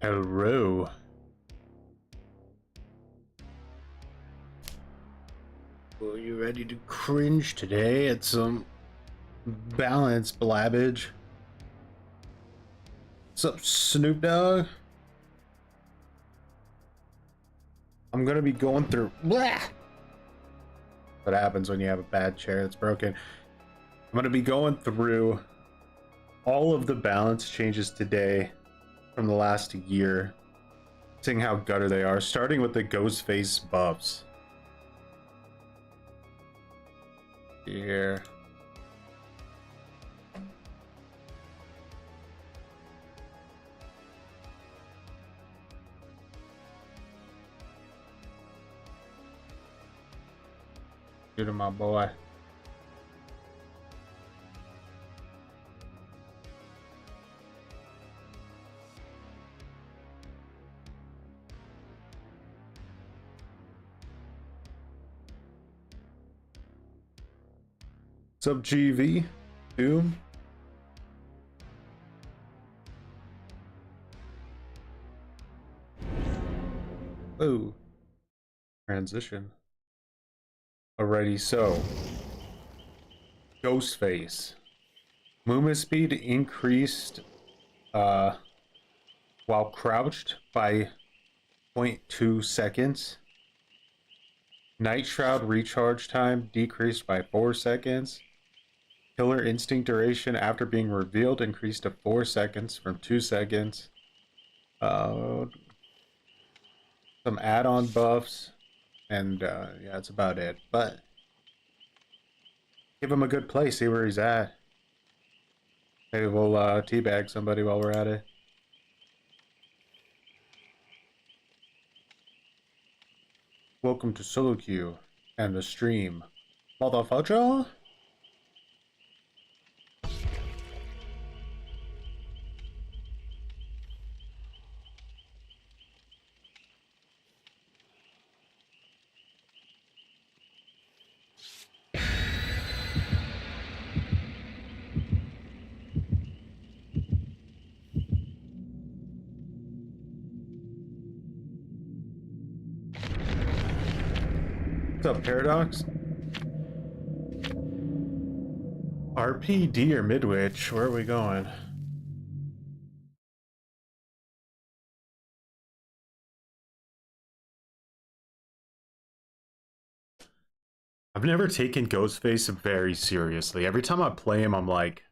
Hello. Well, you ready to cringe today at some balanced blabbage? What's up, Snoop Dogg? I'm gonna be going through. Blah! What happens when you have a bad chair that's broken? I'm gonna be going through all of the balance changes today from the last year, seeing how gutter they are, starting with the ghost face buffs. Here. Shoot him, my boy. What's up, GV? Doom? Oh. Transition. Alrighty, so. Ghostface. Movement speed increased while crouched by 0.2 seconds. Night Shroud recharge time decreased by 4 seconds. Killer Instinct duration after being revealed increased to 4 seconds from 2 seconds. Some add-on buffs, and yeah, that's about it. But give him a good play, see where he's at. Maybe we'll teabag somebody while we're at it. Welcome to solo queue and the stream, motherfucker. What's up, Paradox? RPD or Midwich? Where are we going? I've never taken Ghostface very seriously. Every time I play him, I'm like,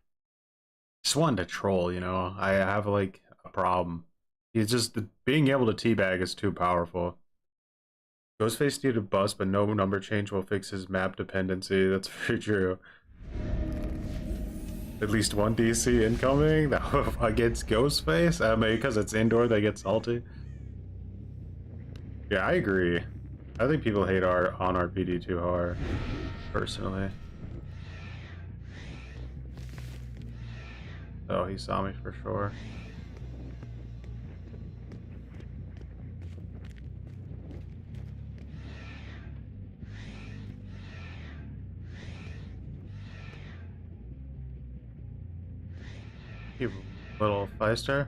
just wanting to troll, you know? I have like a problem. It's just being able to teabag is too powerful. Ghostface needed a bust, but no number change will fix his map dependency. That's very true. At least one DC incoming against Ghostface? Maybe because it's indoor, they get salty. Yeah, I agree. I think people hate on RPD too hard, personally. Oh, he saw me for sure. You little Feister.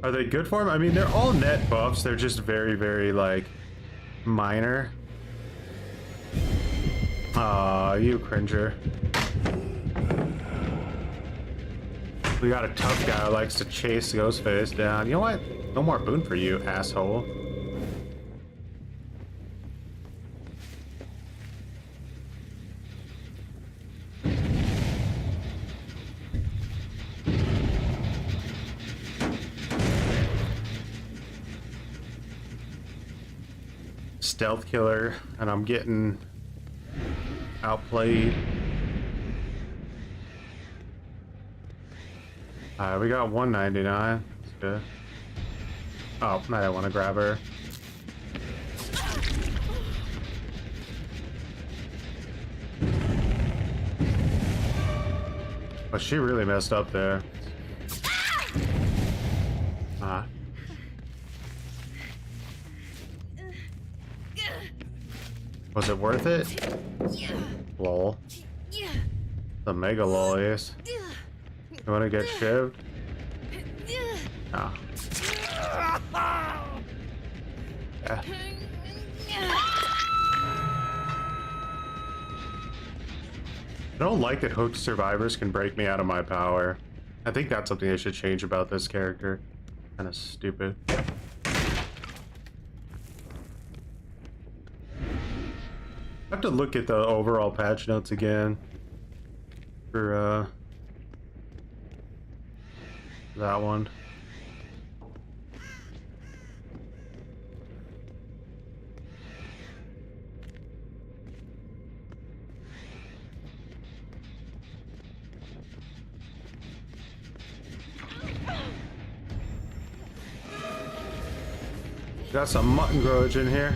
Are they good for him? I mean, they're all net buffs. They're just very, very, like, minor. Aw, you cringer. We got a tough guy who likes to chase Ghostface down. You know what? No more boon for you, asshole. Stealth killer, and I'm getting outplayed. We got 199. That's good. Oh, I don't want to grab her. But she really messed up there. Was it worth it? Lol. The mega lol is. You wanna get shivved? No. Yeah. I don't like that hooked survivors can break me out of my power. I think that's something they should change about this character. Kinda stupid. I have to look at the overall patch notes again for that one. Got some mutton growage in here.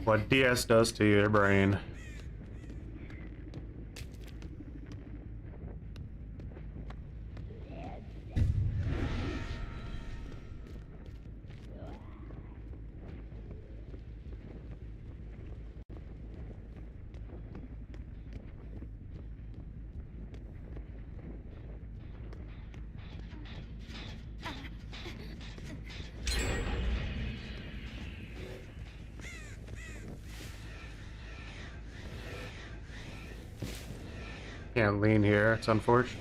What DS does to your brain. Can't lean here, it's unfortunate.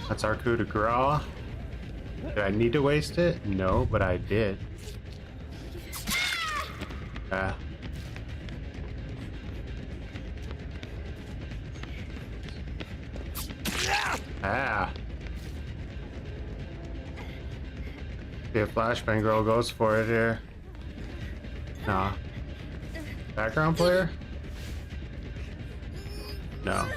That's our coup de grace. Did I need to waste it? No, but I did. See if Flashbang Girl goes for it here. Nah. Background player? No.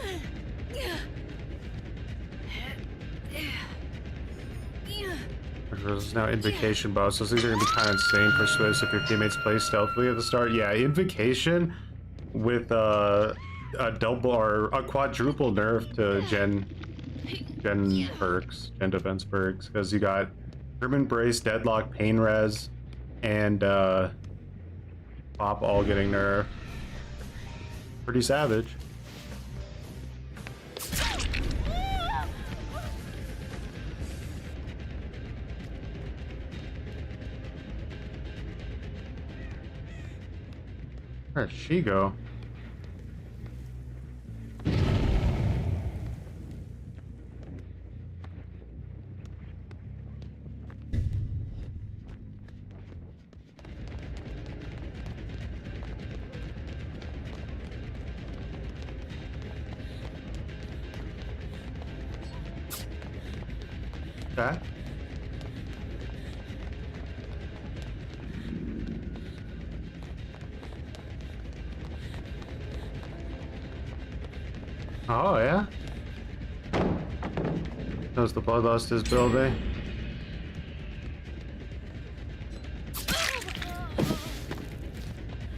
There's now Invocation boss, so these are gonna be kind of insane for Swiss if your teammates play stealthily at the start. Yeah, Invocation with a double or a quadruple nerf to gen perks, gen defense perks, because you got Grim Embrace, Deadlock, Pain Res, and Pop all getting nerfed. Pretty savage. Where'd she go? That? Oh, yeah? Knows the Bloodlust is building.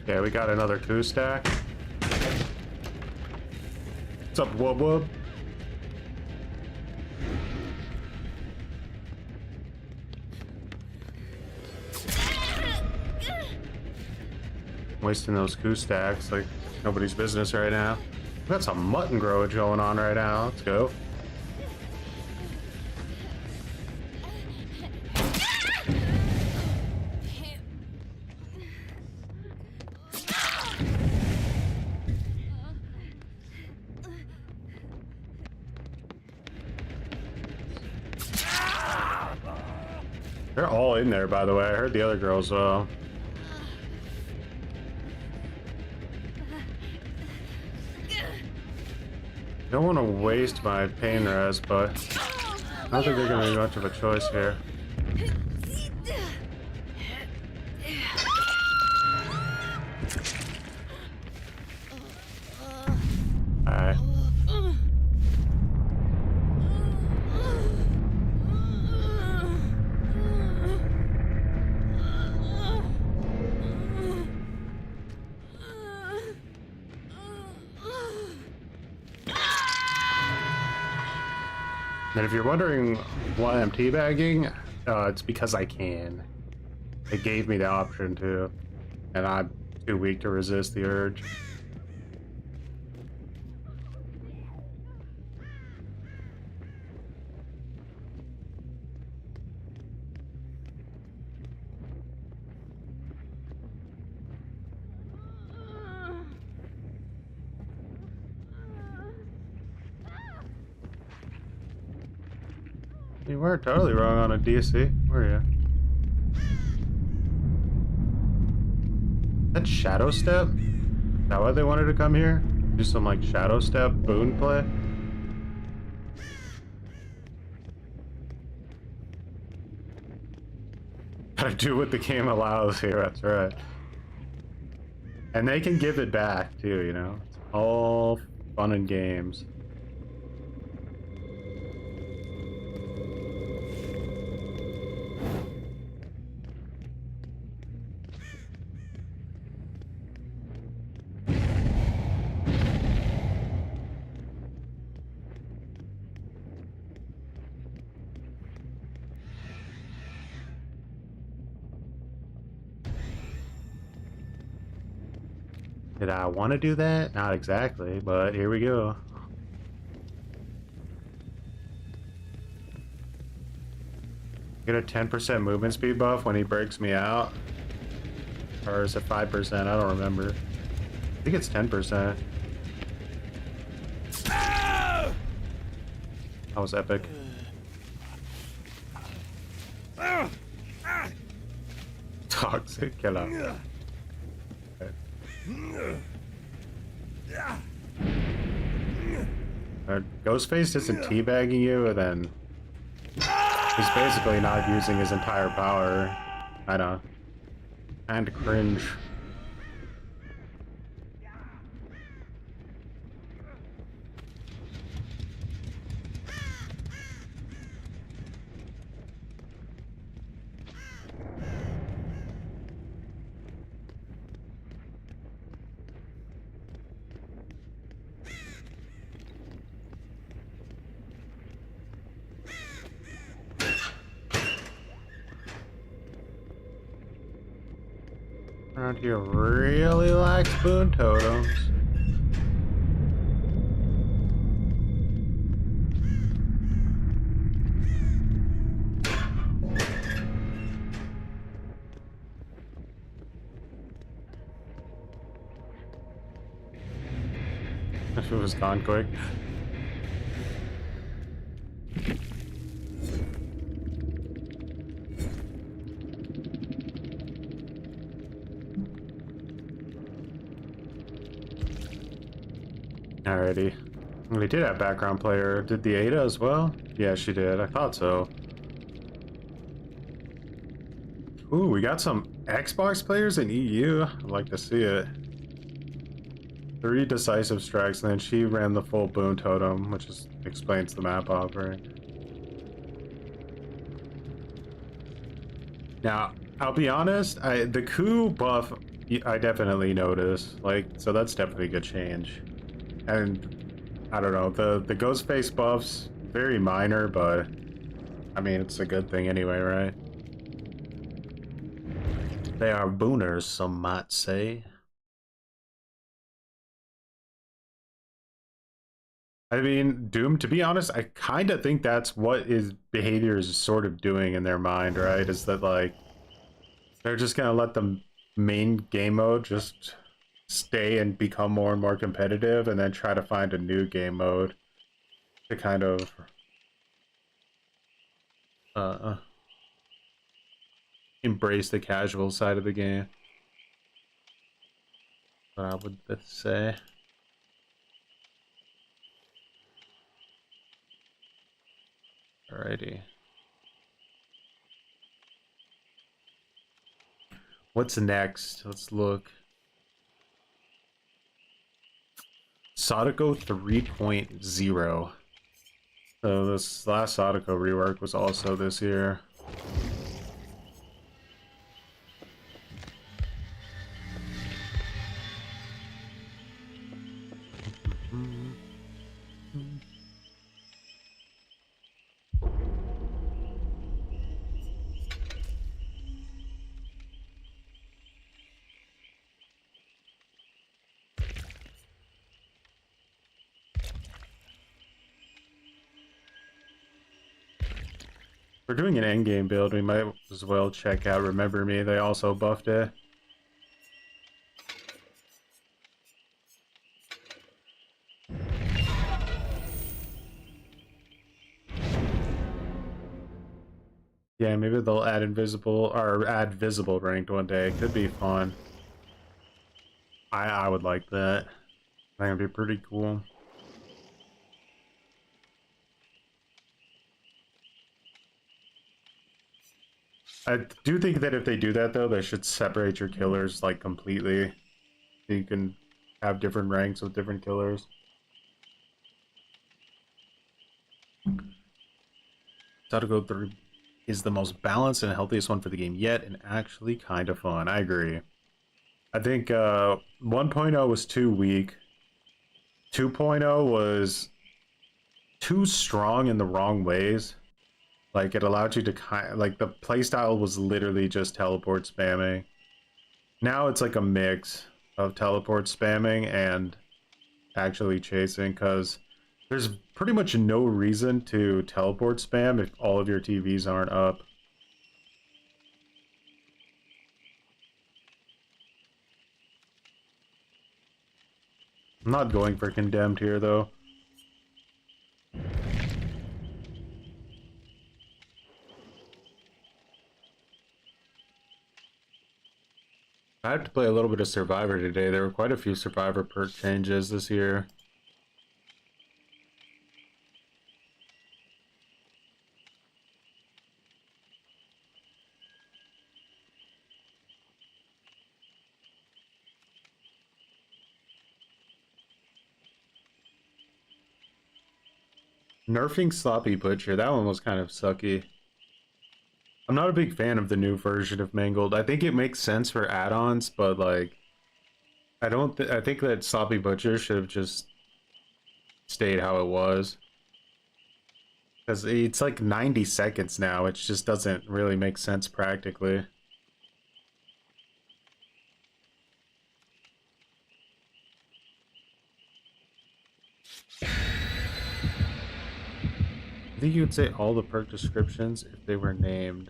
Okay, we got another coup stack. What's up, Wub Wub? Wasting those coup stacks like nobody's business right now. We got some mutton growage going on right now. Let's go. They're all in there, by the way. I heard the other girls, don't want to waste my pain res, but I don't think they're going to be much of a choice here. Alright. And if you're wondering why I'm teabagging, it's because I can. It gave me the option to, and I'm too weak to resist the urge. You weren't totally wrong on a DC, were you? That Shadow Step? Is that why they wanted to come here? Do some like Shadow Step boon play? Gotta do what the game allows here, that's right. And they can give it back too, you know? It's all fun and games. Did I want to do that? Not exactly, but here we go. Get a 10% movement speed buff when he breaks me out. Or is it 5%? I don't remember. I think it's 10%. That was epic. Toxic killer. Ghostface isn't teabagging you, and then he's basically not using his entire power. I know. And cringe. Around here really lacks boon totems. If it was gone quick. Alrighty. We did have background player. Did the Ada as well? Yeah, she did. I thought so. Ooh, we got some Xbox players in EU. I'd like to see it. 3 decisive strikes, and then she ran the full boon totem, which is, explains the map offering. Now, I'll be honest, the coup buff, I definitely noticed. Like, so that's definitely a good change. And I don't know, the ghost face buffs, very minor, but I mean, it's a good thing anyway, right? They are booners, some might say. I mean, Doom, to be honest, I kind of think that's what his behavior is sort of doing in their mind, right? Is that, like, they're just gonna let the main game mode just stay and become more and more competitive, and then try to find a new game mode to kind of embrace the casual side of the game. What I would say. Alrighty. What's next? Let's look. Sadako 3.0. So this last Sadako rework was also this year. we're doing an endgame build, we might as well check out Remember Me. They also buffed it. Yeah, maybe they'll add invisible or add visible ranked one day. Could be fun. I would like that. I think it'd be pretty cool. I do think that if they do that though, they should separate your killers like completely. So you can have different ranks with different killers. Go 3 is the most balanced and healthiest one for the game yet, and actually kind of fun. I agree. I think 1.0 was too weak. 2.0 was too strong in the wrong ways. Like, it allowed you to like, the playstyle was literally just teleport spamming. Now it's like a mix of teleport spamming and actually chasing, because there's pretty much no reason to teleport spam if all of your TVs aren't up. I'm not going for Condemned here, though. I had to play a little bit of Survivor today. There were quite a few Survivor perk changes this year. Nerfing Sloppy Butcher, that one was kind of sucky. I'm not a big fan of the new version of Mangled. I think it makes sense for add-ons, but like, I think that Sloppy Butcher should have just stayed how it was. Because it's like 90 seconds now, it just doesn't really make sense practically. I think you would say all the perk descriptions if they were named.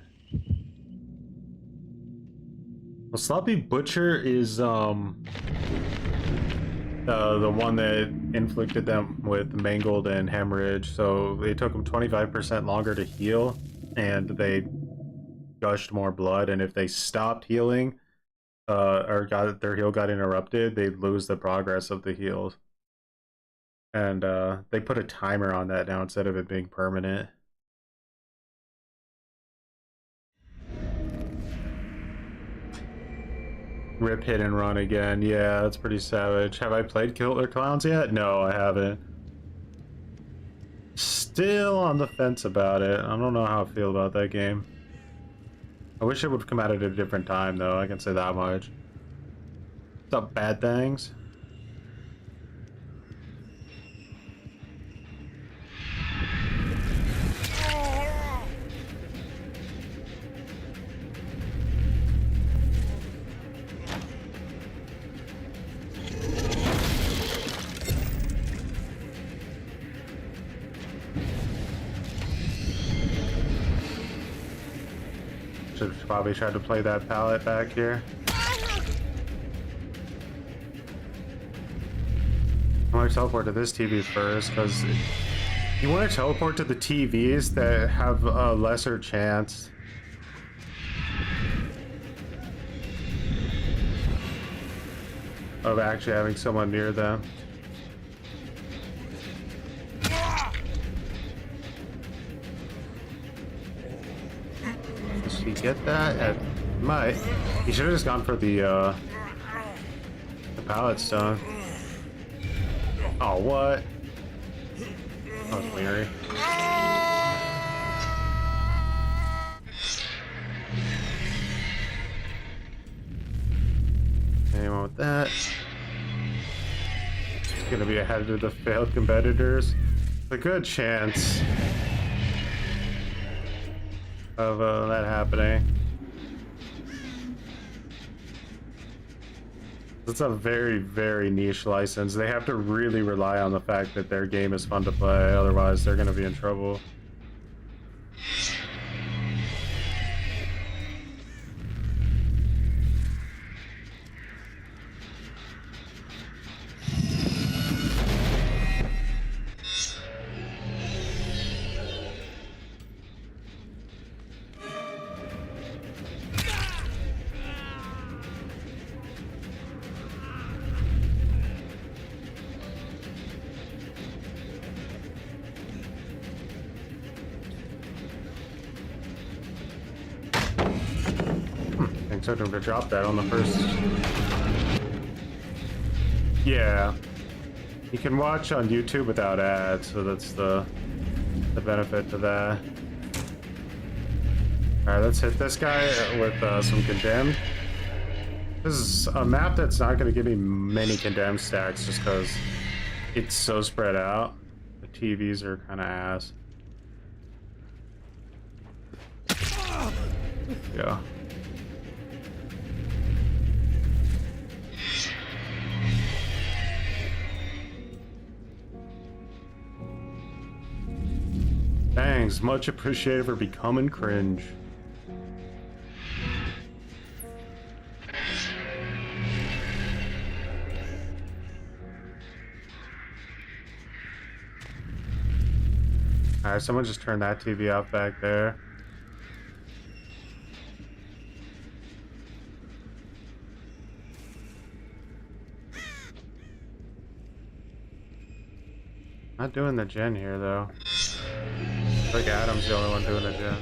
Well, Sloppy Butcher is the one that inflicted them with Mangled and Hemorrhage, so it took them 25% longer to heal, and they gushed more blood, and if they stopped healing, or their heal got interrupted, they'd lose the progress of the heals. And they put a timer on that now instead of it being permanent. Rip Hit and Run again. Yeah, that's pretty savage. Have I played Killer Clowns yet? No, I haven't. Still on the fence about it. I don't know how I feel about that game. I wish it would come out at a different time, though. I can say that much. What's up, Bad Things? Should probably try to play that pallet back here. I want to teleport to this TV first, because you want to teleport to the TVs that have a lesser chance of actually having someone near them. Does he get that? Might. He should have just gone for the pallet stone. Oh, what? That was weird. Anyone with that? Gonna be ahead of the failed competitors. A good chance of that happening. It's a very, very niche license. They have to really rely on the fact that their game is fun to play, otherwise they're gonna be in trouble. took him to drop that on the first. Yeah. You can watch on YouTube without ads, so that's the benefit to that. Alright, let's hit this guy with some condemned. This is a map that's not going to give me many condemned stacks just because it's so spread out. The TVs are kind of ass. Yeah. Thanks, much appreciated for becoming cringe. Alright, someone just turned that TV off back there. Not doing the gen here though. I think Adam's the only one doing the gen.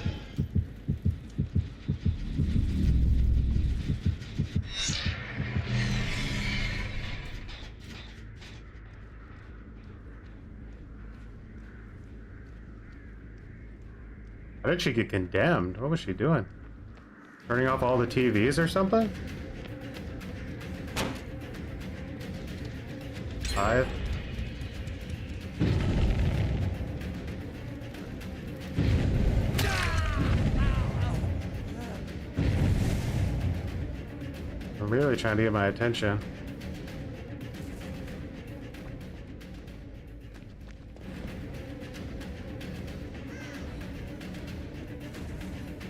How did she get condemned? What was she doing? Turning off all the TVs or something? 5. I'm really trying to get my attention.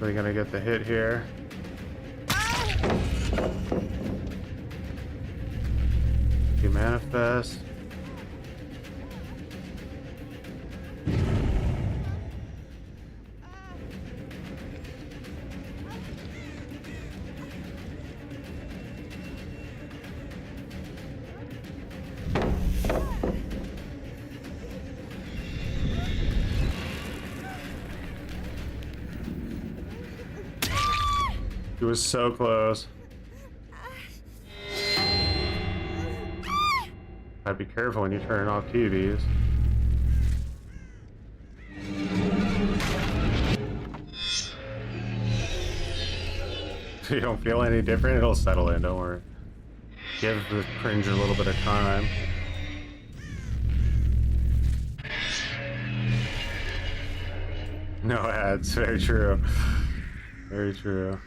We're gonna get the hit here. You manifest. He was so close. I'd be careful when you turn off TVs. If you don't feel any different, it'll settle in, don't worry. Give the cringe a little bit of time. No ads, very true. Very true.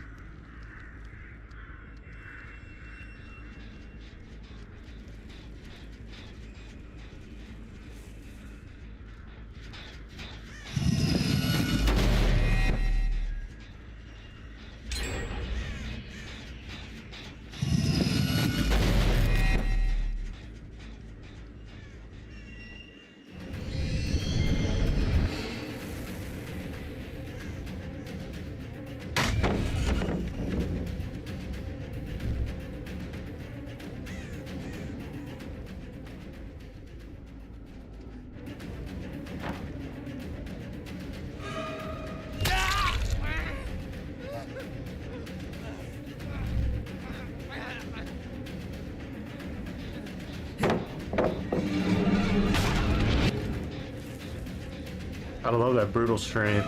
I love that brutal strength,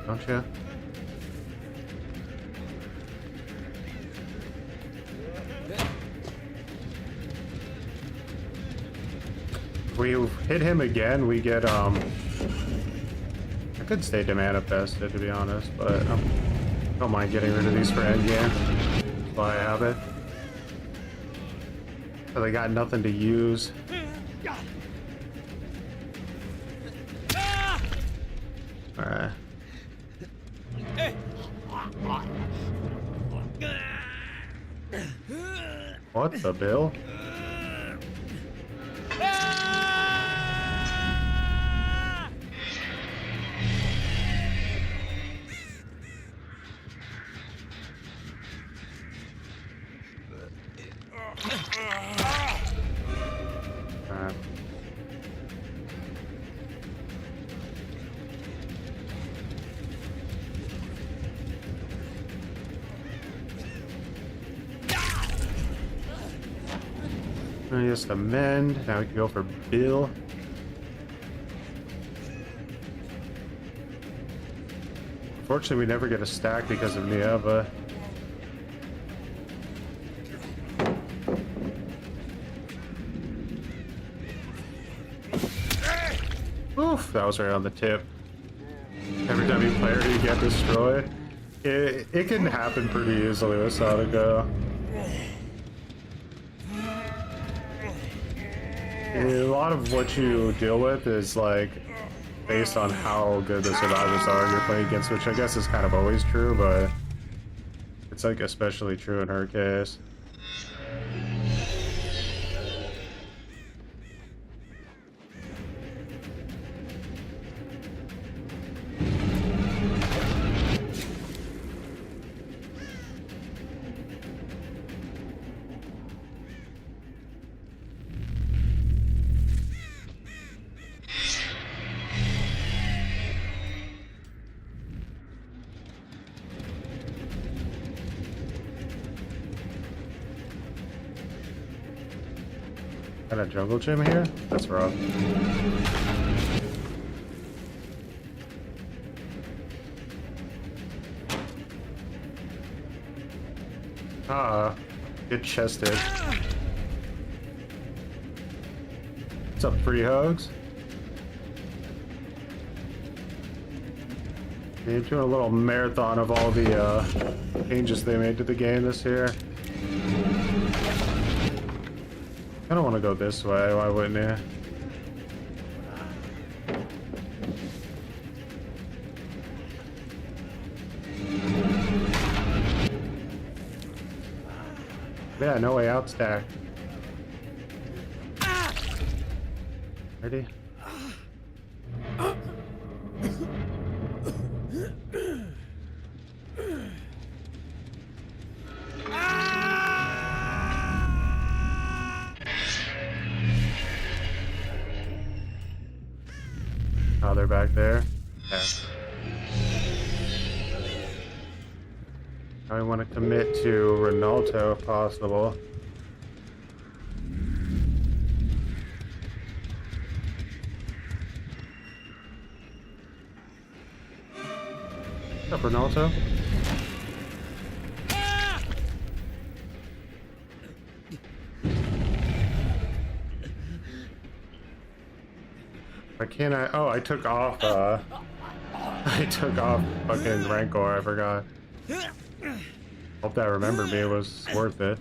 don't you? If we hit him again, we get I could stay to manifested to be honest, but I don't mind getting rid of these for endgame. That's why I have it. So they got nothing to use. Alright. What the bill? Alright. Just amend. Now we can go for Bill. Unfortunately, we never get a stack because of Nieva. Oof, that was right on the tip. Every time you play her, you get destroyed. It can happen pretty easily with Sadako. A lot of what you deal with is like based on how good the survivors are you're playing against, which I guess is kind of always true, but it's like especially true in her case. Got a jungle gym here? That's rough. Ah, get chested. What's up, free hugs? They're doing a little marathon of all the changes they made to the game this year. I don't want to go this way, why wouldn't you? Yeah, no way out stack. Ready? Oh, they're back there. Yeah. I want to commit to Ronaldo if possible. What's up, Ronaldo? Why can't I? Oh, I took off, I took off fucking Rancor, I forgot. Hope that remembered me, it was worth it.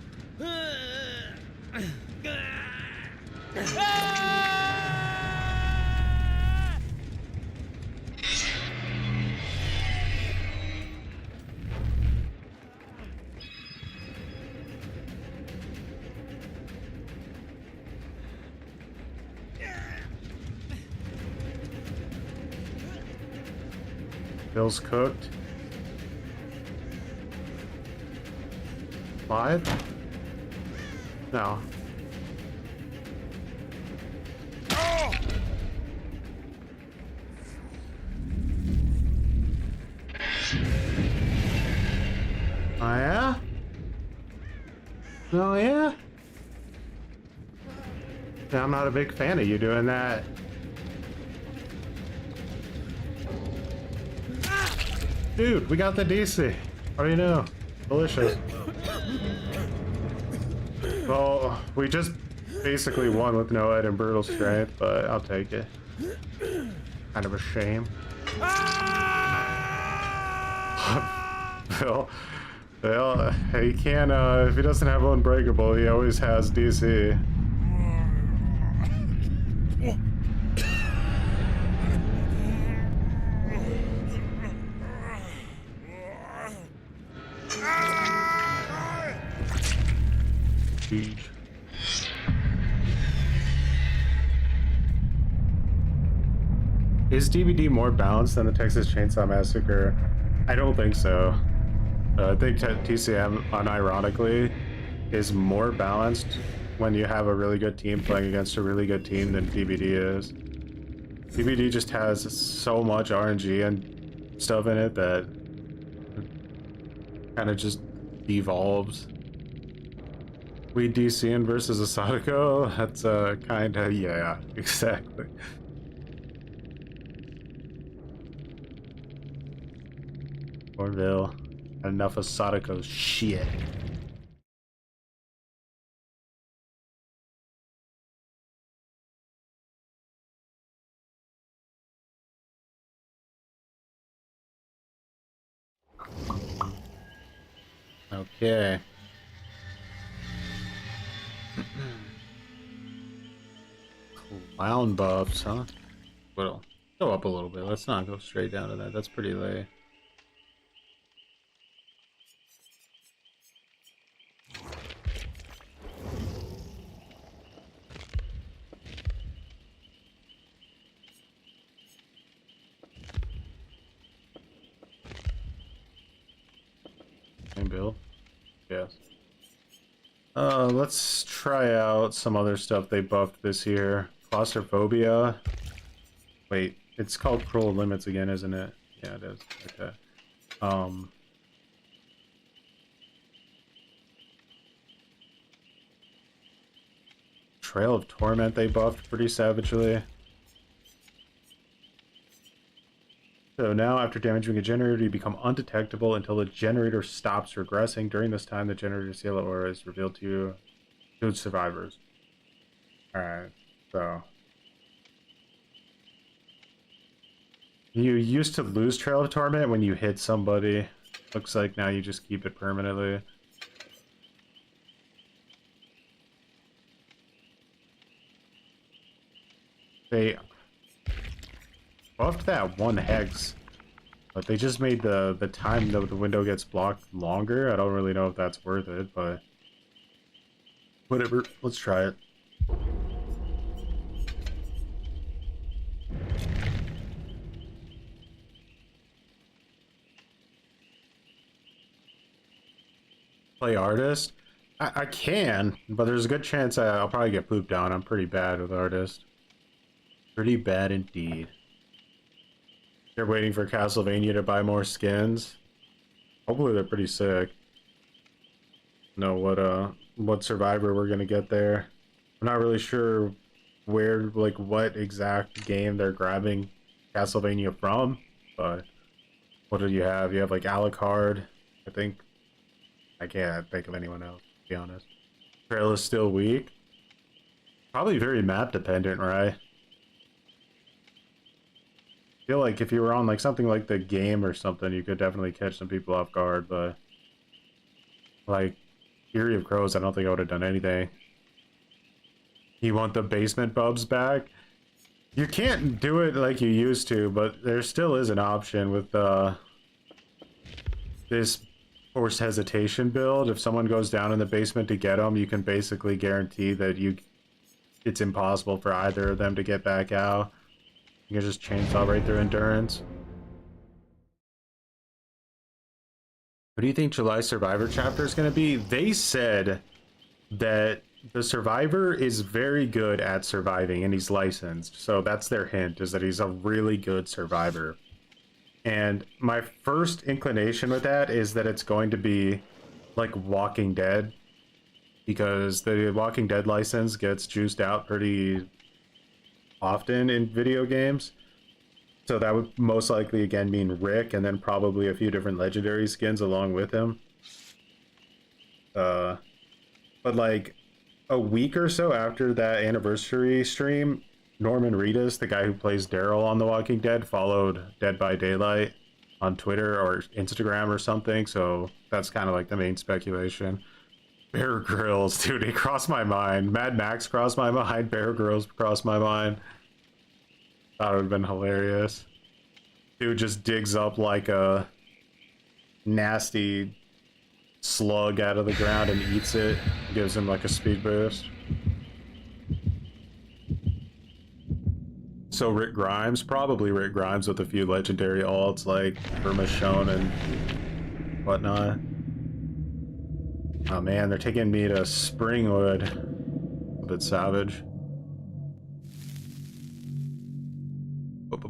Bill's cooked. Live? No. Oh yeah? Oh yeah? Yeah, I'm not a big fan of you doing that. Dude, we got the DC. How do you know? Delicious. Well, we just basically won with no Ed and Brutal Strength, but I'll take it. Kind of a shame. Bill, he can't, if he doesn't have Unbreakable, he always has DC. Is DBD more balanced than the Texas Chainsaw Massacre? I don't think so. I think TCM, unironically, is more balanced when you have a really good team playing against a really good team than DBD is. DBD just has so much RNG and stuff in it that kind of just devolves. We DCing versus a Sadako? That's kinda, yeah, exactly. Orville. Enough of Sadako's shit. Okay. Clown buffs, huh? Well, go up a little bit. Let's not go straight down to that. That's pretty late. Same build? Yes. Let's try out some other stuff they buffed this year. Claustrophobia. Wait, it's called Cruel Limits again, isn't it? Yeah, it is. Okay. Trail of Torment they buffed pretty savagely. So now, after damaging a generator, you become undetectable until the generator stops regressing. During this time, the generator's yellow aura is revealed to you. To survivors. Alright, so. You used to lose Trail of Torment when you hit somebody. Looks like now you just keep it permanently. They buffed that one hex, but they just made the time that the window gets blocked longer. I don't really know if that's worth it, but whatever. Let's try it. Play artist? I can, but there's a good chance I'll probably get pooped down. I'm pretty bad with artist. Pretty bad indeed. They're waiting for Castlevania to buy more skins. Hopefully they're pretty sick. Know what survivor we're gonna get there. I'm not really sure where, like, what exact game they're grabbing Castlevania from, but what do you have? You have like Alucard, I think. I can't think of anyone else, to be honest. Trail is still weak. Probably very map dependent, right? I feel like if you were on like something like the game or something, you could definitely catch some people off guard, but like Fury of Crows, I don't think I would have done anything. You want the basement bubs back? You can't do it like you used to, but there still is an option with this forced hesitation build. If someone goes down in the basement to get them, you can basically guarantee that it's impossible for either of them to get back out. You can just chainsaw right through endurance. What do you think July Survivor chapter is going to be? They said that the survivor is very good at surviving and he's licensed. So that's their hint, is that he's a really good survivor. And my first inclination with that is that it's going to be like Walking Dead, because the Walking Dead license gets juiced out pretty often in video games. So that would most likely again mean Rick, and then probably a few different legendary skins along with him. But like a week or so after that anniversary stream, Norman Reedus, the guy who plays Daryl on The Walking Dead, followed Dead by Daylight on Twitter or Instagram or something, so that's kind of like the main speculation. Bear Grylls, dude, he crossed my mind. Mad Max crossed my mind. Bear Grylls crossed my mind. Thought it would have been hilarious. Dude just digs up like a nasty slug out of the ground and eats it. Gives him like a speed boost. So Rick Grimes, probably Rick Grimes with a few legendary alts like Vermishone and whatnot. Oh man, they're taking me to Springwood. A bit savage.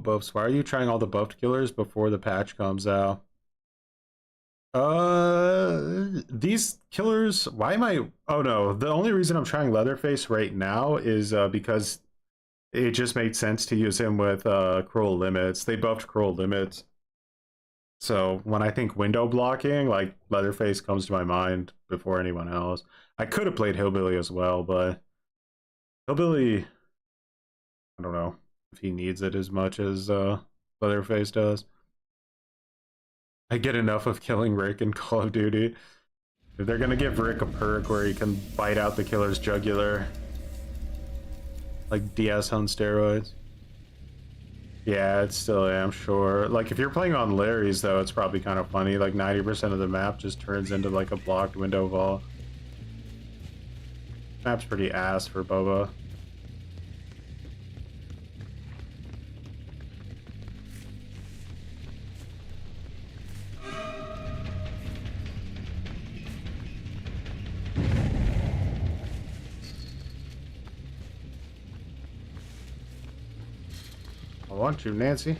Buffs. Why are you trying all the buffed killers before the patch comes out? These killers, why am I, oh no, the only reason I'm trying Leatherface right now is because it just made sense to use him with Cruel Limits. They buffed Cruel Limits. So when I think window blocking, like Leatherface comes to my mind before anyone else. I could have played Hillbilly as well, but Hillbilly, I don't know if he needs it as much as Leatherface does. I get enough of killing Rick in Call of Duty. If they're gonna give Rick a perk where he can bite out the killer's jugular, like DS on steroids. Yeah, it's still, yeah, I'm sure. Like, if you're playing on Larry's, though, it's probably kind of funny. Like, 90% of the map just turns into, like, a blocked window vault. Map's pretty ass for Boba. I want you, Nancy.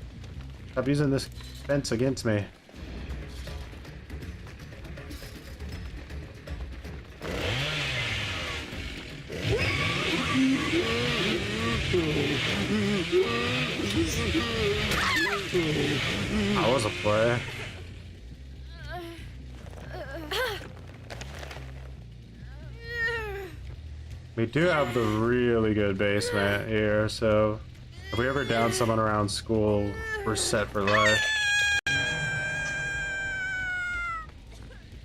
Stop using this fence against me. I was a player. We do have the really good basement here, so if we ever down someone around school, we're set for life.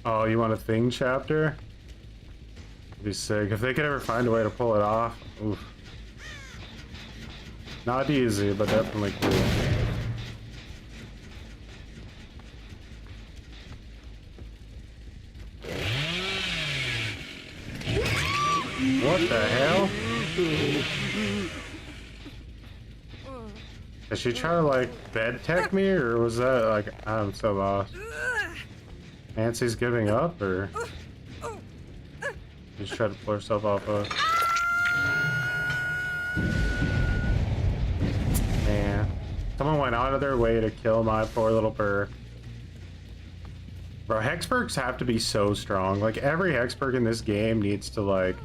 Oh, you want a thing chapter? That'd be sick. If they could ever find a way to pull it off. Oof. Not easy, but definitely cool. What the hell? Did she try to, like, bed tech me, or was that, like, I'm so lost. Nancy's giving up, or? Just try to pull herself off of. Man. Someone went out of their way to kill my poor little perk. Bro, hex perks have to be so strong. Like, every hex perk in this game needs to, like,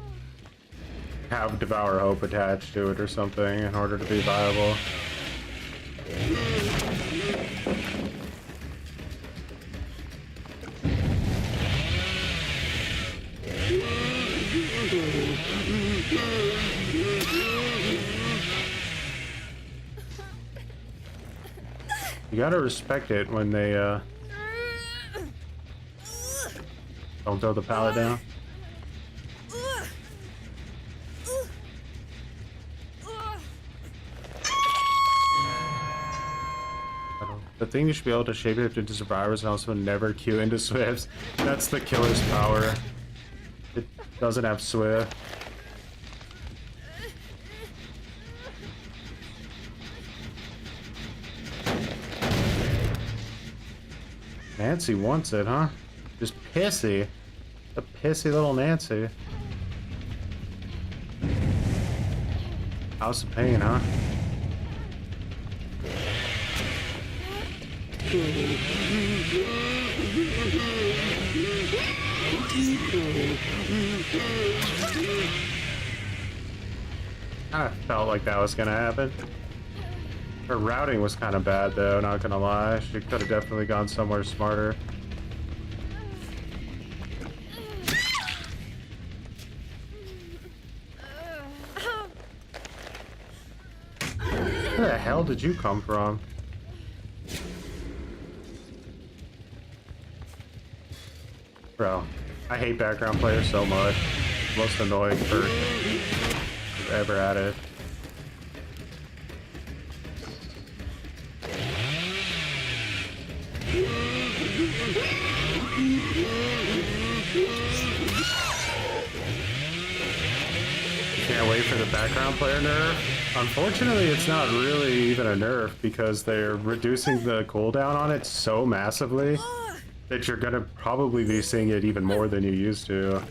have Devour Hope attached to it or something in order to be viable. You gotta respect it when they don't throw the pallet down. The thing you should be able to shapeshift into survivors and also never queue into swifts. That's the killer's power. It doesn't have swift. Nancy wants it, huh? Just pissy. A pissy little Nancy. House of Pain, huh? I felt like that was gonna happen. Her routing was kind of bad though, not gonna lie. She could have definitely gone somewhere smarter. Where the hell did you come from? Bro, I hate background players so much. Most annoying perk I've ever added. Can't wait for the background player nerf. Unfortunately, it's not really even a nerf because they're reducing the cooldown on it so massively that you're gonna probably be seeing it even more than you used to.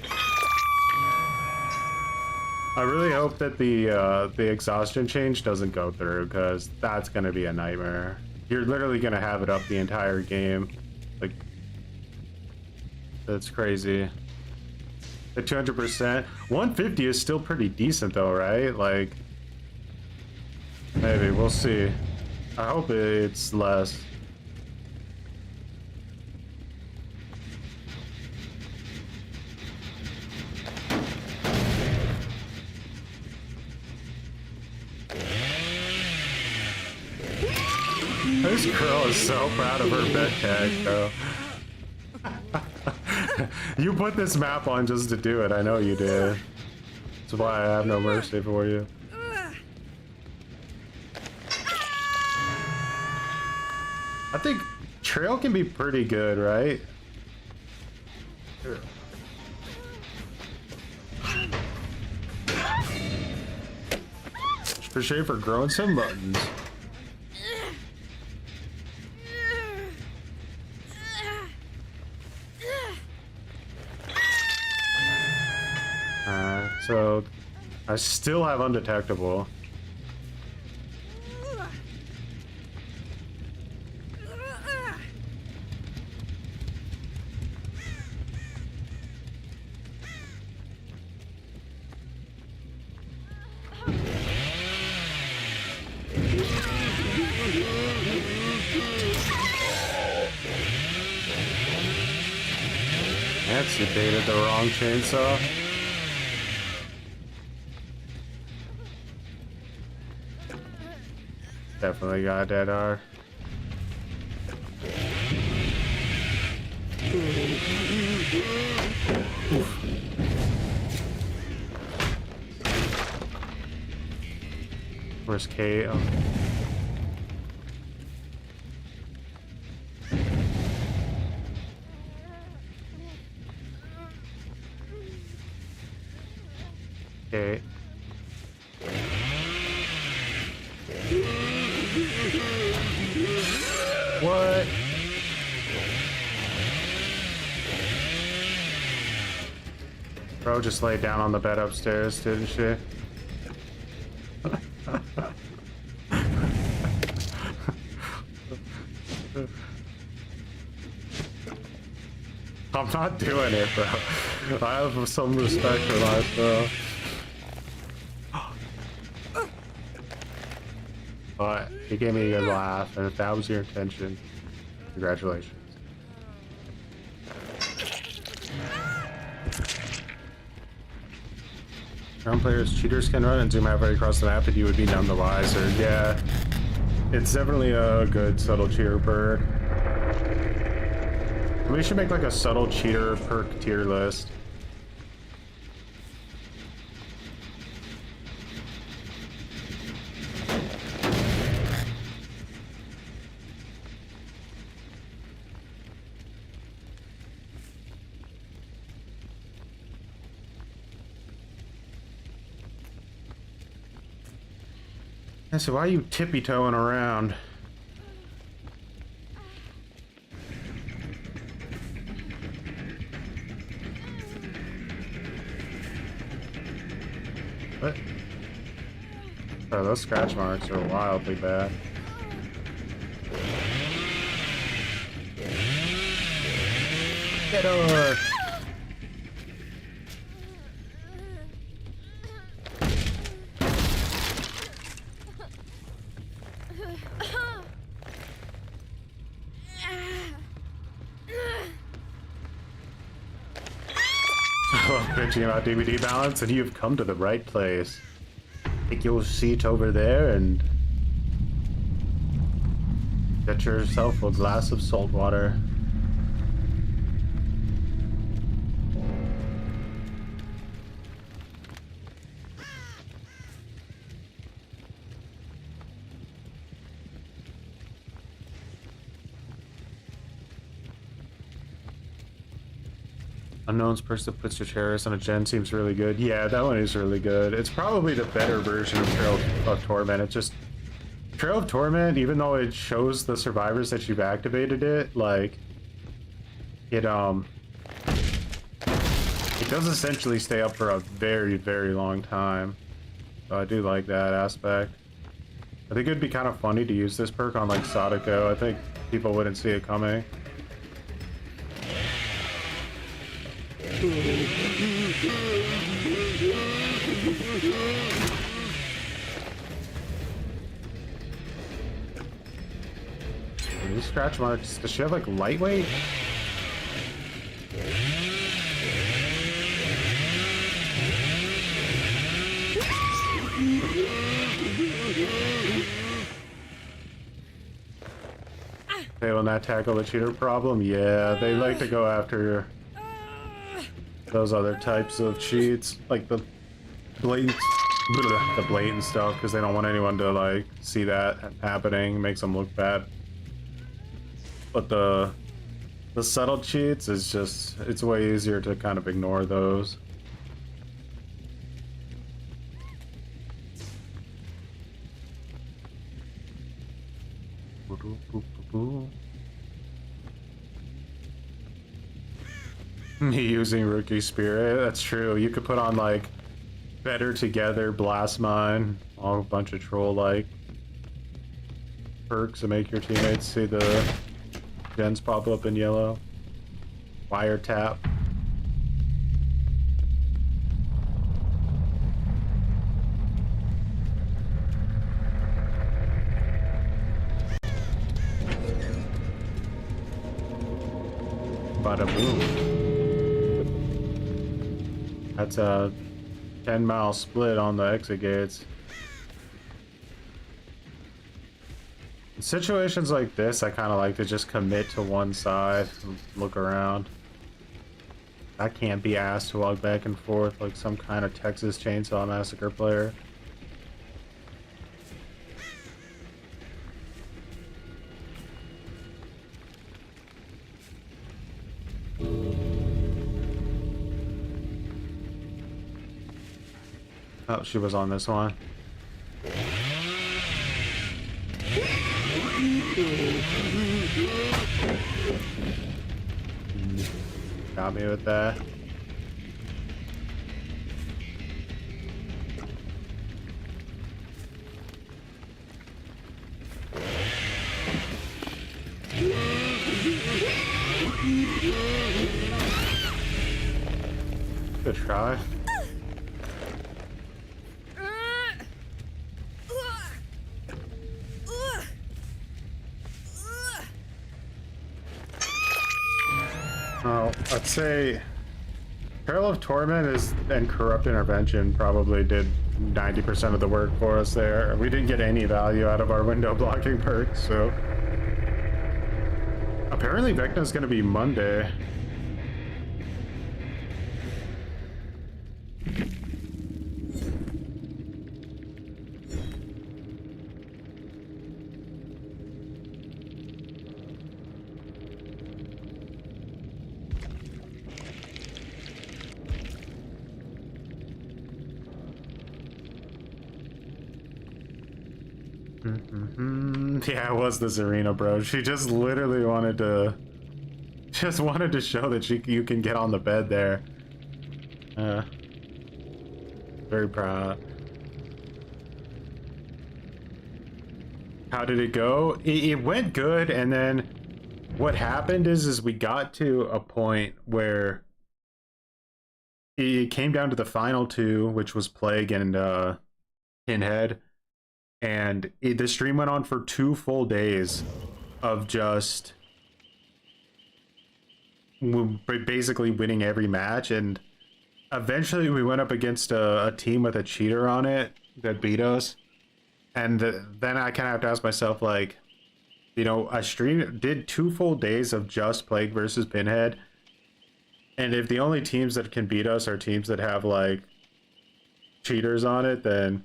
I really hope that the exhaustion change doesn't go through because that's gonna be a nightmare. You're literally gonna have it up the entire game. Like, That's crazy. At 200%. 150 is still pretty decent though, right? Like, maybe, we'll see. I hope it's less. This girl is so proud of her bed tag, though. You put this map on just to do it. I know you did. That's why I have no mercy for you. I think trail can be pretty good, right? For sure, for growing some buttons. So I still have undetectable. That's you baited the wrong chainsaw. Definitely got dead R. Where's K? Oh. Okay. What? Bro just laid down on the bed upstairs, didn't she? I'm not doing it, bro. I have some respect for life, bro. But he gave me a good laugh, and if that was your intention, congratulations. Ground players, cheaters can run and zoom out right across the map, and you would be none the wiser. Yeah, it's definitely a good subtle cheater perk. We should make like a subtle cheater perk tier list. So why are you tippy-toeing around? What? Oh, those scratch marks are wildly bad. Get over! Bitching about DVD balance, and you've come to the right place. Take your seat over there and get yourself a glass of salt water. Unknown's person puts your terrorist on a gen seems really good. Yeah, that one is really good. It's probably the better version of Trail of Torment. It's just Trail of Torment, even though it shows the survivors that you've activated it, like it does essentially stay up for a very, very long time. So I do like that aspect. I think it'd be kind of funny to use this perk on like Sadako. I think people wouldn't see it coming. These scratch marks, does she have like lightweight? They will not tackle the cheater problem. Yeah, they like to go after those other types of cheats, like the blatant stuff, because they don't want anyone to like see that happening. Makes them look bad. But the subtle cheats is just, it's way easier to kind of ignore those. Me using Rookie Spirit, that's true. You could put on like Better Together, Blast Mine, a bunch of troll-like perks to make your teammates see the gens pop up in yellow. Wiretap. Bada boom. That's a 10-mile split on the exit gates. In situations like this, I kind of like to just commit to one side and look around. I can't be asked to walk back and forth like some kind of Texas Chainsaw Massacre player. Oh, she was on this one. Got me with that. Good try. Oh, I'd say Trail of Torment and Corrupt Intervention probably did 90% of the work for us there. We didn't get any value out of our window blocking perks, so... Apparently Vecna's gonna be Monday. Yeah, it was the Zarina, bro. She just literally wanted to show that you can get on the bed there. Very proud. How did it go? It went good, and then what happened is we got to a point where it came down to the final two, which was Plague and Pinhead. And the stream went on for 2 full days of just basically winning every match. And eventually we went up against a team with a cheater on it that beat us. And then I kind of have to ask myself, like, you know, I did 2 full days of just Plague versus Pinhead. And if the only teams that can beat us are teams that have, like, cheaters on it, then...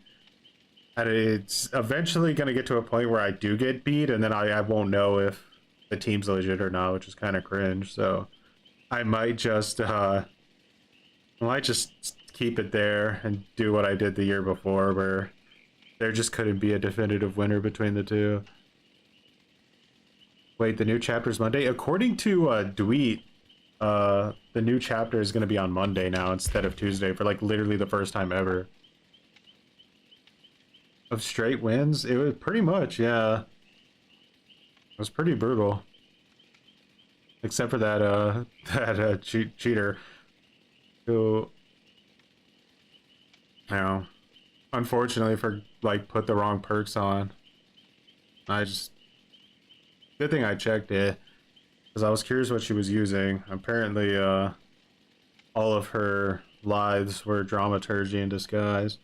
And it's eventually going to get to a point where I do get beat, and then I won't know if the team's legit or not, which is kind of cringe. So I might just keep it there and do what I did the year before, where there just couldn't be a definitive winner between the two. Wait, the new chapter's Monday? According to Dweet, the new chapter is going to be on Monday now instead of Tuesday for like literally the first time ever. Of straight wins? It was pretty much, yeah. It was pretty brutal. Except for that cheater. who, you know, unfortunately for like put the wrong perks on. I just good thing I checked it because I was curious what she was using. Apparently, all of her lives were dramaturgy in disguise.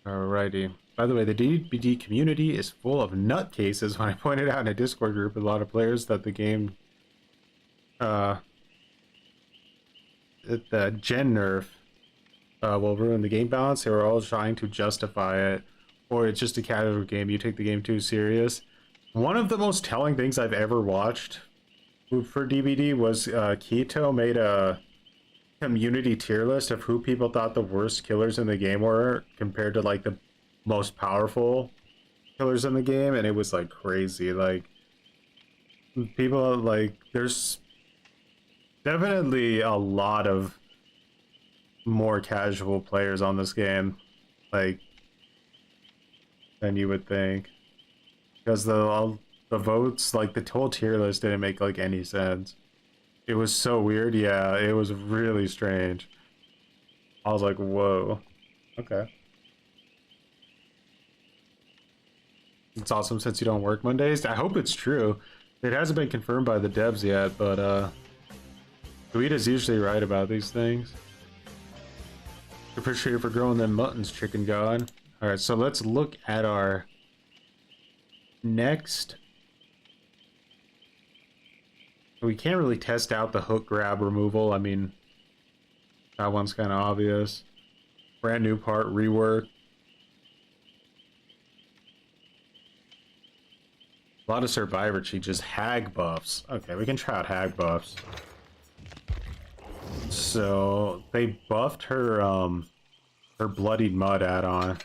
Alrighty. By the way, the DBD community is full of nutcases. When I pointed out in a Discord group, a lot of players that the game, uh, the gen nerf will ruin the game balance. They were all trying to justify it, or it's just a casual game. You take the game too serious. One of the most telling things I've ever watched for DBD was Keto made a community tier list of who people thought the worst killers in the game were compared to like the most powerful killers in the game, and it was like crazy. Like people like there's definitely a lot of more casual players on this game, like than you would think, because the votes, like the whole tier list didn't make like any sense. It was so weird. Yeah, it was really strange. I was like, whoa. Okay. It's awesome since you don't work Mondays. I hope it's true. It hasn't been confirmed by the devs yet, but Guida's usually right about these things. Appreciate you for growing them muttons, chicken god. Alright, so let's look at our next. We can't really test out the hook grab removal. I mean, that one's kind of obvious. Brand new part, rework. A lot of survivor cheat, just hag buffs. Okay, we can try out hag buffs. So they buffed her her bloodied mud add-on.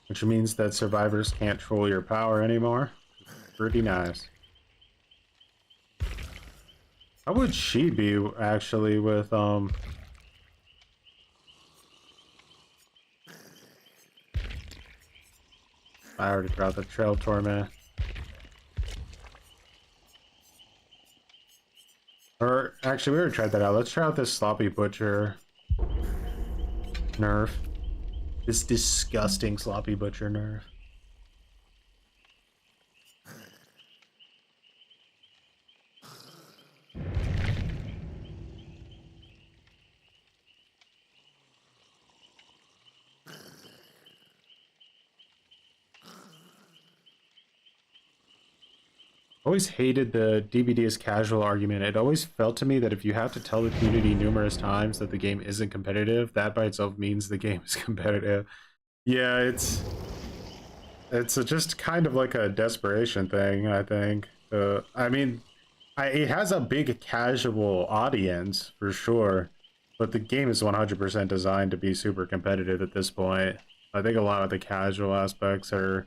Which means that survivors can't troll your power anymore. Pretty nice. How would she be actually with I already forgot the trail torment. Or actually we already tried that out. Let's try out this sloppy butcher nerf. This disgusting sloppy butcher nerf. Always hated the DBD is casual argument. It always felt to me that if you have to tell the community numerous times that the game isn't competitive, that by itself means the game is competitive. Yeah, it's just kind of like a desperation thing, I think. I mean, it has a big casual audience for sure, but the game is 100% designed to be super competitive at this point. I think a lot of the casual aspects are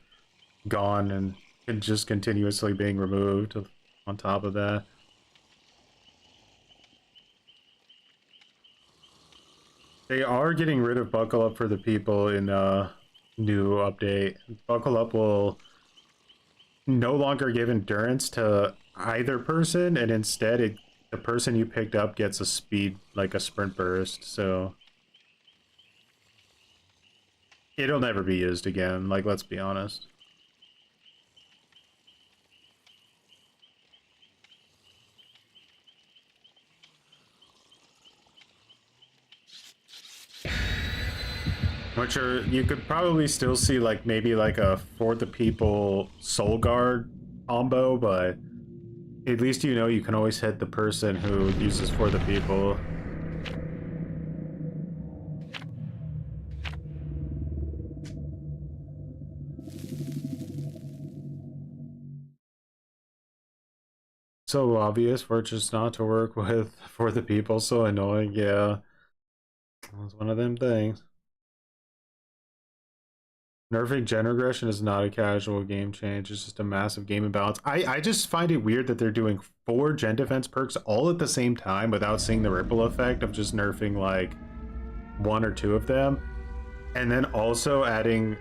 gone and just continuously being removed on top of that. They are getting rid of Buckle Up for the people in new update. Buckle Up will no longer give endurance to either person, and instead the person you picked up gets a speed, like a sprint burst, so it'll never be used again, like, let's be honest. Which are, you could probably still see like maybe like a For the People Soul Guard combo, but at least you know you can always hit the person who uses For the People. So obvious for it just not to work with For the People, so annoying, yeah. It's one of them things. Nerfing gen regression is not a casual game change. It's just a massive game imbalance. I just find it weird that they're doing 4 gen defense perks all at the same time without seeing the ripple effect of just nerfing like 1 or 2 of them. And then also adding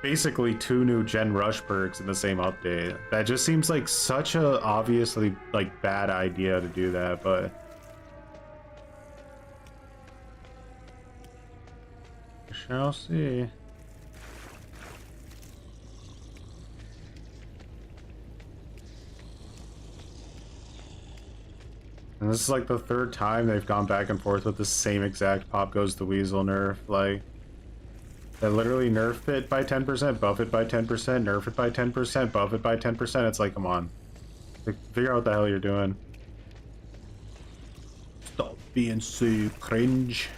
basically 2 new gen rush perks in the same update. That just seems like such a obviously like bad idea to do that, but we shall see. And this is like the 3rd time they've gone back and forth with the same exact pop goes the weasel nerf. Like, they literally nerf it by 10%, buff it by 10%, nerf it by 10%, buff it by 10%. It's like, come on. Like, figure out what the hell you're doing. Stop being so cringe.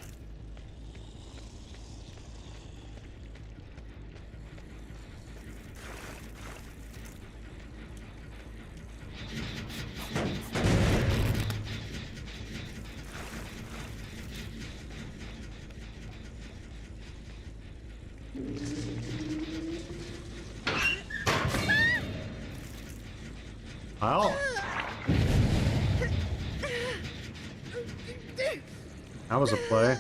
Well, that was a play.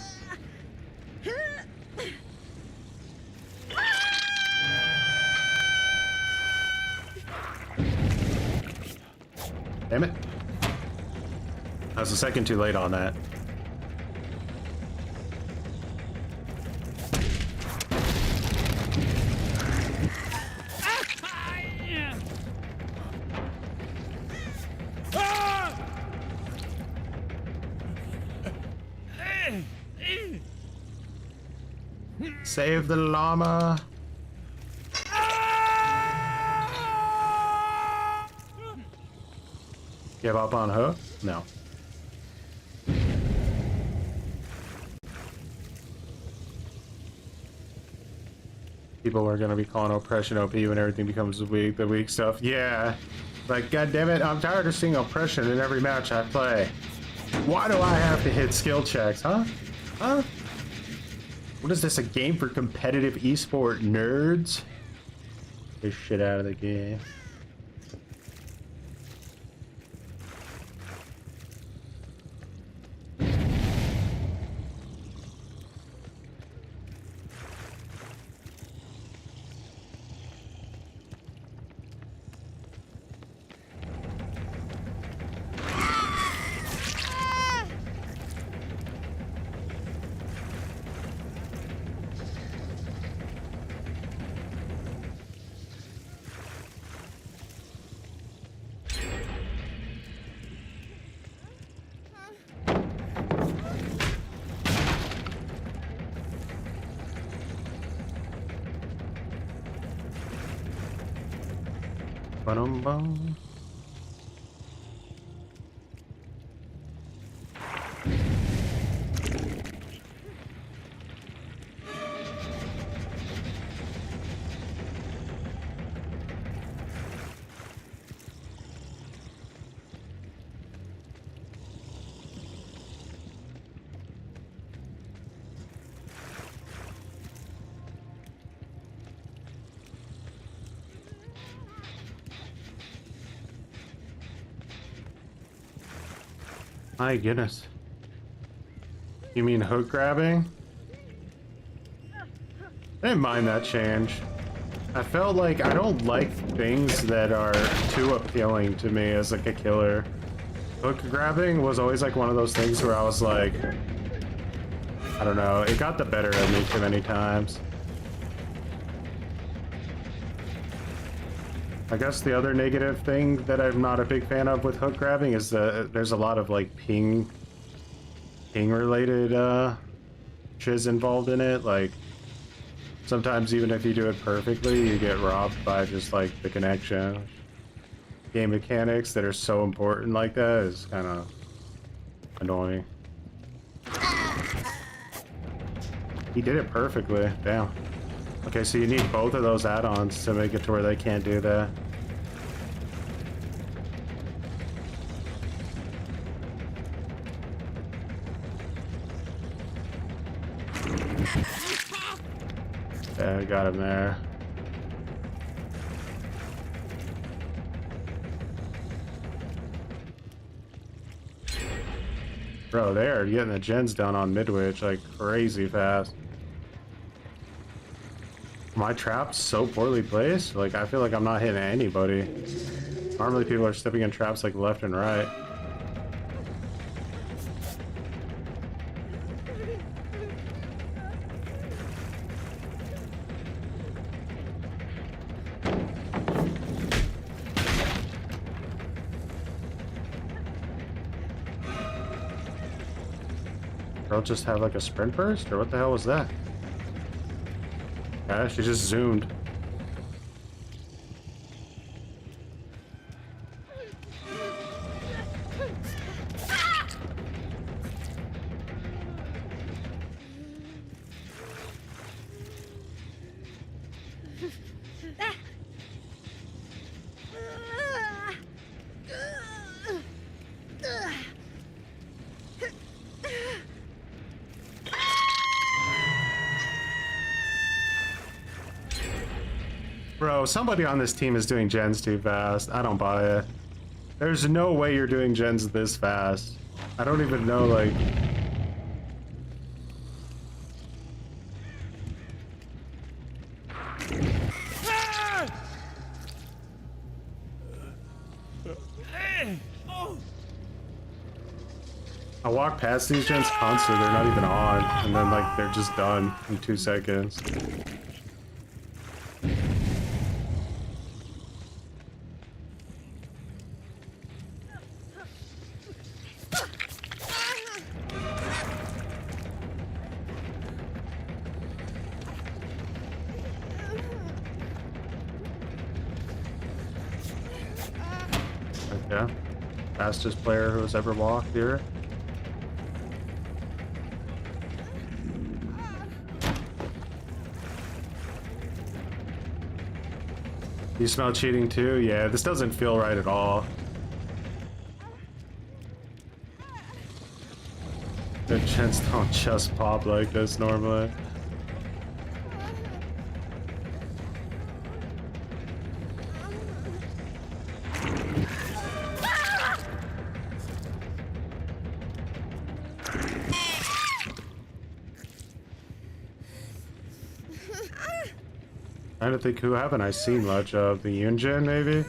Damn it. I was a second too late on that. Save the llama. Give up on her? No. People are gonna be calling oppression OP when everything becomes weak, the weak stuff. Yeah. Like, god damn it, I'm tired of seeing oppression in every match I play. Why do I have to hit skill checks, huh? Huh? What is this, a game for competitive esport nerds? Get this shit out of the game. Ba-dum-bum. My goodness. You mean hook grabbing? I didn't mind that change. I felt like I don't like things that are too appealing to me as like a killer. Hook grabbing was always like one of those things where I was like, I don't know, it got the better of me too many times. I guess the other negative thing that I'm not a big fan of with hook grabbing is that there's a lot of like ping related shiz involved in it. Like sometimes even if you do it perfectly, you get robbed by just like the connection. Game mechanics that are so important like that is kind of annoying. He did it perfectly. Damn. Okay, so you need both of those add-ons to make it to where they can't do that. Yeah, I got him there. Bro, they are getting the gens down on mid-witch like crazy fast. My trap's so poorly placed. Like, I feel like I'm not hitting anybody. Normally people are stepping in traps like left and right. Girl just have like a sprint burst, or what the hell was that? Yeah, she just zoomed. Bro, somebody on this team is doing gens too fast. I don't buy it. There's no way you're doing gens this fast. I don't even know, like... I walk past these gens constantly, they're not even on, and then like they're just done in 2 seconds. Okay. Fastest player who has ever walked here. You smell cheating too? Yeah, this doesn't feel right at all. The gens don't just pop like this normally. I don't think, who haven't I seen much of? The Yunjin, maybe?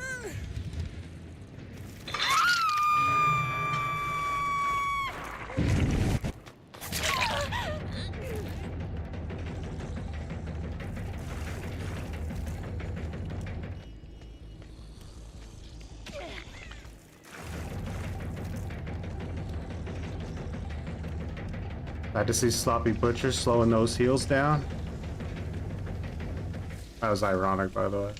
Glad to see Sloppy Butcher slowing those heals down. That was ironic, by the way.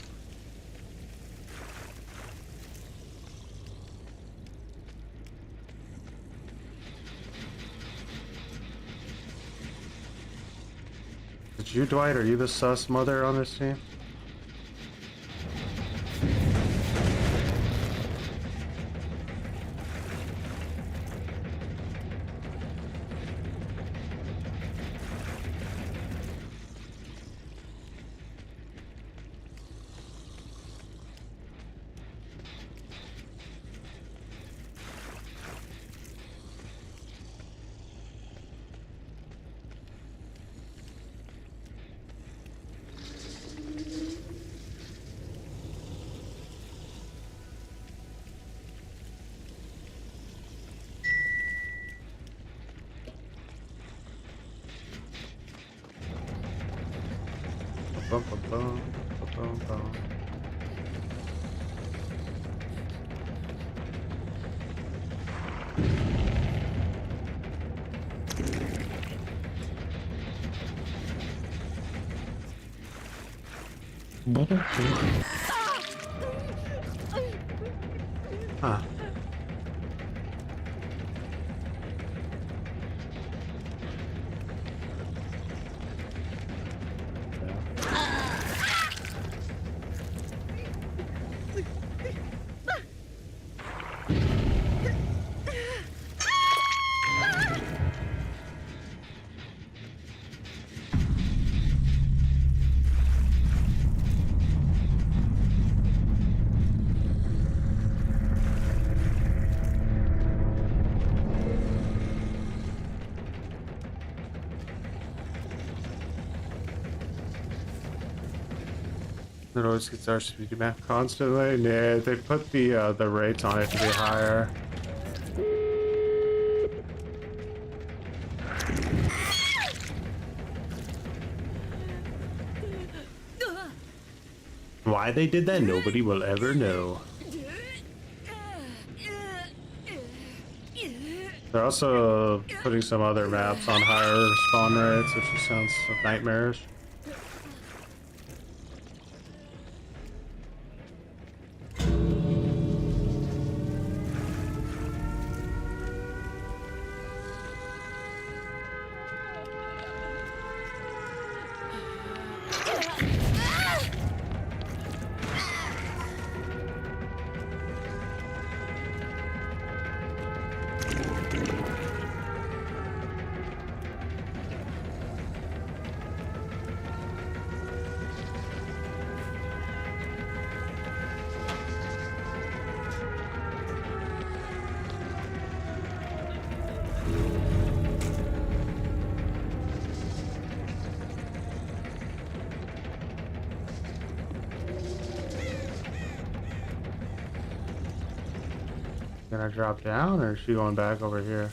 Is you, Dwight? Are you the sus mother on this team? Bum, bum, bum, bum, bum. Huh. It always gets our speed map constantly. Yeah, they put the rates on it to be higher. Why they did that, nobody will ever know. They're also putting some other maps on higher spawn rates, which just sounds nightmarish. Gonna drop down, or is she going back over here?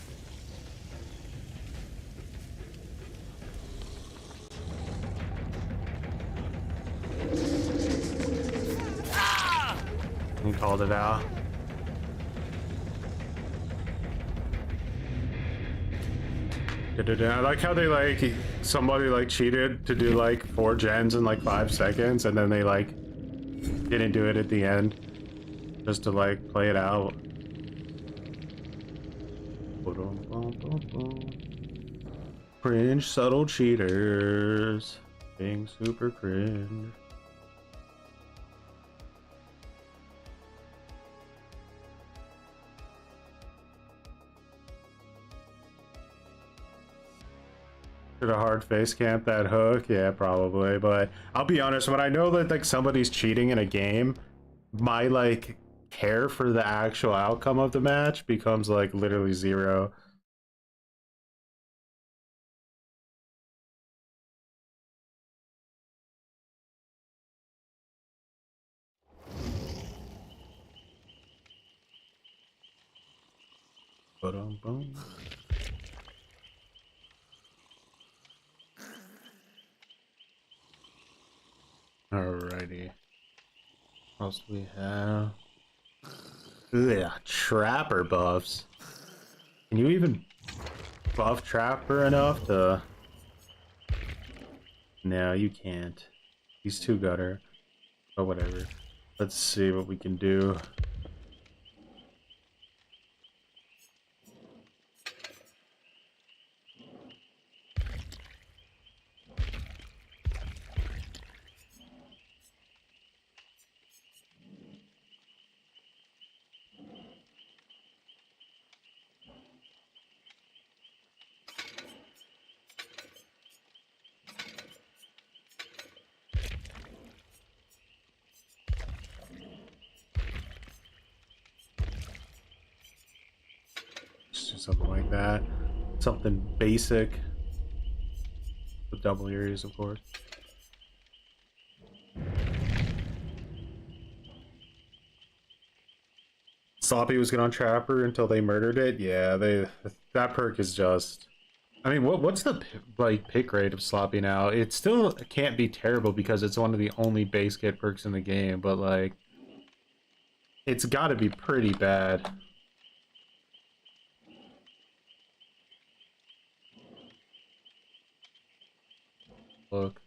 He called it out. I like how they like somebody like cheated to do like 4 gens in like 5 seconds, and then they like didn't do it at the end just to like play it out. Cringe, subtle cheaters being super cringe. Should have hard face camp that hook? Yeah, probably. But I'll be honest, when I know that like somebody's cheating in a game, my like care for the actual outcome of the match becomes like literally 0. Boom. Alrighty. What else do we have? Yeah, Trapper buffs. Can you even buff Trapper enough to... No, you can't. He's too gutter. But whatever. Let's see what we can do. Just do something like that. Something basic. With double areas, of course. Sloppy was good on Trapper until they murdered it. Yeah, that perk is just... I mean, what's the like pick rate of Sloppy now? It still can't be terrible because it's one of the only base kit perks in the game, but like it's got to be pretty bad. Look.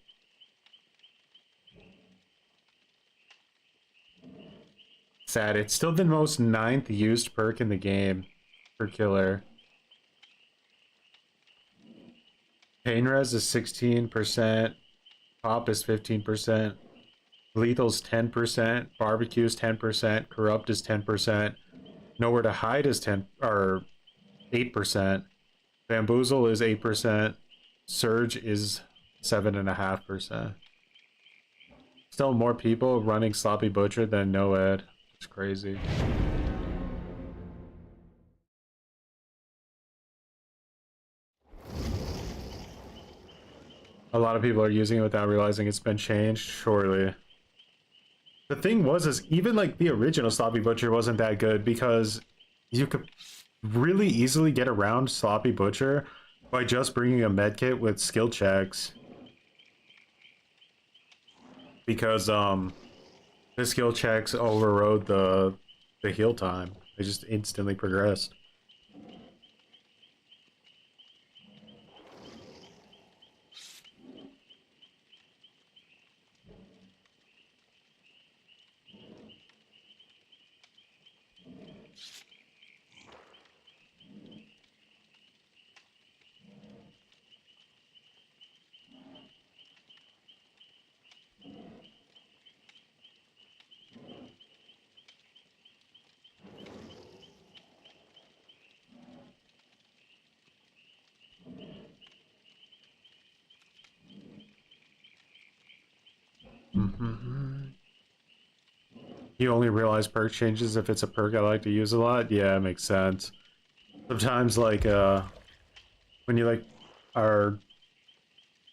Sad. It's still the most 9th used perk in the game per killer. Pain res is 16%. Pop is 15%. Lethal's 10%. Barbecue is 10%. Corrupt is 10%. Nowhere to hide is 10 or 8%. Bamboozle is 8%. Surge is 7.5%. Still more people running Sloppy Butcher than Noed. It's crazy. A lot of people are using it without realizing it's been changed, surely. The thing was, is even like the original Sloppy Butcher wasn't that good because you could really easily get around Sloppy Butcher by just bringing a medkit with skill checks. Because the skill checks overrode the heal time. They just instantly progressed. You only realize perk changes if it's a perk I like to use a lot? Yeah, it makes sense. Sometimes, like, when you, like, are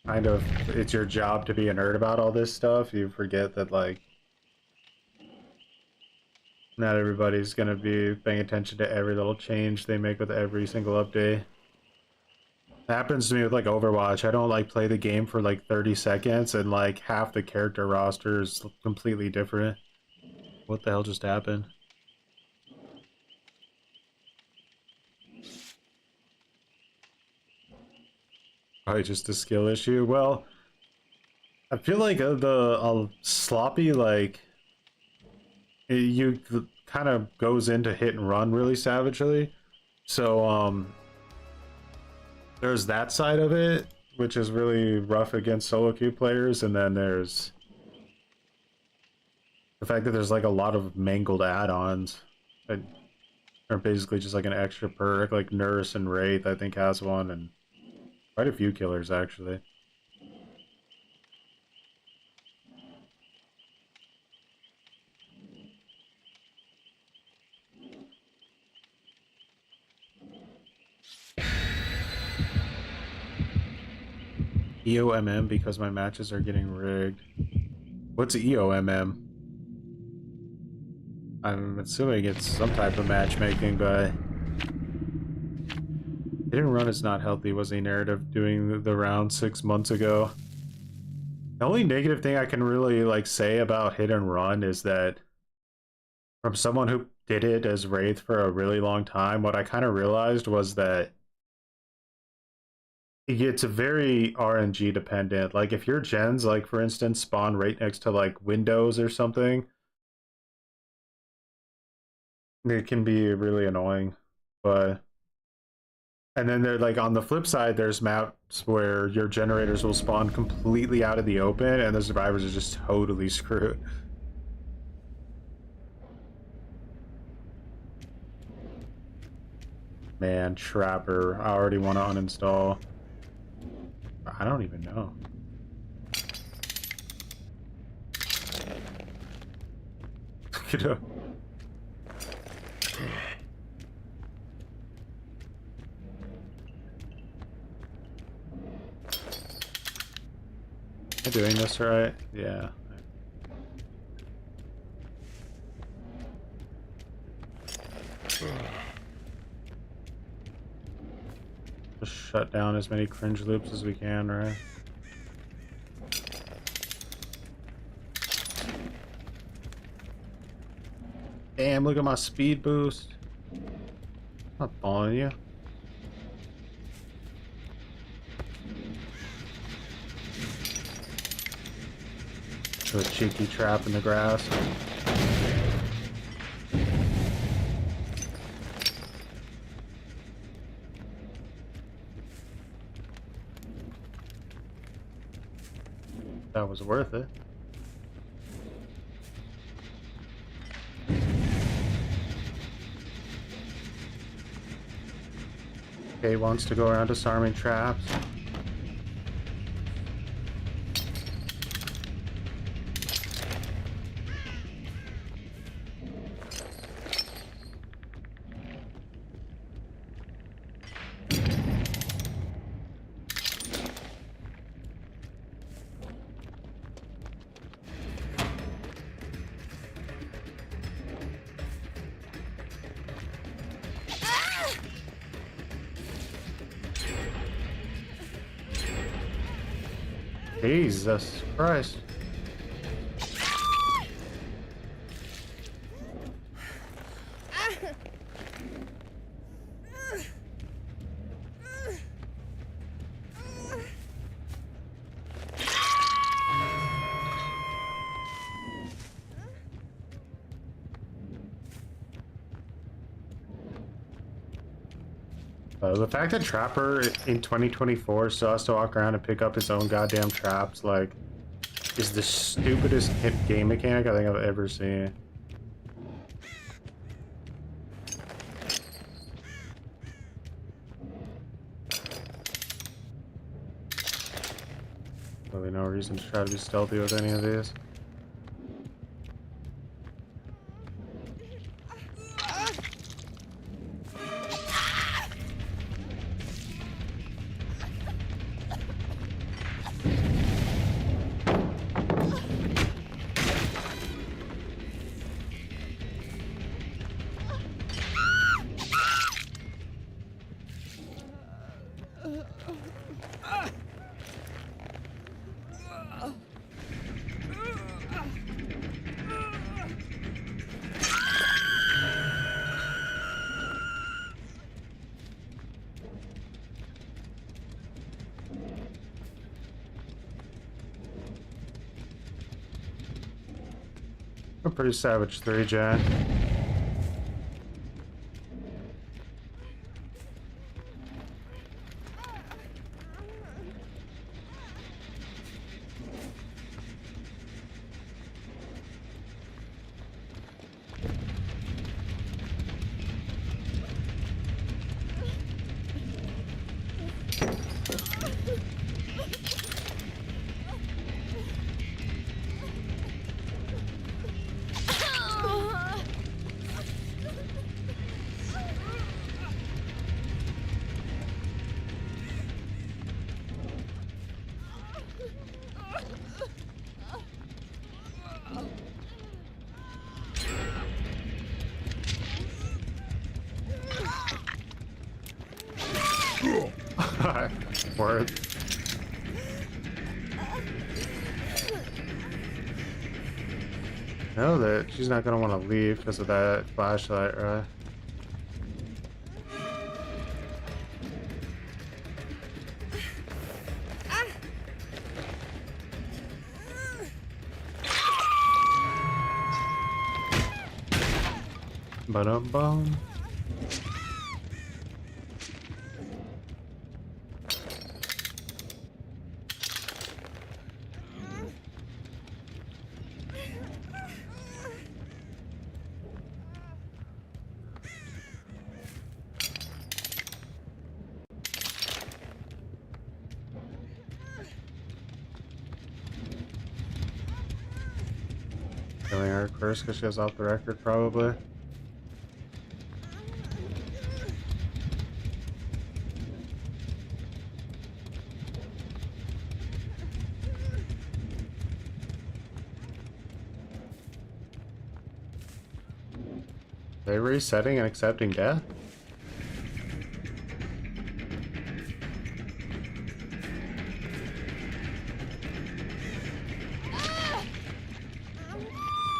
kind of, it's your job to be a nerd about all this stuff, you forget that, like, not everybody's gonna be paying attention to every little change they make with every single update. It happens to me with, like, Overwatch. I don't, like, play the game for, like, 30 seconds, and, like, half the character roster is completely different. What the hell just happened? Probably just a skill issue. Well, I feel like the sloppy, like, you kind of goes into hit and run really savagely. So, there's that side of it, which is really rough against solo queue players, and then there's the fact that there's like a lot of mangled add-ons that are basically just like an extra perk, like Nurse and Wraith, I think has one, and quite a few killers actually. EOMM because my matches are getting rigged. What's EOMM? I'm assuming it's some type of matchmaking, but Hidden Run is not healthy was a narrative doing the round 6 months ago. The only negative thing I can really like say about Hidden Run is that from someone who did it as Wraith for a really long time, what I kind of realized was that it's very RNG dependent. Like if your gens, like for instance, spawn right next to like windows or something, it can be really annoying. But and then they're like on the flip side, there's maps where your generators will spawn completely out of the open and the survivors are just totally screwed. Man, Trapper, I already want to uninstall. I don't even know. Get up. Am I doing this right? Yeah. Just shut down as many cringe loops as we can, right? Damn, look at my speed boost. I'm not following you. To a cheeky trap in the grass. That was worth it. Kay wants to go around disarming traps. Jesus Christ. The fact that Trapper in 2024 still has to walk around and pick up his own goddamn traps, like, is the stupidest hip game mechanic I think I've ever seen. Really no reason to try to be stealthy with any of these. A pretty savage 3-gen. Word. Know that she's not gonna want to leave because of that flashlight, right? Ba-dum-bum. Killing her first because she has off the record, probably. They resetting and accepting death?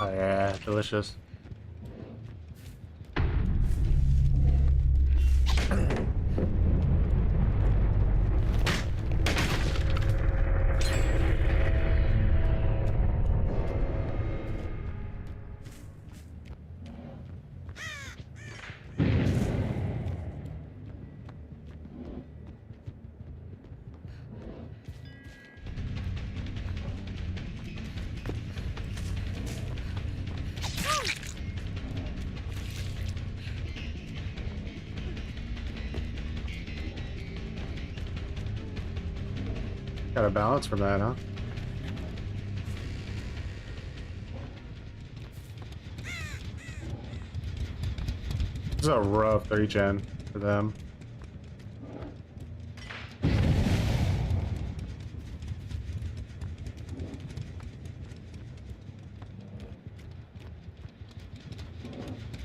Oh yeah, delicious. Got a balance from that, huh? This is a rough 3-gen for them. I'm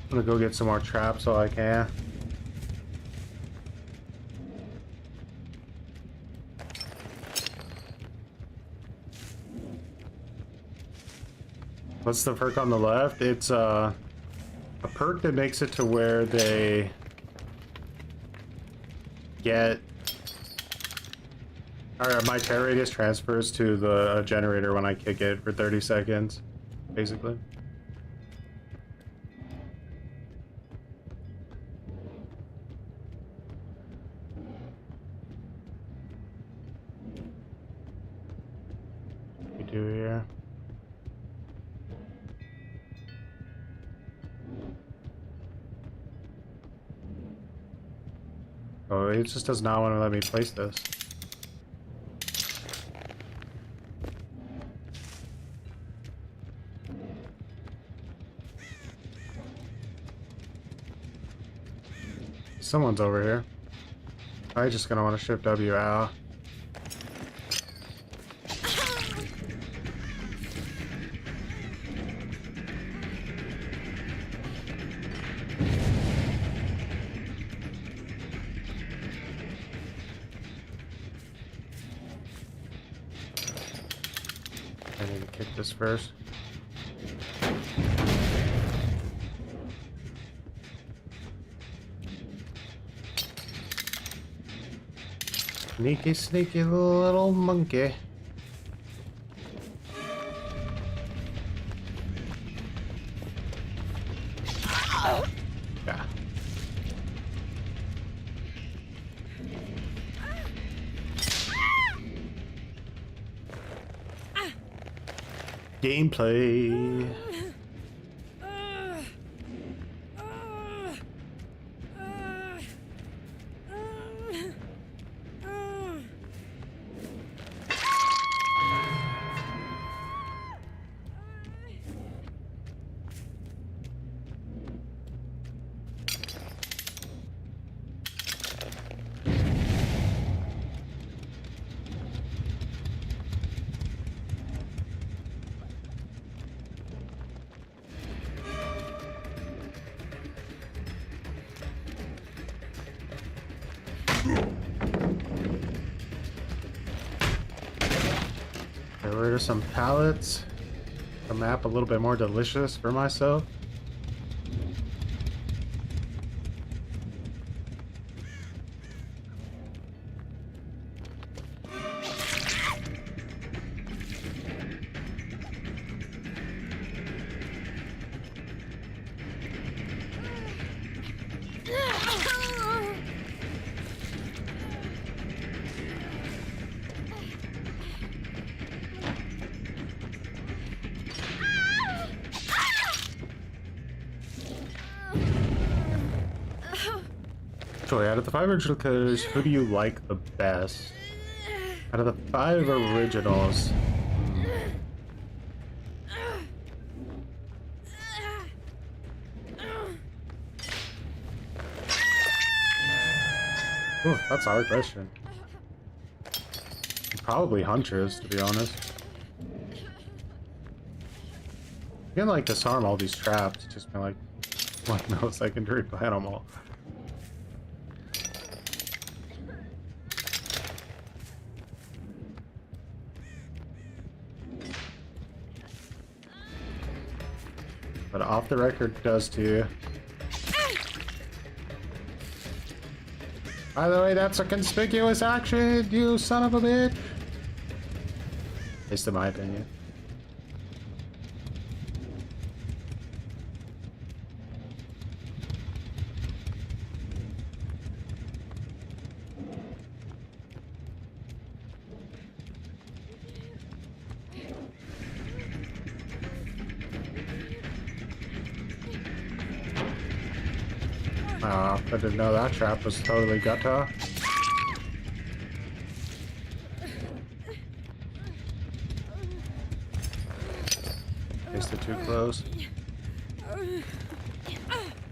gonna go get some more traps while I can. What's the perk on the left? It's a perk that makes it to where they get... Alright, my tear radius transfers to the generator when I kick it for 30 seconds, basically. What we do here? Oh, it just does not want to let me place this. Someone's over here. I'm just gonna want to shift W out. I need to kick this first. Sneaky, sneaky little monkey. Yeah. Gameplay. Get rid of some pallets. The map a little bit more delicious for myself. Choy, out of the 5 original killers, who do you like the best? Out of the 5 originals. Ooh, that's a hard question. Probably Huntress, to be honest. You can like disarm all these traps, just been like 1 millisecond to replant them all. But off the record does to you. By the way, that's a conspicuous action, you son of a bitch. At least in my opinion. I didn't know that trap was totally gutta. Tasted too close.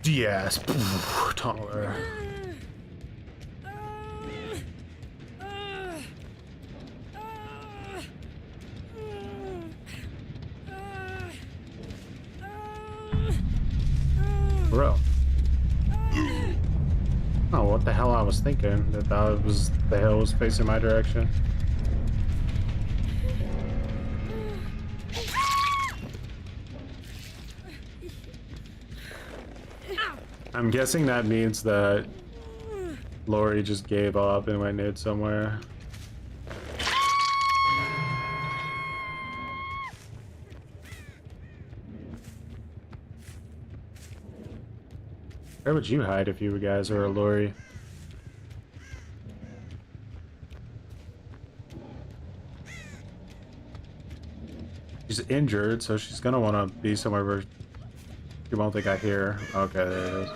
Yes, tunneler. Bro. Oh, what the hell I was thinking, that was the hill was facing my direction. I'm guessing that means that Lori just gave up and went mid somewhere. Where would you hide if you guys were a Lori? She's injured, so she's gonna want to be somewhere where she won't think I hear her. Okay, there it is.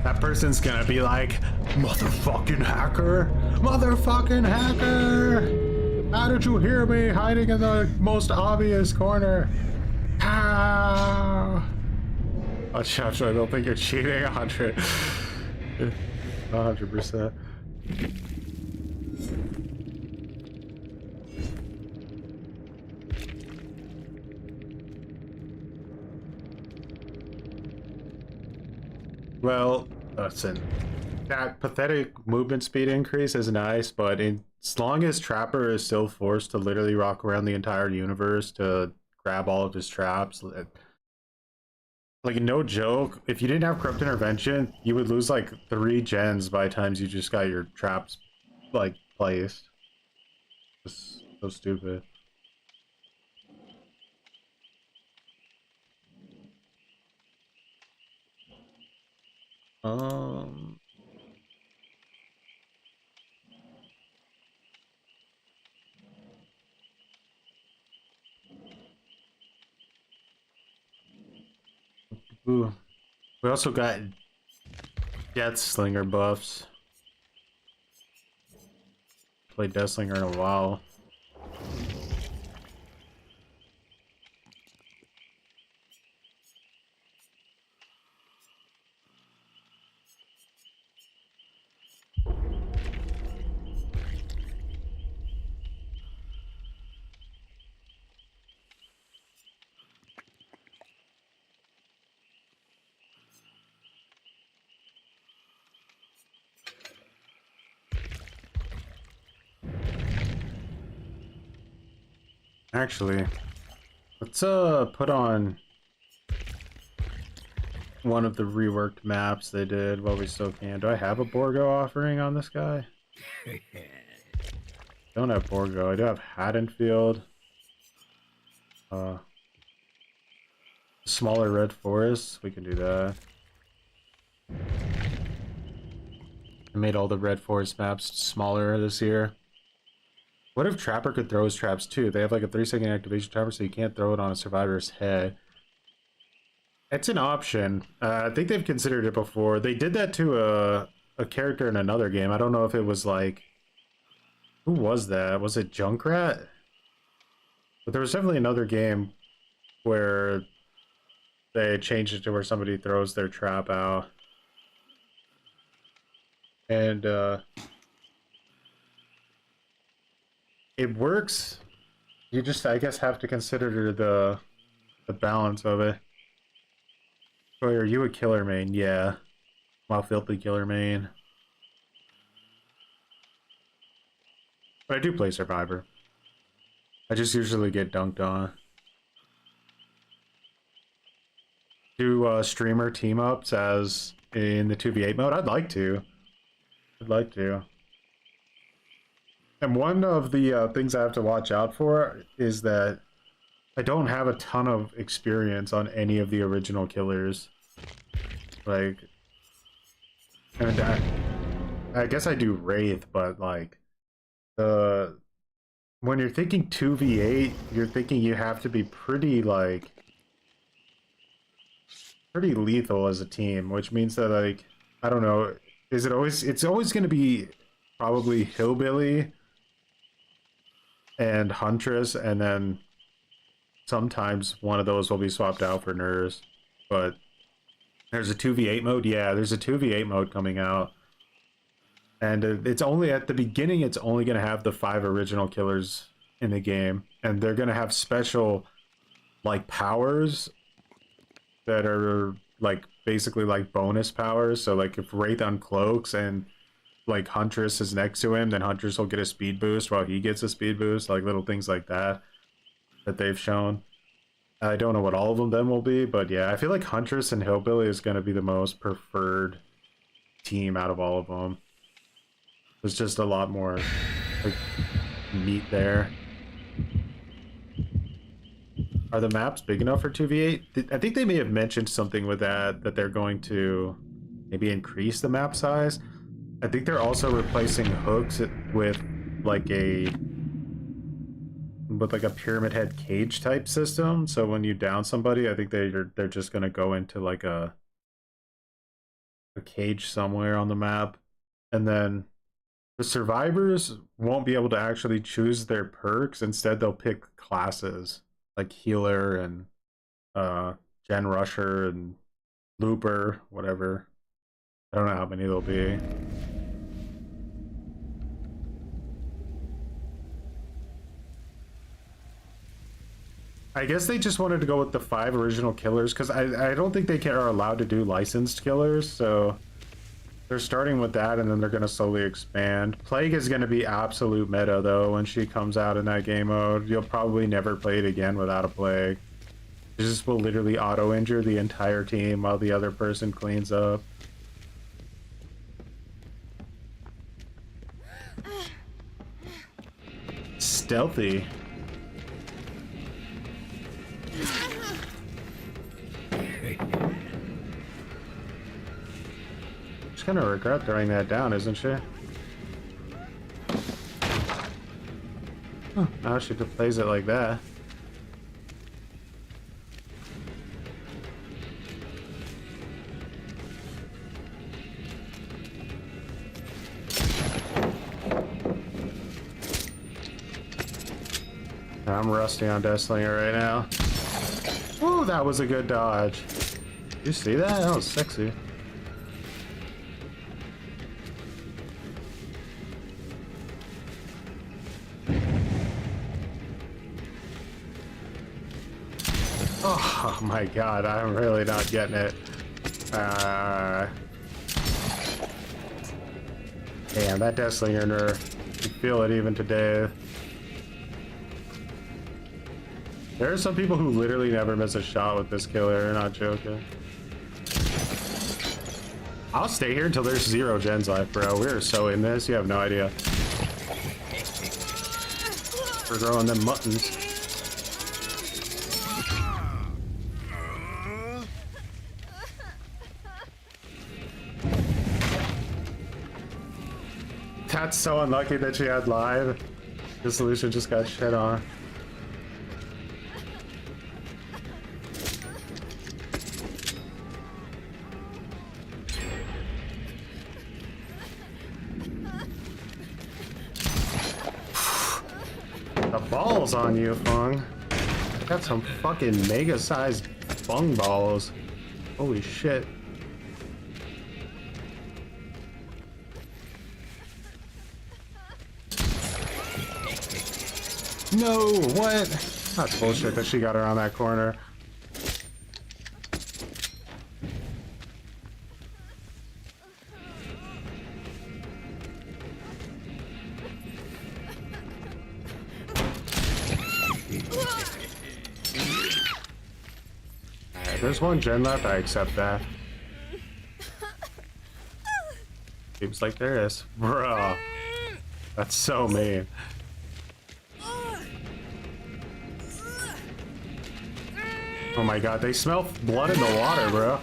That person's gonna be like, motherfucking hacker! Motherfucking hacker! How did you hear me hiding in the most obvious corner? How? Watch out, I don't think you're cheating. 100%. Well, listen, that pathetic movement speed increase is nice, but as long as Trapper is still forced to literally walk around the entire universe to grab all of his traps, like no joke, if you didn't have corrupt intervention, you would lose like 3 gens by times you just got your traps like placed. Just so stupid. Ooh. We also got Death Slinger buffs. Played Death Slinger in a while. Actually, let's put on one of the reworked maps they did while we still can. Do I have a Borgo offering on this guy? Don't have Borgo. I do have Haddonfield. Smaller red forests. We can do that. I made all the red forest maps smaller this year. What if Trapper could throw his traps too? They have like a 3-second activation timer, so you can't throw it on a survivor's head. It's an option. I think they've considered it before. They did that to a character in another game. I don't know if it was like... Who was that? Was it Junkrat? But there was definitely another game where they changed it to where somebody throws their trap out. And it works. You just, I guess, have to consider the balance of it. Choy, are you a killer main? Yeah. Wow, filthy killer main. But I do play Survivor. I just usually get dunked on. Do streamer team ups as in the 2v8 mode? I'd like to. I'd like to. And one of the things I have to watch out for is that I don't have a ton of experience on any of the original killers. Like, and I guess I do Wraith, but like, when you're thinking 2v8, you're thinking you have to be pretty, like, pretty lethal as a team, which means that, like, I don't know, is it always, it's always going to be probably Hillbilly and Huntress, and then sometimes one of those will be swapped out for Nurse. But there's a 2v8 mode? Yeah, there's a 2v8 mode coming out. And it's only at the beginning, it's only going to have the 5 original killers in the game. And they're going to have special, like, powers that are, like, basically like bonus powers. So, like, if Wraith uncloaks and like Huntress is next to him, then Huntress will get a speed boost while he gets a speed boost, like little things like that that they've shown. I don't know what all of them then will be, but yeah, I feel like Huntress and Hillbilly is going to be the most preferred team out of all of them. There's just a lot more like meat there. Are the maps big enough for 2v8? I think they may have mentioned something with that they're going to maybe increase the map size. I think they're also replacing hooks with like a pyramid head cage type system. So when you down somebody, I think they're just gonna go into like a cage somewhere on the map, and then the survivors won't be able to actually choose their perks. Instead, they'll pick classes like healer and gen rusher and looper, whatever. I don't know how many there'll be. I guess they just wanted to go with the 5 original killers, because I don't think they are allowed to do licensed killers, so they're starting with that, and then they're going to slowly expand. Plague is going to be absolute meta, though, when she comes out in that game mode. You'll probably never play it again without a Plague. It just will literally auto-injure the entire team while the other person cleans up. Stealthy. She's gonna regret throwing that down, isn't she? Huh, now she plays it like that. I'm rusty on Deathslinger right now. Ooh, that was a good dodge. Did you see that? That was sexy. Oh my god, I'm really not getting it. Damn, that Deathslinger nerf. You feel it even today. There are some people who literally never miss a shot with this killer, not joking. I'll stay here until there's 0 gens left, bro. We're so in this, you have no idea. We're growing them muttons. That's so unlucky that she had live. The solution just got shit on. The balls on you, Fung. I got some fucking mega-sized bung balls. Holy shit. No, what? That's bullshit that she got around that corner. Alright, there's 1 gen left, I accept that. Seems like there is. Bro. That's so mean. Oh my god, they smell blood in the water, bro.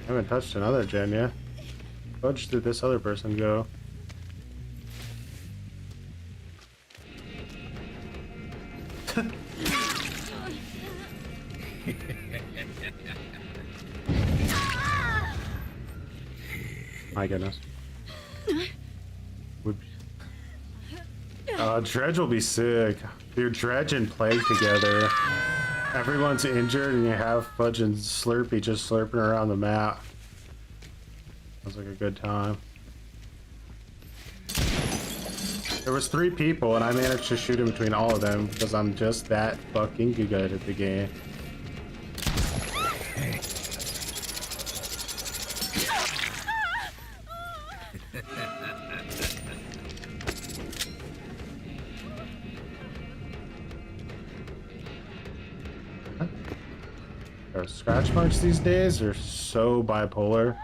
I haven't touched another gen yet. How much did this other person go? My goodness. Dredge will be sick. Dude, Dredge and Plague together. Everyone's injured and you have Fudge and Slurpee just slurping around the map. Sounds like a good time. There was 3 people, and I managed to shoot in between all of them because I'm just that fucking good at the game. Our scratch marks these days are so bipolar.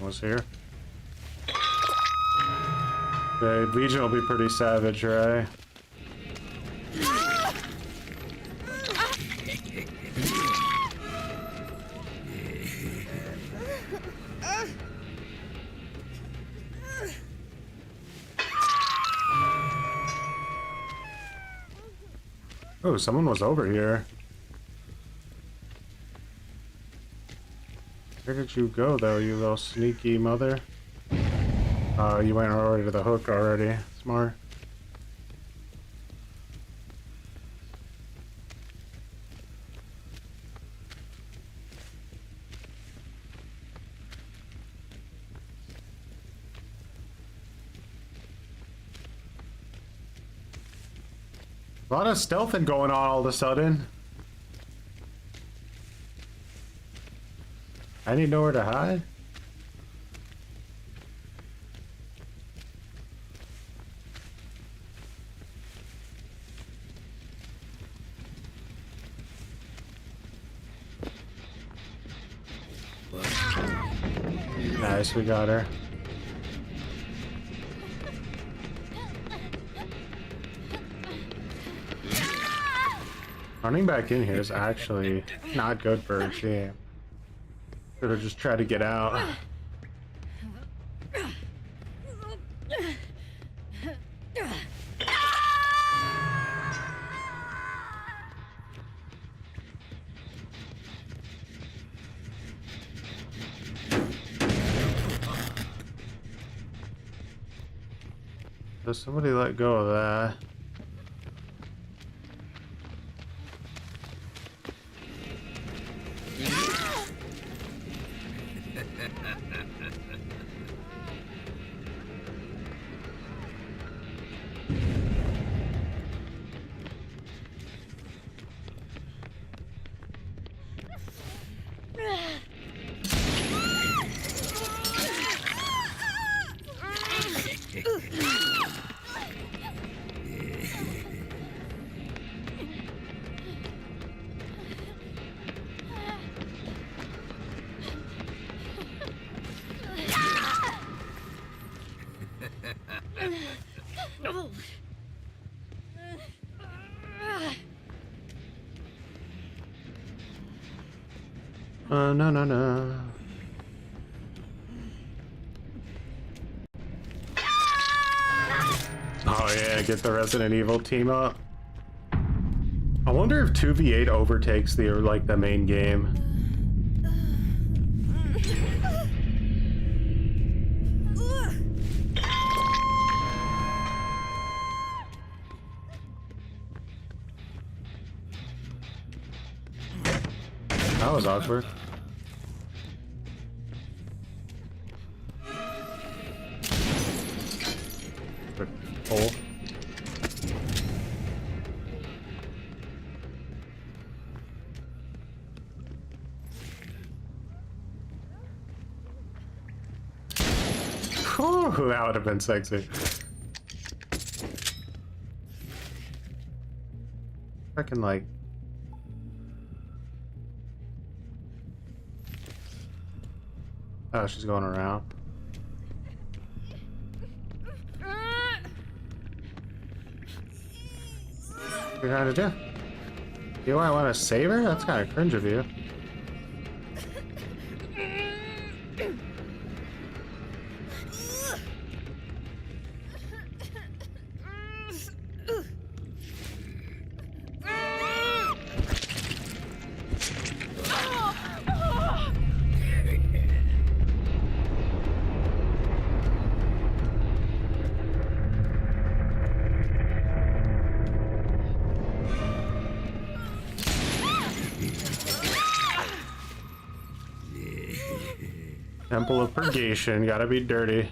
Was here. The Legion will be pretty savage, right? Oh, someone was over here. Where did you go, though, you little sneaky mother? Oh, you went already to the hook already. Smart. A lot of stealthing going on all of a sudden. I need nowhere to hide. Nice, we got her. Running back in here is actually not good for a team. Should have just tried to get out. Does somebody let go of that? No. Oh yeah, get the Resident Evil team up. I wonder if 2v8 overtakes the the main game. That was awkward. Hole. Whew, that would have been sexy. I can like... Oh, she's going around. What are you trying to do? You might want to save her? That's kind of cringe of you. Temple of Purgation, gotta be dirty.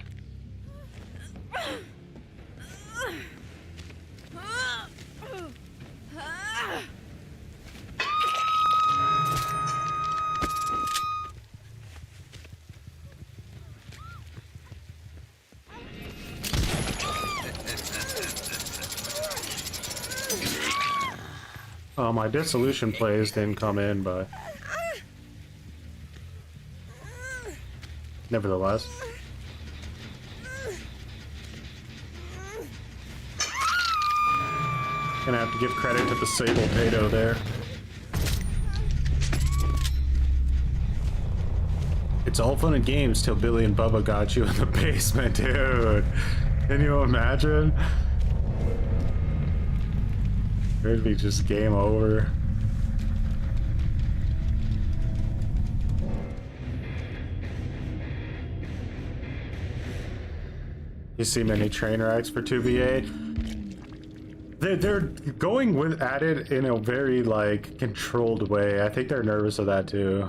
Oh, my dissolution plays didn't come in, but nevertheless. Gonna have to give credit to the Sable Tato there. It's all fun and games till Billy and Bubba got you in the basement, dude. Can you imagine? It'd be just game over. You see many train wrecks for 2v8? They're going at it in a very, like, controlled way. I think they're nervous of that, too.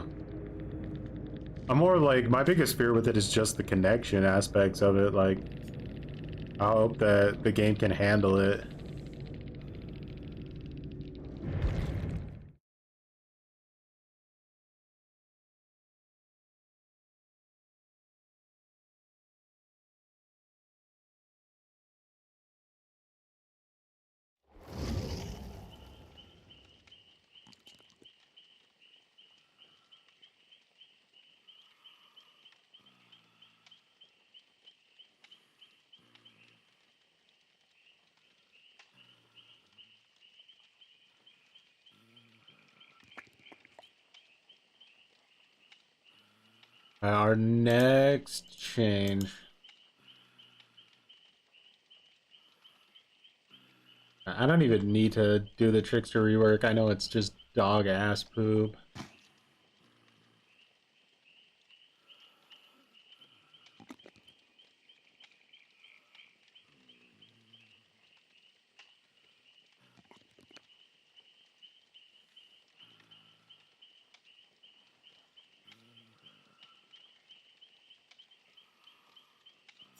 I'm more like, my biggest fear with it is just the connection aspects of it. Like, I hope that the game can handle it. Our next change. I don't even need to do the Trickster rework. I know it's just dog ass poop.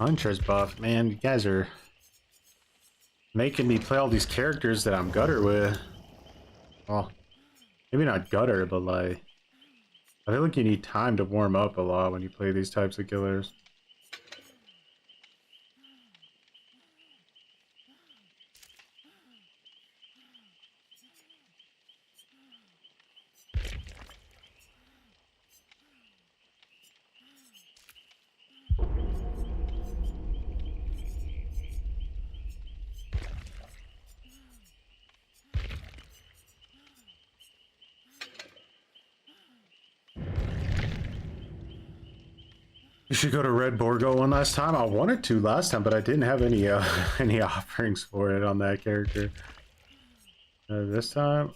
Huntress buff, man, you guys are making me play all these characters that I'm gutter with. Well, maybe not gutter, but like, I feel like you need time to warm up a lot when you play these types of killers. You should go to Red Borgo one last time. I wanted to last time, but I didn't have any any offerings for it on that character. This time,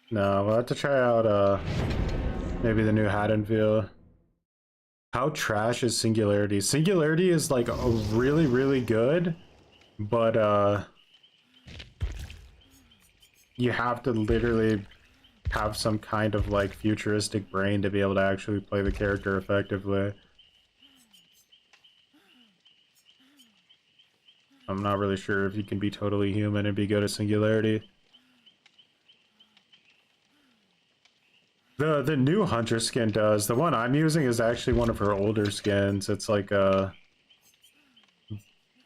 no. We'll have to try out maybe the new Haddonfield. How trash is Singularity? Singularity is like really, really good, but you have to literally have some kind of like futuristic brain to be able to actually play the character effectively. I'm not really sure if you can be totally human and be good at Singularity. The new Hunter skin does. The one I'm using is actually one of her older skins. It's like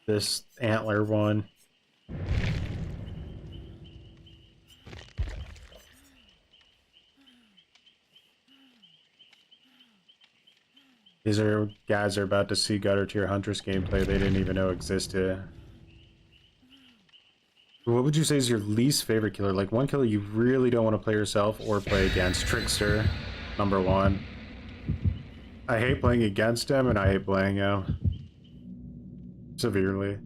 this antler one. These are guys are about to see Gutter Tier Huntress gameplay they didn't even know existed. What would you say is your least favorite killer? Like one killer you really don't want to play yourself or play against? Trickster, number one. I hate playing against him and I hate playing him. Severely.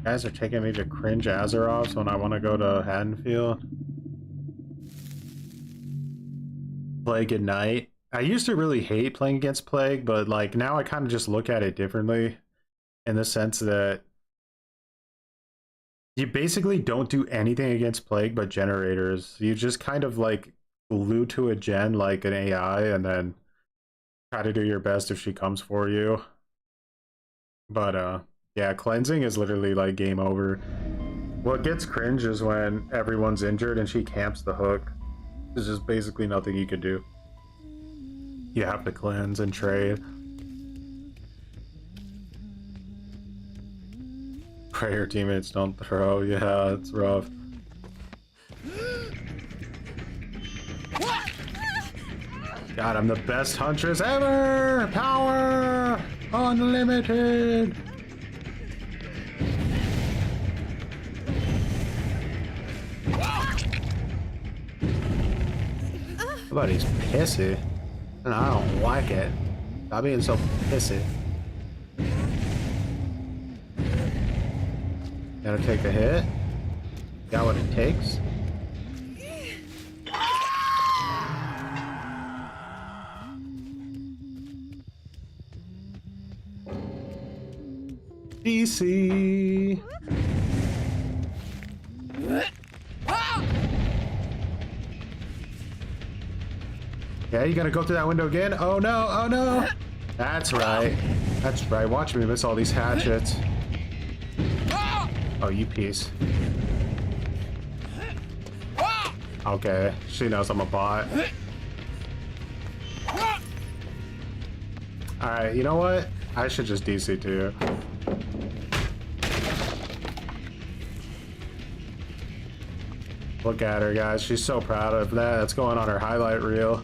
Guys are taking me to cringe Azeroths when I want to go to Haddonfield. Plague Ignite. I used to really hate playing against Plague, but like now I kind of just look at it differently in the sense that You basically don't do anything against plague but generators. You just kind of like glue to a gen like an AI and then try to do your best if she comes for you. But yeah, cleansing is literally like game over. What gets cringe is when everyone's injured and she camps the hook. There's just basically nothing you can do. You have to cleanse and trade. Pray your teammates don't throw. Yeah, it's rough. God, I'm the best huntress ever! Power! Unlimited! Somebody's pissy. And I don't like it. Stop being so pissy. Gotta take a hit. Got what it takes. DC. Yeah, you gotta go through that window again? Oh no, oh no! That's right. That's right. Watch me miss all these hatchets. Oh, you piece. Okay, she knows I'm a bot. Alright, you know what? I should just DC to you. Look at her, guys. She's so proud of that. That's going on her highlight reel.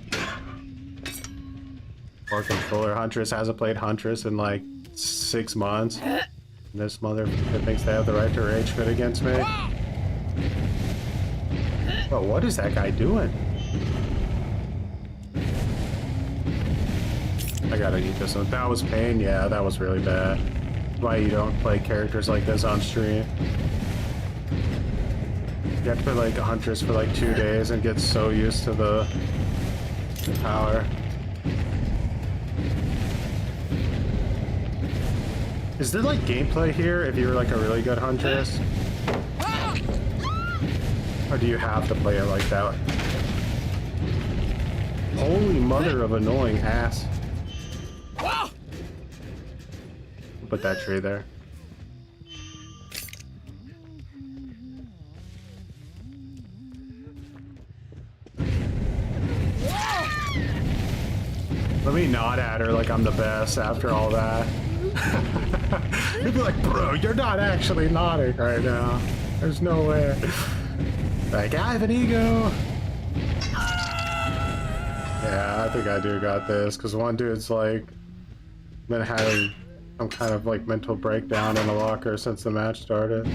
Poor controller. Huntress hasn't played Huntress in like 6 months. And this motherfucker thinks they have the right to rage quit against me. But what is that guy doing? I gotta eat this one. That was pain. Yeah, that was really bad. Why you don't play characters like this on stream. You have to play like a Huntress for like 2 days and get so used to the power. Is there like gameplay here if you're like a really good Huntress? Or do you have to play it like that? Holy mother of annoying ass. Put that tree there. Let me nod at her like I'm the best after all that. You'd be like, bro, you're not actually nodding right now. There's no way. Like, I have an ego. Yeah, I think I do got this, because one dude's like been having some kind of like mental breakdown in a locker since the match started.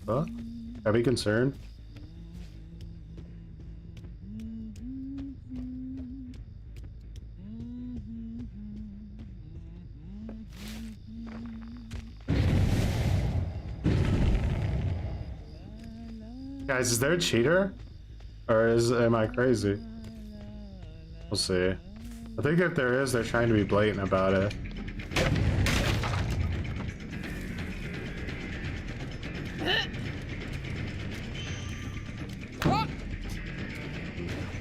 Huh? Are we concerned? Guys, is there a cheater? Or am I crazy? We'll see. I think if there is, they're trying to be blatant about it.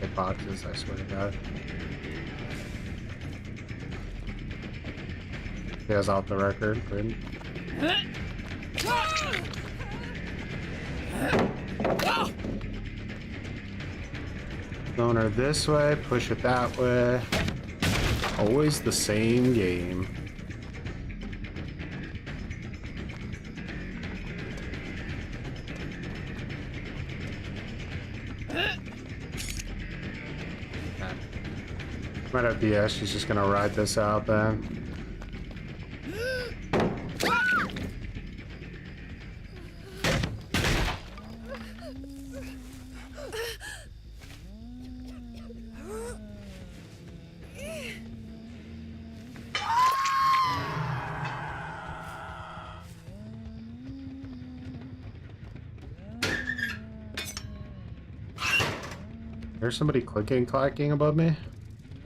Hit boxes, I swear to God. He has off the record, good. Loner this way, push it that way. Always the same game. Might have BS, she's just gonna ride this out then. There's somebody clicking clacking above me.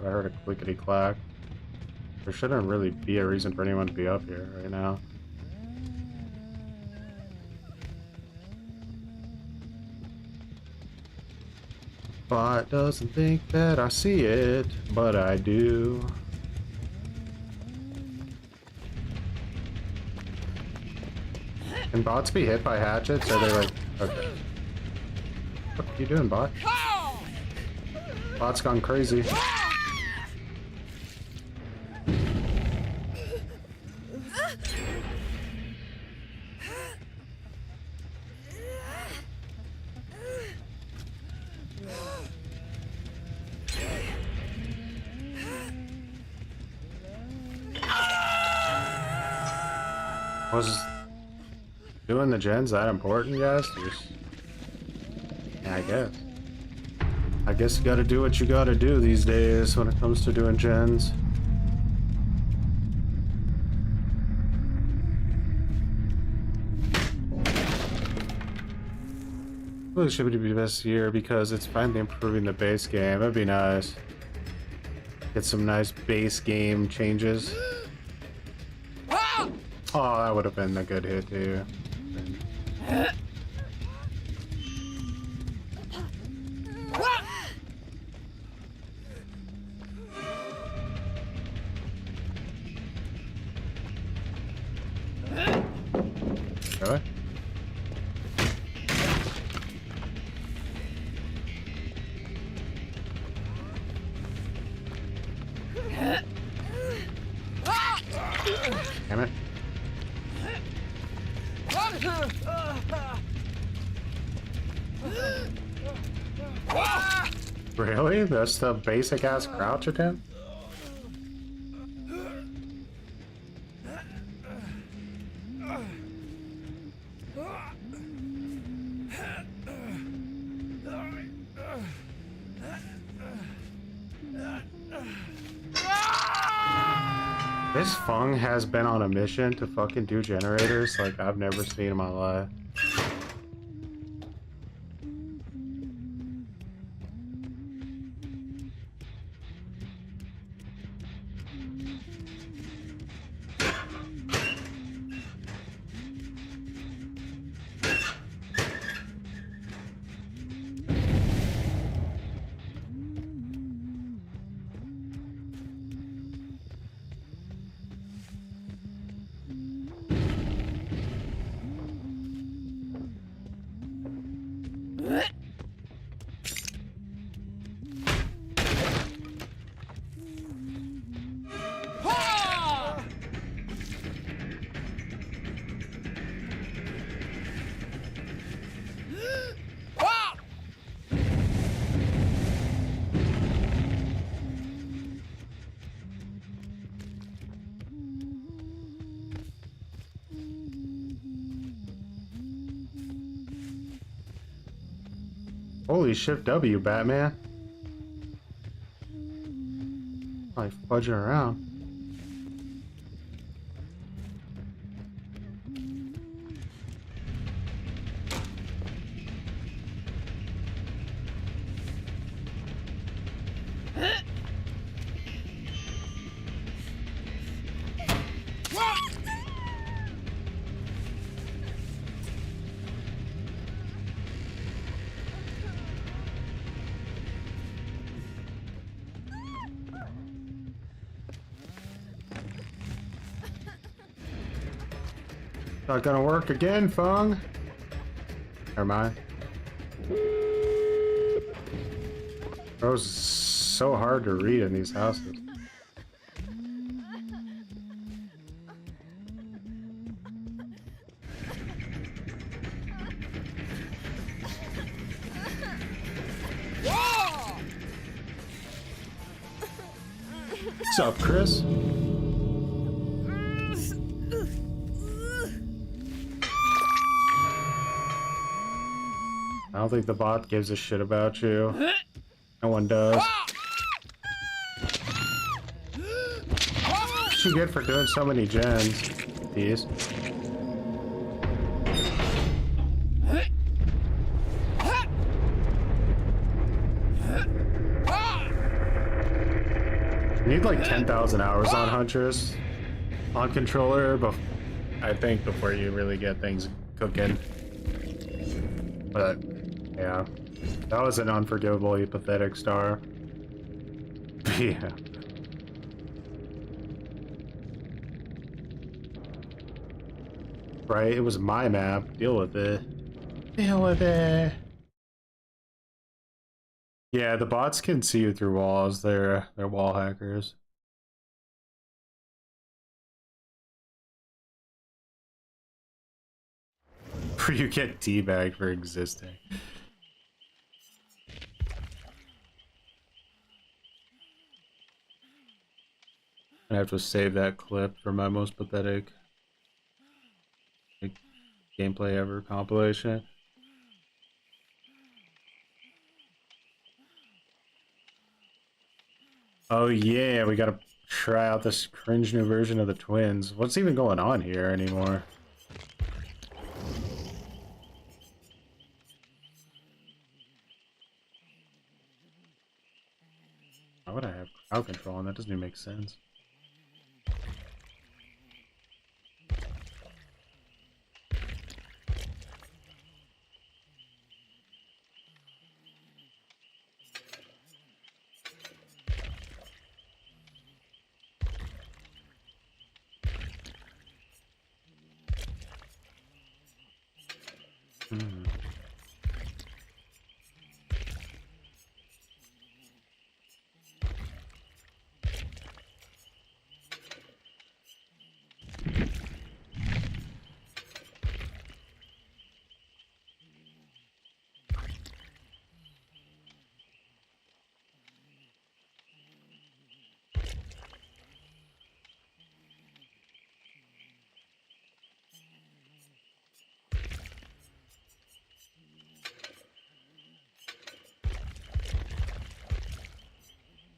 I heard a clickety clack. There shouldn't really be a reason for anyone to be up here right now. Bot doesn't think that I see it, but I do. Can bots be hit by hatchets? Are they like... Okay. What are you doing, bot? Bot's gone crazy. Was doing the gens that important, guys? Yeah, I guess you gotta do what you gotta do these days when it comes to doing gens. Really should be this year because it's finally improving the base game. That'd be nice. Get some nice base game changes. Oh, that would have been a good hit too. Really? Damn it. Really? That's the basic ass crouch attempt? This Fung has been on a mission to fucking do generators like I've never seen in my life. Holy shift W, Batman. Like fudging around. Not gonna work again, Fung. Never mind. It was so hard to read in these houses. What's up, Chris? I don't think the bot gives a shit about you. No one does. What you get for doing so many gens? These. need like 10,000 hours on Huntress on controller, but I think before you really get things cooking. But yeah, that was an unforgivably pathetic star. Yeah. Right, it was my map. Deal with it. Deal with it. Yeah, the bots can see you through walls. They're wall hackers. Where you get teabagged for existing. I have to save that clip for my most pathetic gameplay ever compilation. Oh yeah, we gotta try out this cringe new version of the twins. What's even going on here anymore? Why would I have crowd control on that? Doesn't even make sense. Hmm.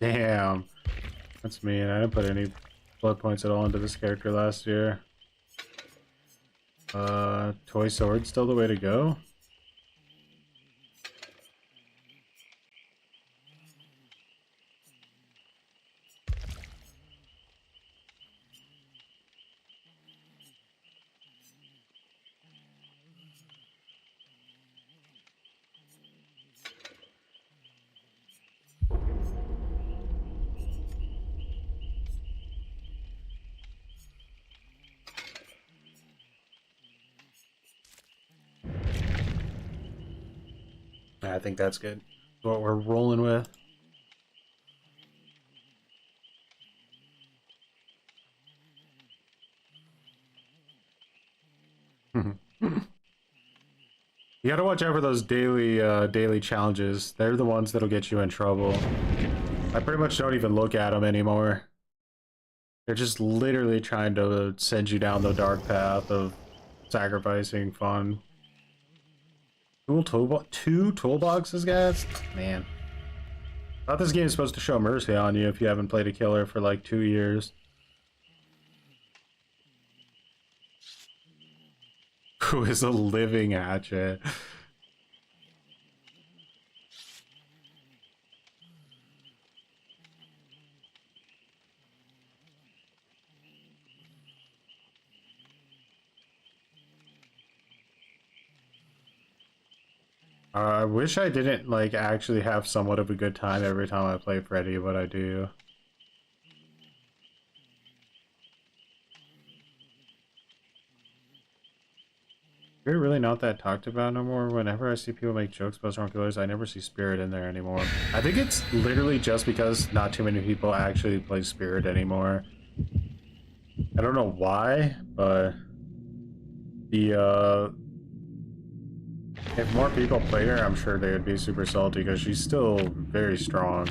Damn, that's mean. I didn't put any blood points at all into this character last year. Toy sword still the way to go? I think that's good. What we're rolling with. You gotta watch out for those daily challenges. They're the ones that'll get you in trouble. I pretty much don't even look at them anymore. They're just literally trying to send you down the dark path of sacrificing fun. Two toolboxes, guys? Man. I thought this game is supposed to show mercy on you if you haven't played a killer for like 2 years. Who is a living hatchet? I wish I didn't like actually have somewhat of a good time every time I play Freddy, but I do. We're really not that talked about no more. Whenever I see people make jokes about strong killers, I never see Spirit in there anymore. I think it's literally just because not too many people actually play Spirit anymore. I don't know why, but the if more people played her, I'm sure they would be super salty because she's still very strong.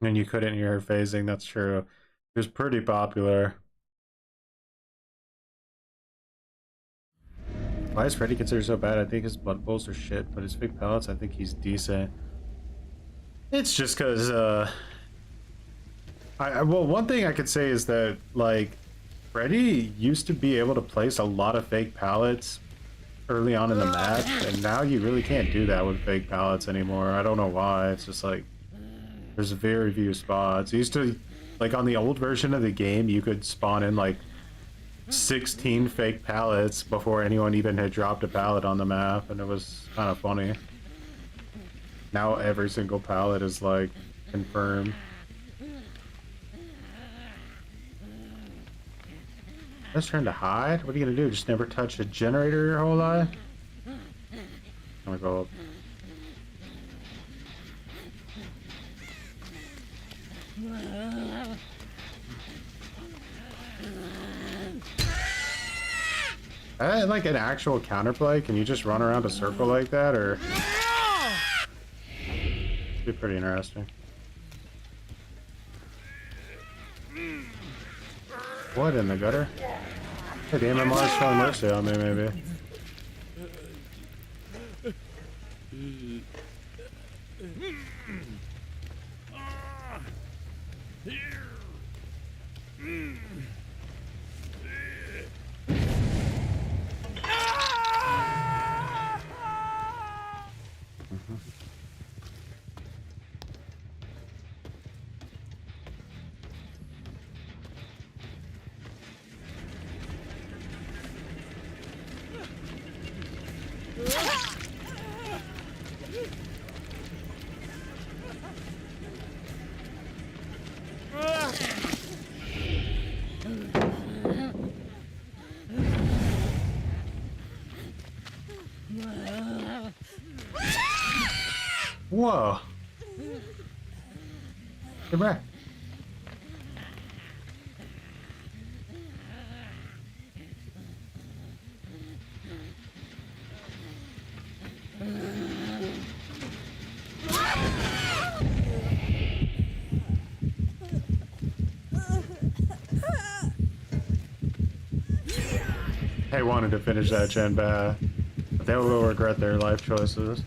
And you couldn't hear her phasing, that's true. She was pretty popular. Why is Freddy considered so bad? I think his blood bowls are shit, but his fake pellets, I think he's decent. It's just because, well, one thing I could say is that, like, Freddy used to be able to place a lot of fake pallets early on in the match, and now you really can't do that with fake pallets anymore. I don't know why. It's just like, there's very few spots. You used to, like, on the old version of the game, you could spawn in, like, 16 fake pallets before anyone even had dropped a pallet on the map, and it was kind of funny. Now every single pallet is, like, confirmed. Let's turn to hide? What are you gonna do? Just never touch a generator your whole life? I'm gonna go up. Like an actual counterplay? Can you just run around a circle like that, or? It'd be pretty interesting. What in the gutter? Hey, the MMR's showing mercy on me, maybe. Whoa. Come back. They wanted to finish that gen bad, but they will regret their life choices.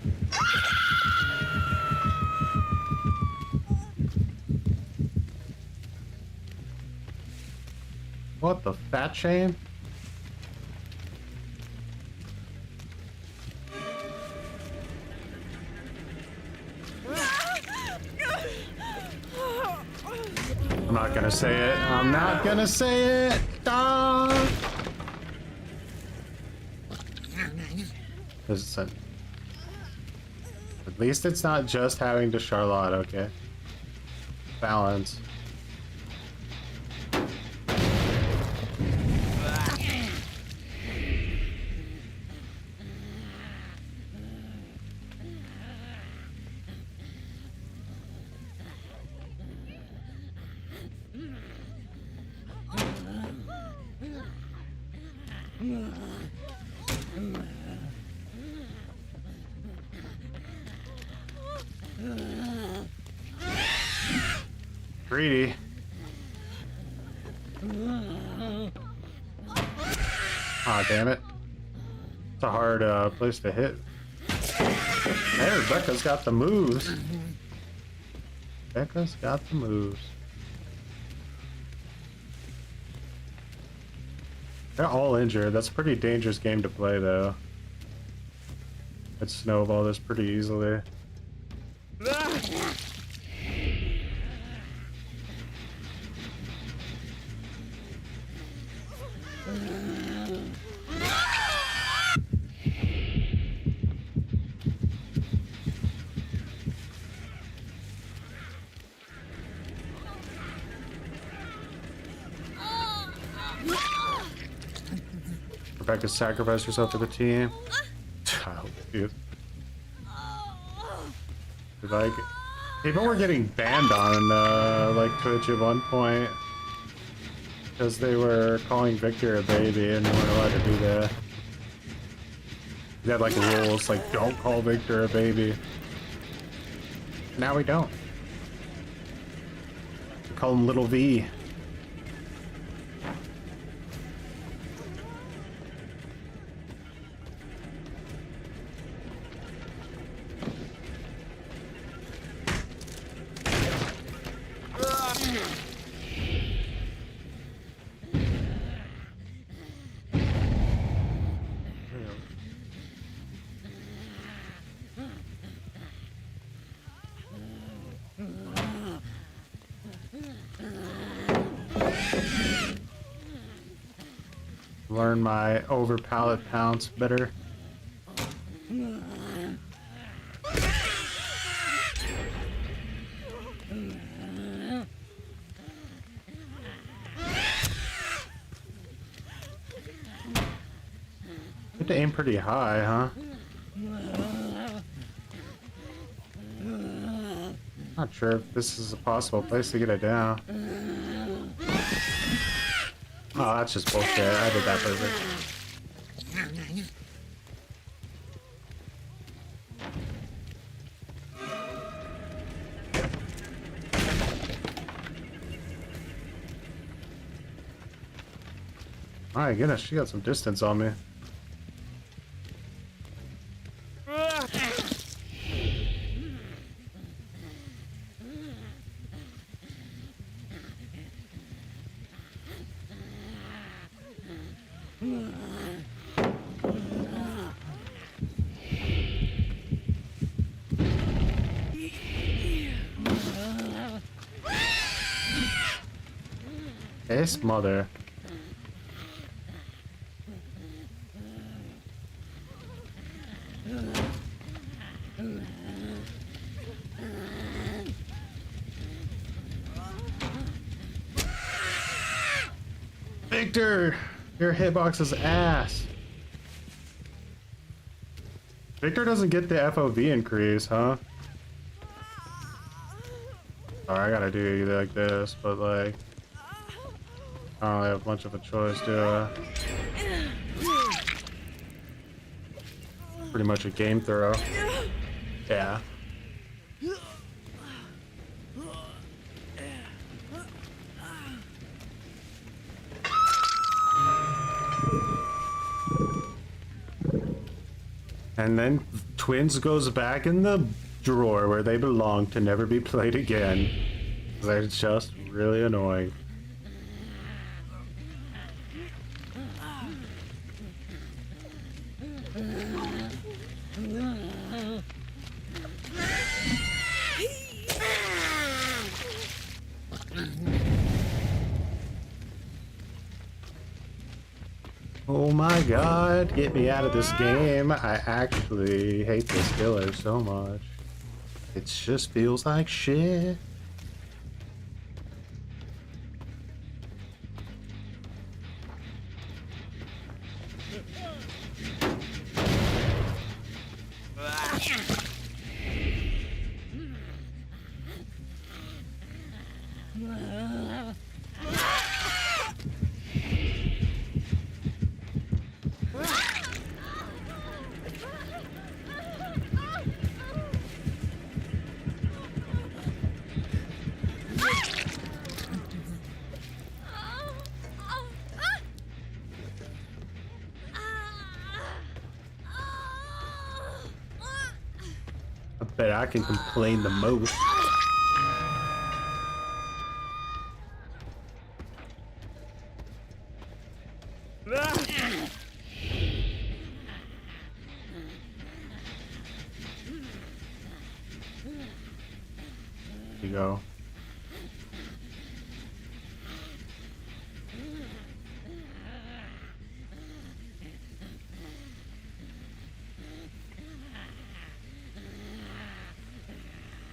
What the fat chain? I'm not gonna say it. I'm not gonna say it. Ah! At least it's not just having to Charlotte, okay? Balance. Greedy. Aw, damn it. It's a hard place to hit. There, Becca's got the moves. Becca's got the moves. They're all injured. That's a pretty dangerous game to play, though. I'd snowball this pretty easily. Rebecca sacrificed herself for the team. Child, dude. Like, people were getting banned on like Twitch at one point because they were calling Victor a baby, and they weren't allowed to do that. They had like rules like, don't call Victor a baby. Now we don't. We call him Little V. Learn my over pallet pounce better. Get to aim pretty high, huh? Not sure if this is a possible place to get it down. Oh, that's just bullshit. I did that perfect. My goodness, she got some distance on me. His mother. Victor, your hitbox is ass. Victor doesn't get the FOV increase, huh? Oh, I gotta do either like this, but like, I don't really have much of a choice, do I? Pretty much a game throw. Yeah. And then Twins goes back in the drawer where they belong to never be played again. They're just really annoying. Oh my god, get me out of this game. I actually hate this killer so much. It just feels like shit. I bet I can complain the most. You go.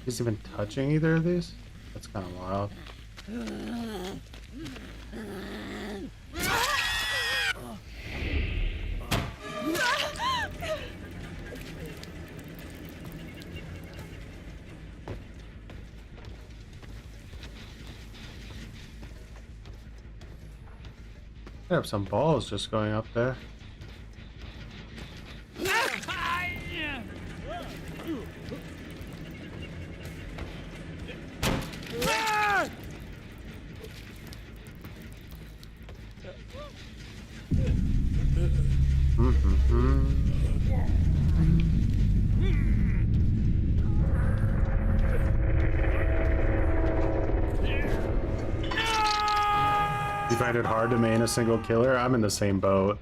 He's even touching either of these? That's kind of wild. I have some balls just going up there. You find it hard to main a single killer? I'm in the same boat.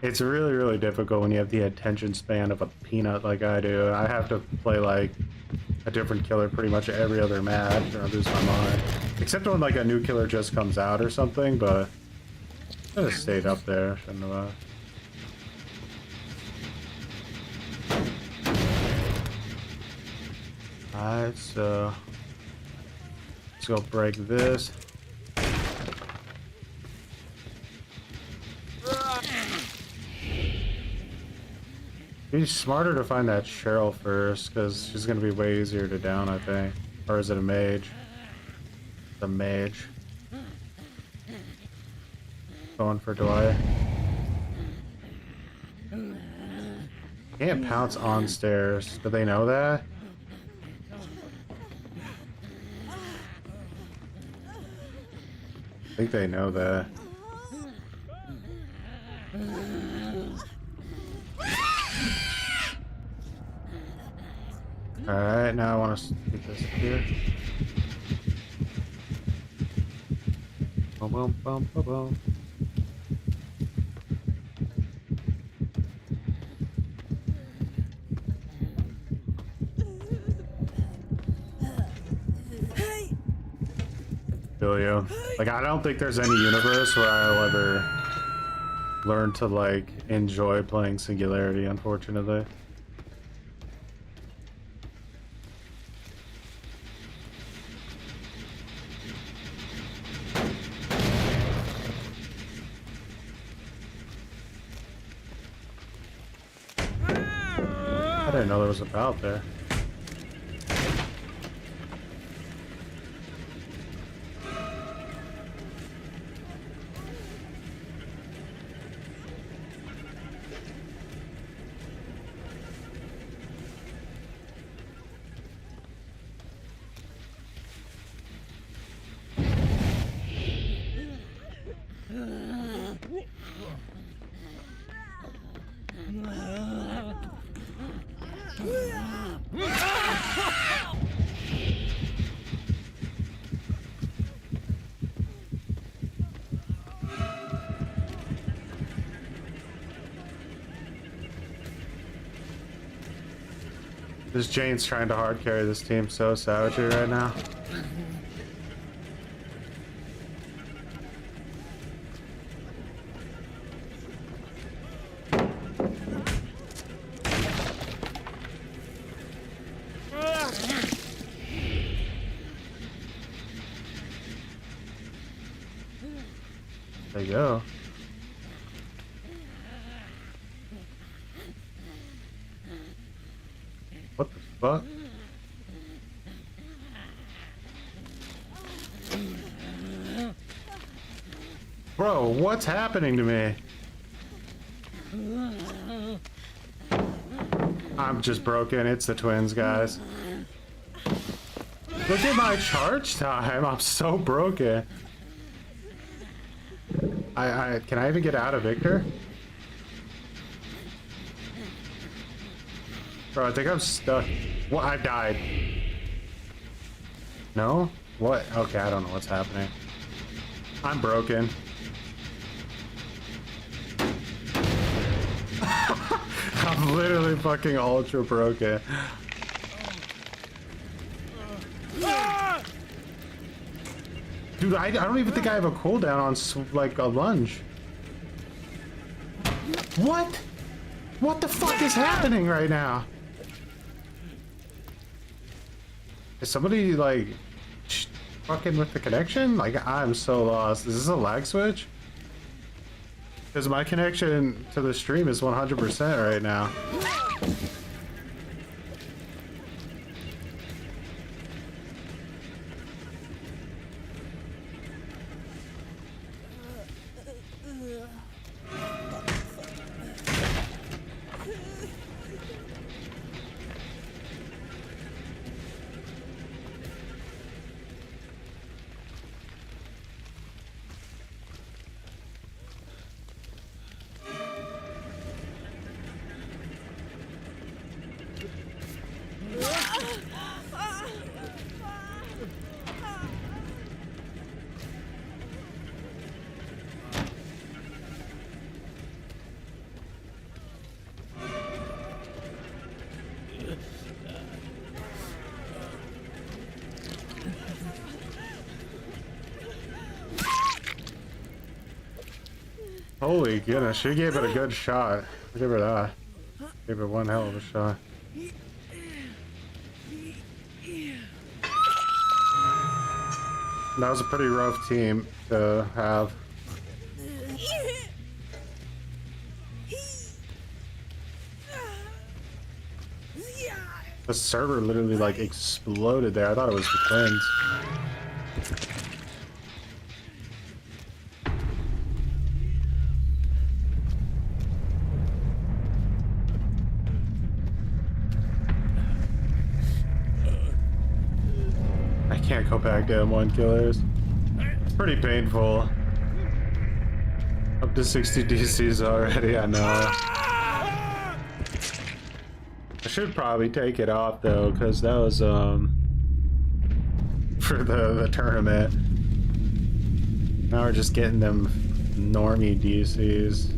It's really, really difficult when you have the attention span of a peanut like I do. I have to play like a different killer pretty much every other match or I lose my mind. Except when like a new killer just comes out or something, but Should have stayed up there, shouldn't have. Alright, so let's go break this. Be smarter to find that Cheryl first, because she's gonna be way easier to down, I think. Or is it a mage? The mage. Going for Dwight. Can't pounce on stairs. Do they know that? I think they know that. Alright, now I want to get this here. Boom, boom, boom, boom, boom. Feel you. Like, I don't think there's any universe where I'll ever learn to, like, enjoy playing Singularity, unfortunately. I didn't know there was a bout there. This Jane's trying to hard carry this team so savagery right now. There you go. What the fuck? Bro, what's happening to me? I'm just broken. It's the twins, guys. Look at my charge time. I'm so broken. Can I even get out of Victor? Bro, I think I'm stuck. What? I died. No? What? Okay, I don't know what's happening. I'm broken. I'm literally fucking ultra broken. Dude, I don't even think I have a cooldown on, like, a lunge. What? What the fuck is happening right now? Is somebody, like, fucking with the connection? Like, I'm so lost. Is this a lag switch? Because my connection to the stream is 100% right now. Holy goodness, she gave it a good shot. I'll give her that. Gave it one hell of a shot. That was a pretty rough team to have. The server literally like exploded there. I thought it was the twins. I can't go back to M1 killers. It's pretty painful. Up to 60 DCs already, I know. I should probably take it off though, because that was for the tournament. Now we're just getting them normie DCs.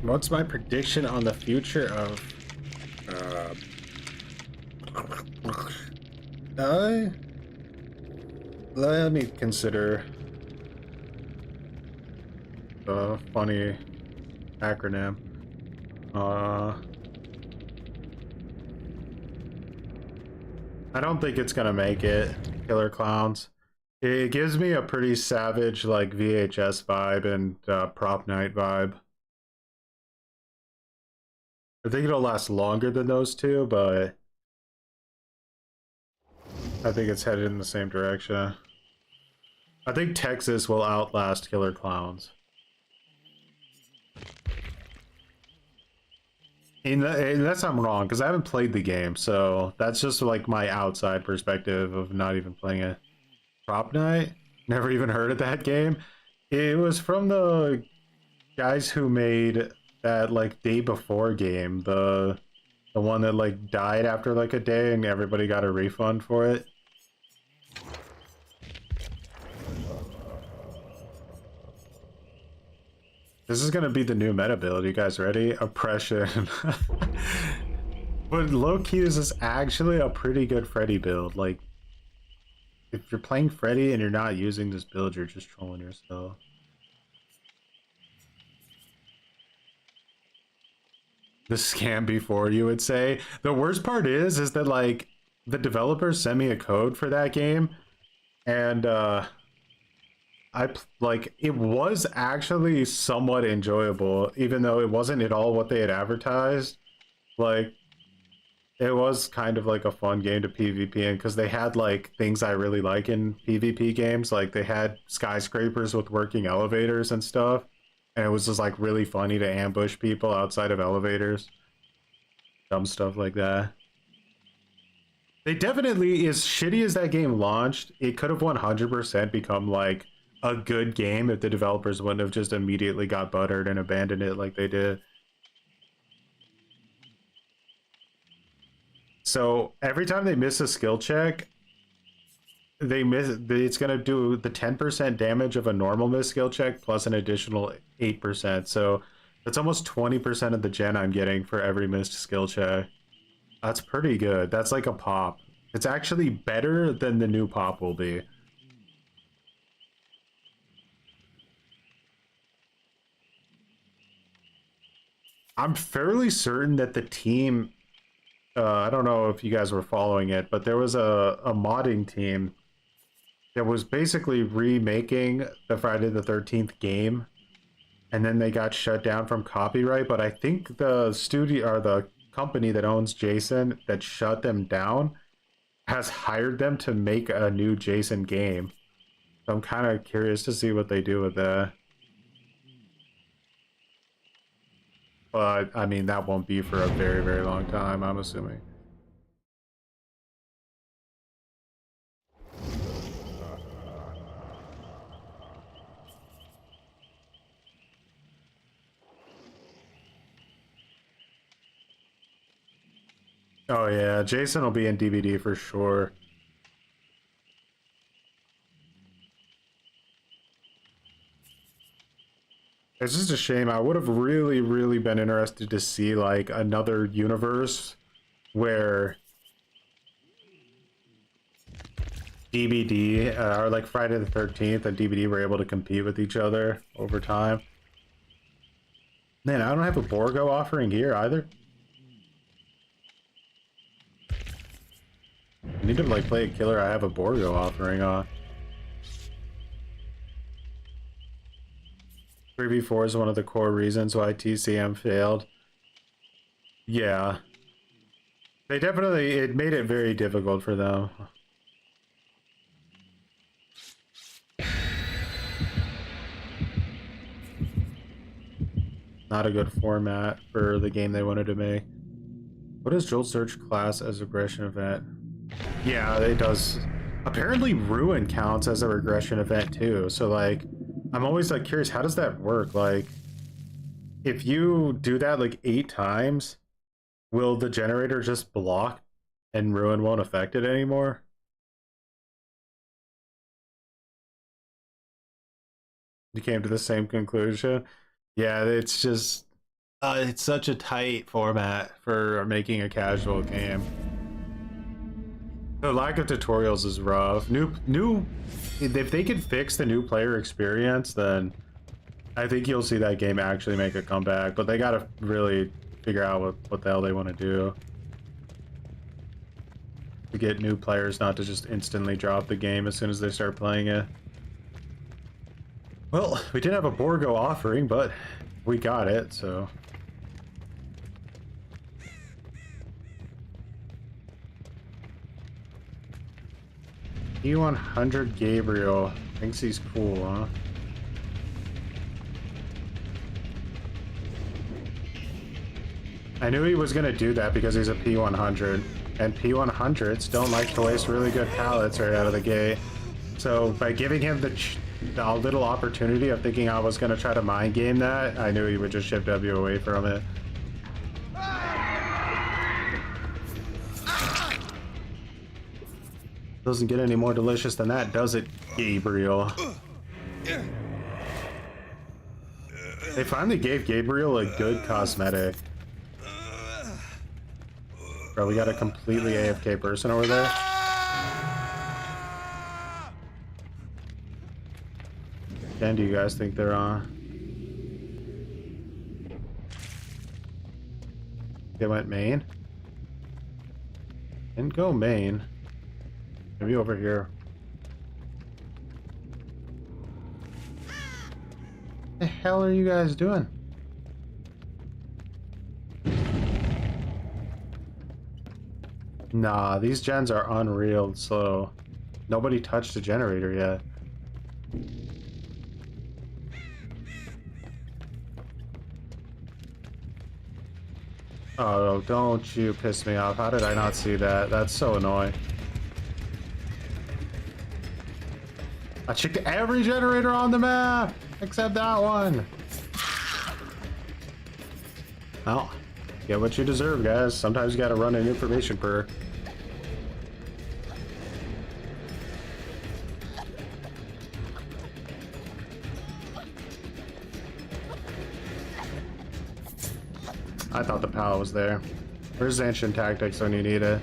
What's my prediction on the future of let me consider a funny acronym. I don't think it's gonna make it. Killer Clowns. It gives me a pretty savage like VHS vibe and prop night vibe. I think it'll last longer than those two, but I think it's headed in the same direction. I think Texas will outlast Killer Clowns. Unless I'm wrong, because I haven't played the game, so that's just like my outside perspective of not even playing it. Prop Night? Never even heard of that game. It was from the guys who made that like day before game, the one that like died after like a day and everybody got a refund for it. This is gonna be the new meta build. You guys ready? Oppression. But low-key, this is actually a pretty good Freddy build. Like, if you're playing Freddy and you're not using this build, you're just trolling yourself. The scam before, you would say. The worst part is that like the developers sent me a code for that game, and like it was actually somewhat enjoyable, even though it wasn't at all what they had advertised. Like it was kind of like a fun game to PvP in because they had like things I really like in PvP games. Like they had skyscrapers with working elevators and stuff. And it was just like really funny to ambush people outside of elevators. Dumb stuff like that. They definitely, as shitty as that game launched, it could have 100% become like a good game if the developers wouldn't have just immediately got buttered and abandoned it like they did. So every time they miss a skill check, it's gonna do the 10% damage of a normal miss skill check plus an additional 8%. So that's almost 20% of the gen I'm getting for every missed skill check. That's pretty good. That's like a pop. It's actually better than the new pop will be. I'm fairly certain that the team, I don't know if you guys were following it, but there was a modding team that was basically remaking the Friday the 13th game, and then they got shut down from copyright. But I think the studio or the company that owns Jason that shut them down has hired them to make a new Jason game. So I'm kind of curious to see what they do with that. But I mean, that won't be for a very, very long time, I'm assuming. Oh yeah, Jason will be in DVD for sure. It's just a shame. I would have really, really been interested to see like another universe where DVD or like Friday the 13th and DVD were able to compete with each other over time. Man, I don't have a Borgo offering here either. I need to like play a killer I have a Borgo offering on. 3v4 is one of the core reasons why TCM failed. Yeah. They definitely, it made it very difficult for them. Not a good format for the game they wanted to make. What does Jolt Search class as regression event? Yeah, it does. Apparently Ruin counts as a regression event too. So like, I'm always like curious, how does that work? Like, if you do that like 8 times, will the generator just block and Ruin won't affect it anymore? You came to the same conclusion? Yeah, it's just it's such a tight format for making a casual game. The lack of tutorials is rough. If they could fix the new player experience, then I think you'll see that game actually make a comeback. But they gotta really figure out what the hell they want to do to get new players not to just instantly drop the game as soon as they start playing it. Well, we didn't have a Borgo offering, but we got it, so. E100 Gabriel thinks he's cool, huh? I knew he was gonna do that because he's a P100, and P100s don't like to waste really good pallets right out of the gate. So by giving him the little opportunity of thinking I was gonna try to mind game that, I knew he would just ship W away from it. Doesn't get any more delicious than that, does it, Gabriel? They finally gave Gabriel a good cosmetic. Bro, we got a completely AFK person over there. When do you guys think they're on? They went main? Didn't go main. Maybe over here. What the hell are you guys doing? Nah, these gens are unreal slow. Nobody touched the generator yet. Oh, don't you piss me off. How did I not see that? That's so annoying. I checked every generator on the map, except that one. Well, get what you deserve, guys. Sometimes you gotta run an information perk. I thought the pal was there. Where's ancient tactics when you need it?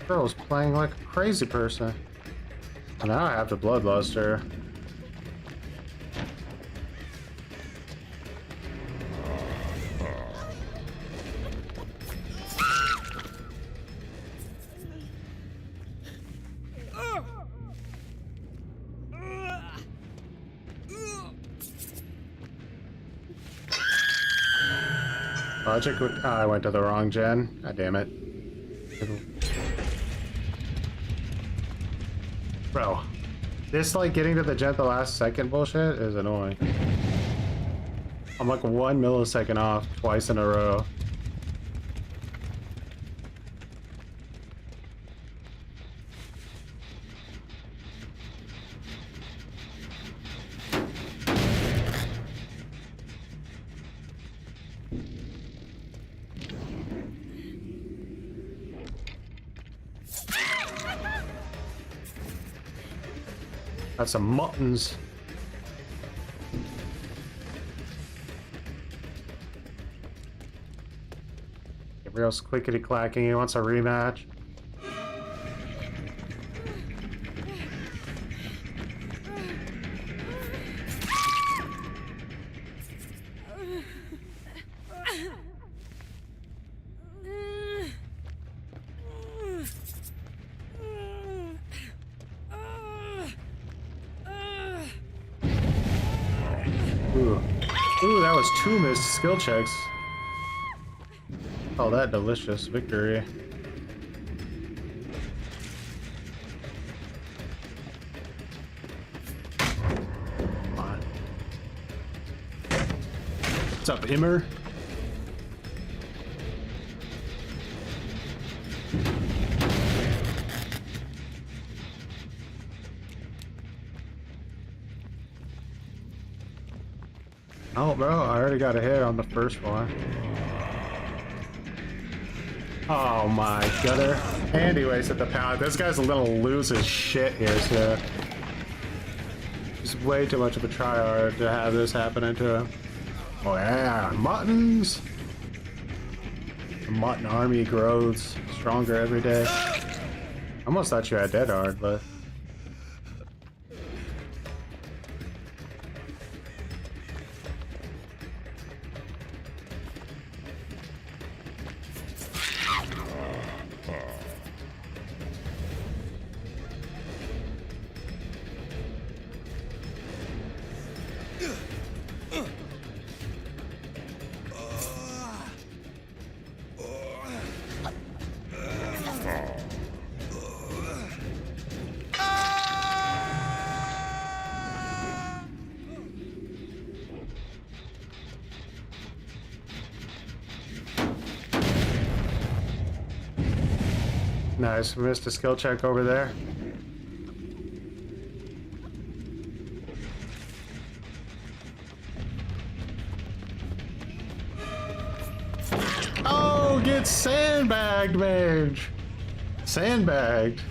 Girl's playing like a crazy person. Now I have the bloodluster. Logic would. I went to the wrong gen. God damn it. Bro, this like getting to the gen at the last second bullshit is annoying. I'm like 1 millisecond off twice in a row. That's some muttons. Gabriel's clickety clacking. He wants a rematch. Ooh, that was 2 missed skill checks. Oh, that delicious victory. Come on. What's up, Immer? Oh, bro, I already got a hit on the first one. Oh my gutter. And he wasted the pound. This guy's a little loose as shit here, so he's way too much of a tryhard to have this happening to him. Oh yeah, muttons! The mutton army grows stronger every day. I almost thought you had dead hard, but nice. Missed a skill check over there. Oh, get sandbagged, mage. Sandbagged.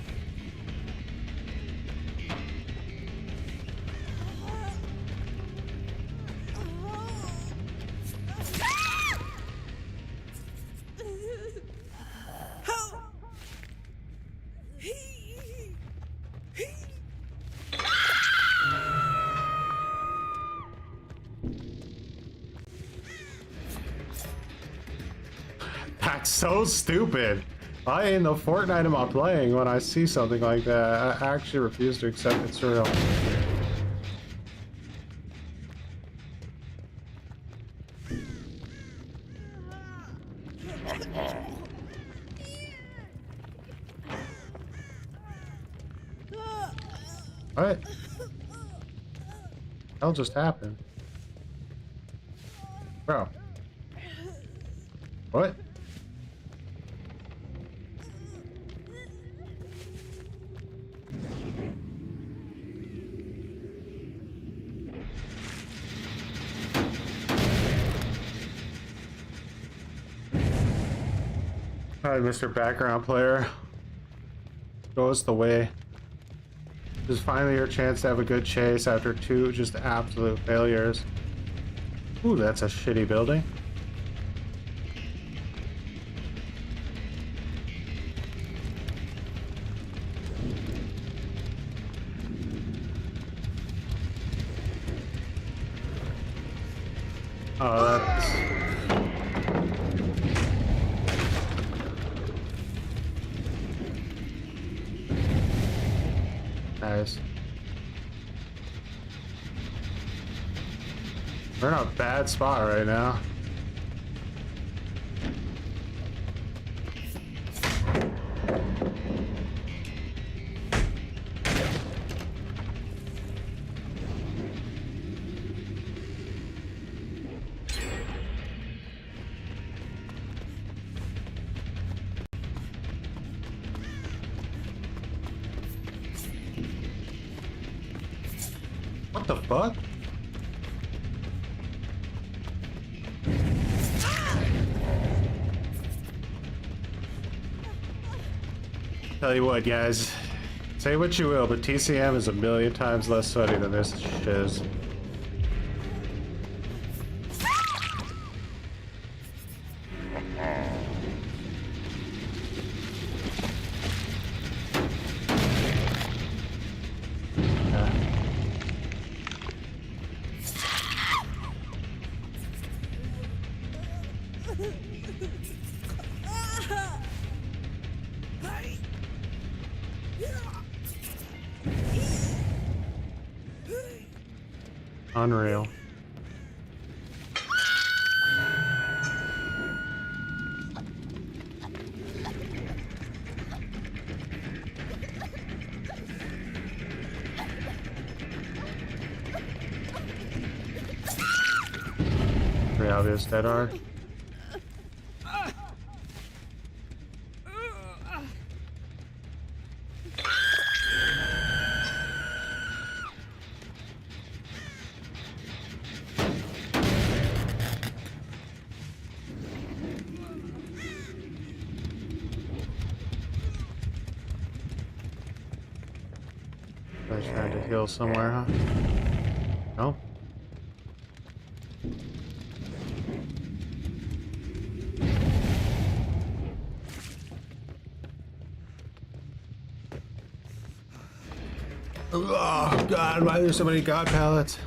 That's so stupid. I ain't the Fortnite am I playing when I see something like that. I actually refuse to accept it's real. What? Hell just happened? Bro. What? Alright, Mr. Background Player. Show us the way. This is finally your chance to have a good chase after 2 just absolute failures. Ooh, that's a shitty building. Oh, that's... Nice. We're in a bad spot right now. What the fuck? Tell you what, guys, it's Say what you will, but TCM is a million times less sweaty than this shiz. Unreal. Pretty obvious dead hard. I tried to heal somewhere, huh? No? Oh god, why are there so many god pallets?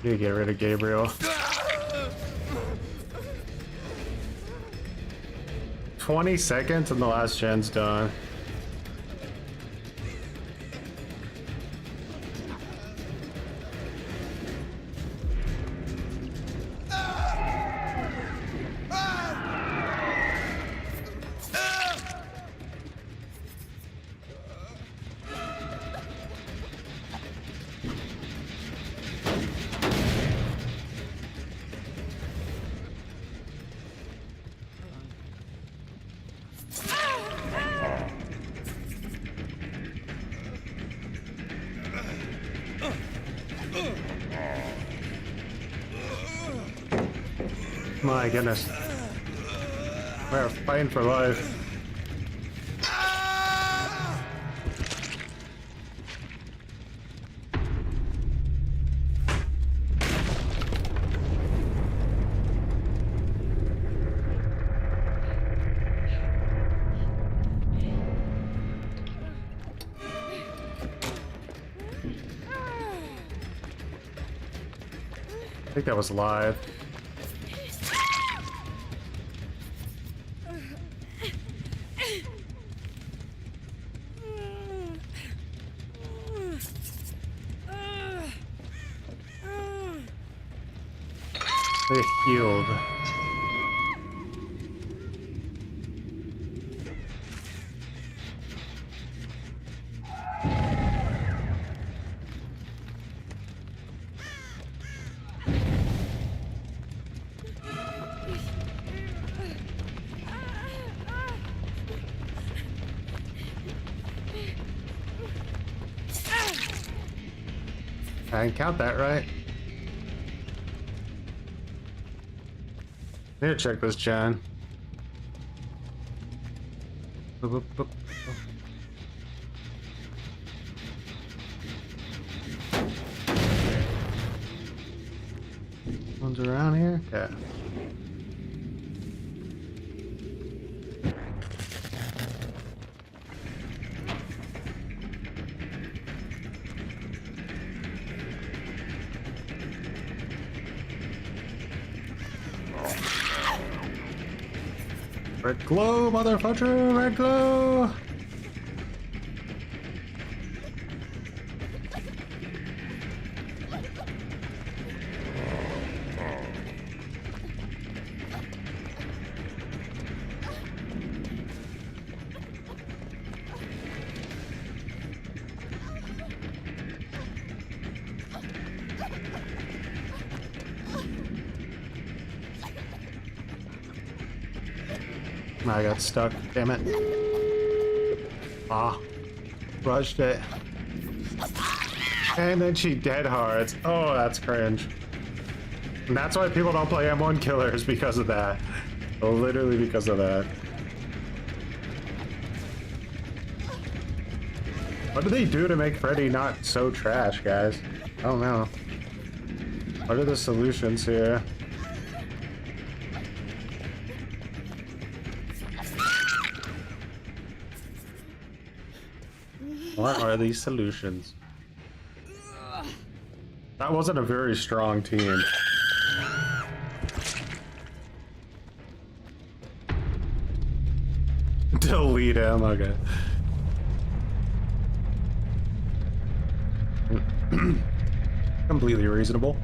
Need to get rid of Gabriel. 20 seconds and the last gen's done. My goodness. We're fighting for life. I think that was live. They healed. I didn't count that right. Need to check this gen. Boop, boop, boop, boop. One's around here? Okay. Red glow, motherfucker! Red glow! I got stuck, damn it. Ah, rushed it. And then she dead hards. Oh, that's cringe. And that's why people don't play M1 killers, because of that. Literally because of that. What do they do to make Freddy not so trash, guys? I don't know. What are the solutions here? What are these solutions? That wasn't a very strong team. Delete him, okay. Completely reasonable.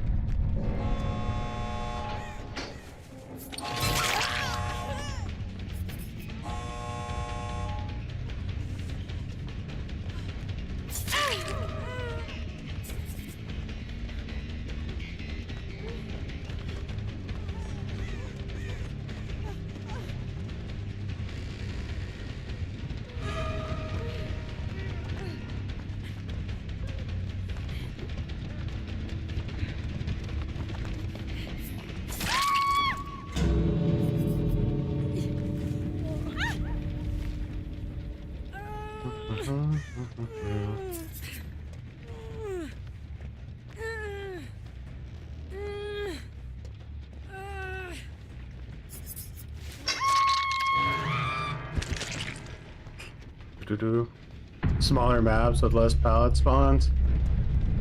Smaller maps with less pallet spawns.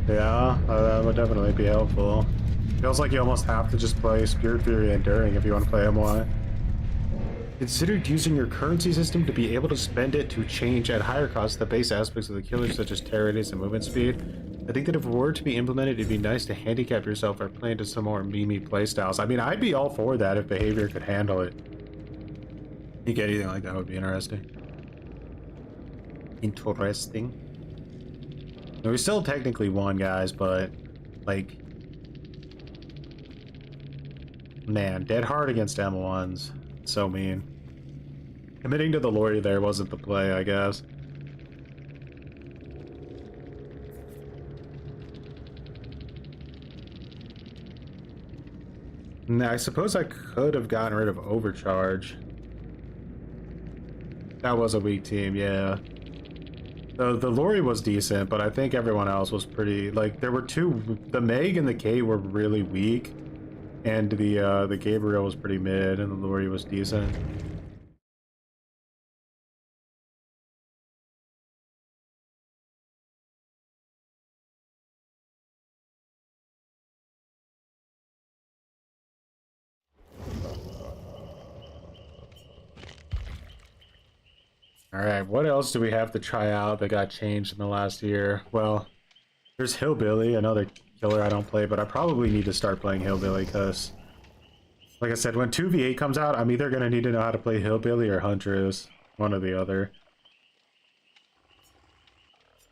Yeah, that would definitely be helpful. Feels like you almost have to just play Spirit Fury Enduring if you want to play MY. Considered using your currency system to be able to spend it to change at higher cost the base aspects of the killer, such as terror radius and movement speed. I think that if it were to be implemented, it'd be nice to handicap yourself by playing to some more memey playstyles. I mean, I'd be all for that if behavior could handle it. I think anything like that would be interesting. Interesting. We still technically won, guys, but like, man, dead hard against M1s. So mean. Committing to the lorry there wasn't the play, I guess. Now, I suppose I could have gotten rid of Overcharge. That was a weak team, yeah. The lorry was decent, but I think everyone else was pretty, like, there were two, the Meg and the K were really weak, and the Gabriel was pretty mid, and the lorry was decent. Alright, what else do we have to try out that got changed in the last year? Well, there's Hillbilly, another killer I don't play, but I probably need to start playing Hillbilly because, like I said, when 2v8 comes out, I'm either going to need to know how to play Hillbilly or Huntress. One or the other.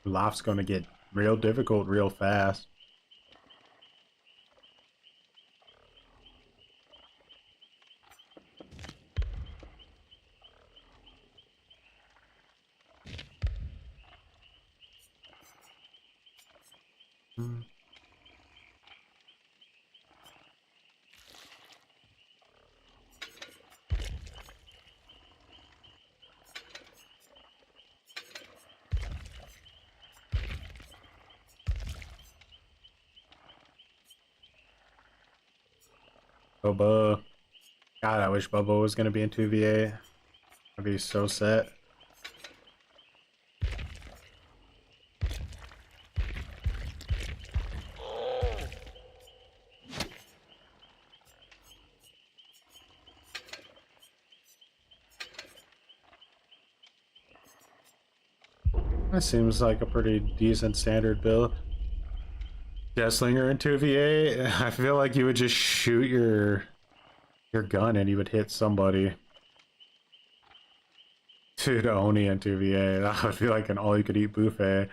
Loft's going to get real difficult real fast. Bubba. God, I wish Bubba was going to be in 2v8. I'd be so set. That seems like a pretty decent standard build. Deathslinger in 2v8, I feel like you would just shoot your gun and you would hit somebody. Dude, Oni in 2v8, that would feel like an all-you-could-eat buffet.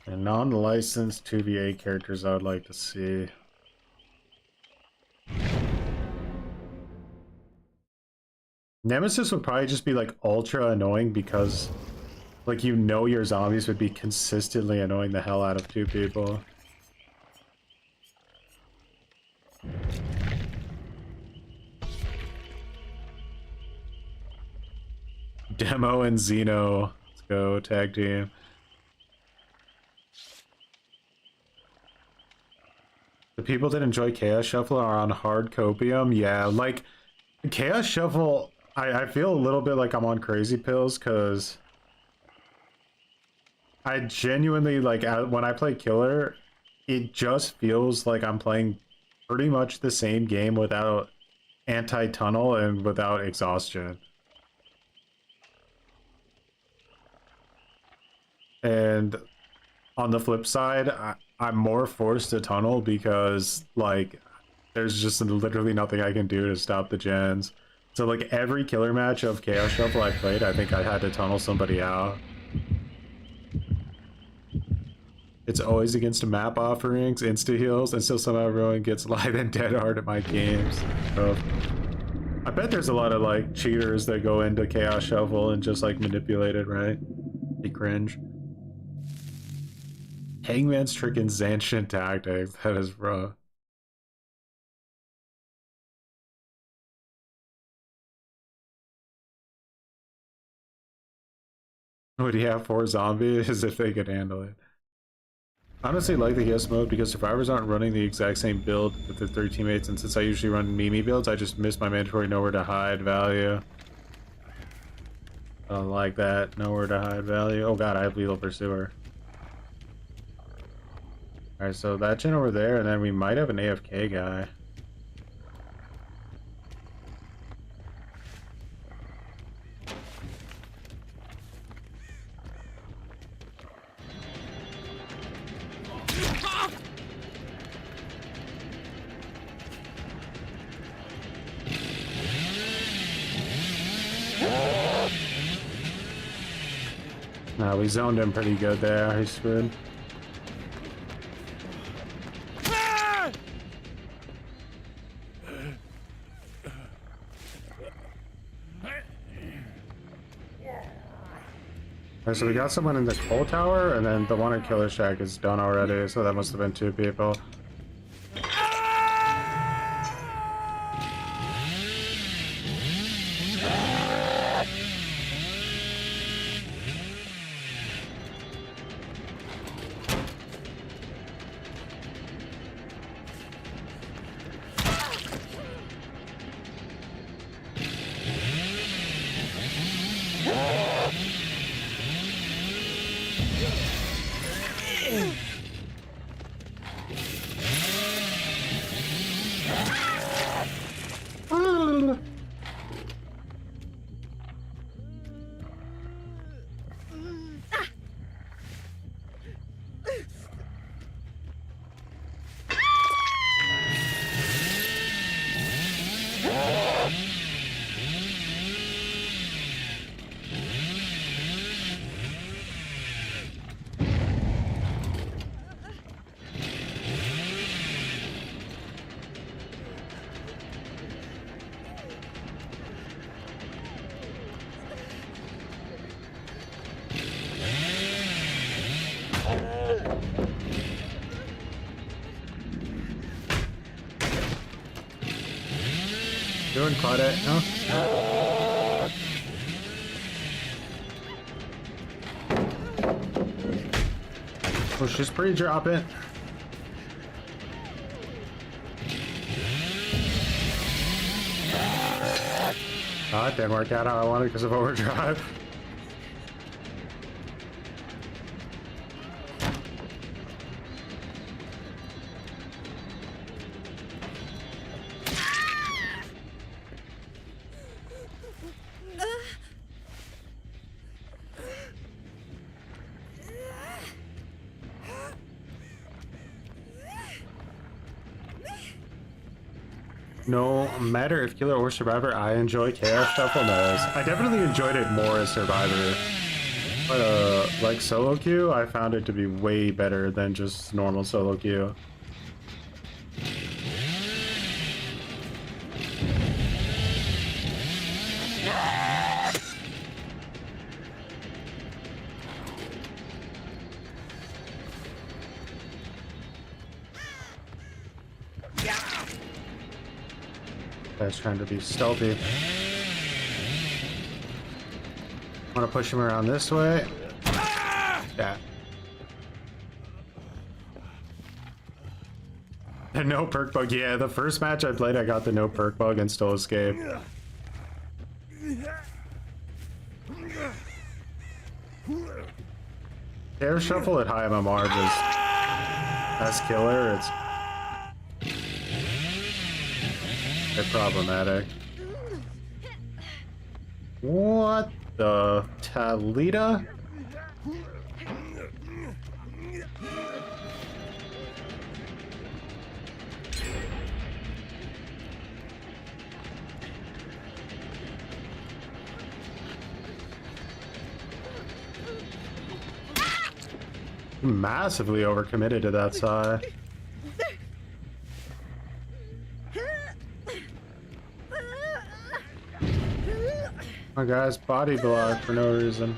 And non-licensed 2v8 characters I would like to see. Nemesis would probably just be like ultra annoying because Like, you know your zombies would be consistently annoying the hell out of two people. Demo and Xeno. Let's go, tag team. The people that enjoy Chaos Shuffle are on hard copium. Yeah, like, Chaos Shuffle, I feel a little bit like I'm on crazy pills, because I genuinely, like, when I play Killer, it just feels like I'm playing pretty much the same game without anti-tunnel and without exhaustion. And on the flip side, I'm more forced to tunnel because, like, there's just literally nothing I can do to stop the gens. So, like, every killer match of Chaos Shuffle I played, I think I had to tunnel somebody out. It's always against map offerings, insta heals, and still somehow everyone gets live and dead hard at my games. So, I bet there's a lot of, like, cheaters that go into Chaos Shuffle and just, like, manipulate it, right? They cringe. Hangman's trick and Zanshin tactics. That is rough. Would he have 4 zombies if they could handle it? Honestly, like the ES mode because survivors aren't running the exact same build with their 3 teammates, and since I usually run Mimi builds, I just miss my mandatory nowhere to hide value. I don't like that. Nowhere to hide value. Oh god, I have Lethal Pursuer. Alright, so that gen over there, and then we might have an AFK guy. No, we zoned him pretty good there. He's screwed. Alright, so we got someone in the coal tower, and then the one in Killer Shack is done already, so that must have been 2 people. Doing Claudette, no? Oh, she's pretty dropping. Oh, it didn't work out how I wanted because of overdrive. No matter if Killer or Survivor, I enjoy Chaos Shuffle. Knows. I definitely enjoyed it more as Survivor. But like solo queue, I found it to be way better than just normal solo queue. guy's trying to be stealthy. Want to push him around this way. Yeah. And no perk bug. Yeah, the first match I played, I got the no perk bug and still escaped. Air shuffle at high MMR just as killer. It's a bit problematic. What the Talita? Massively overcommitted to that side. My guy's body block for no reason.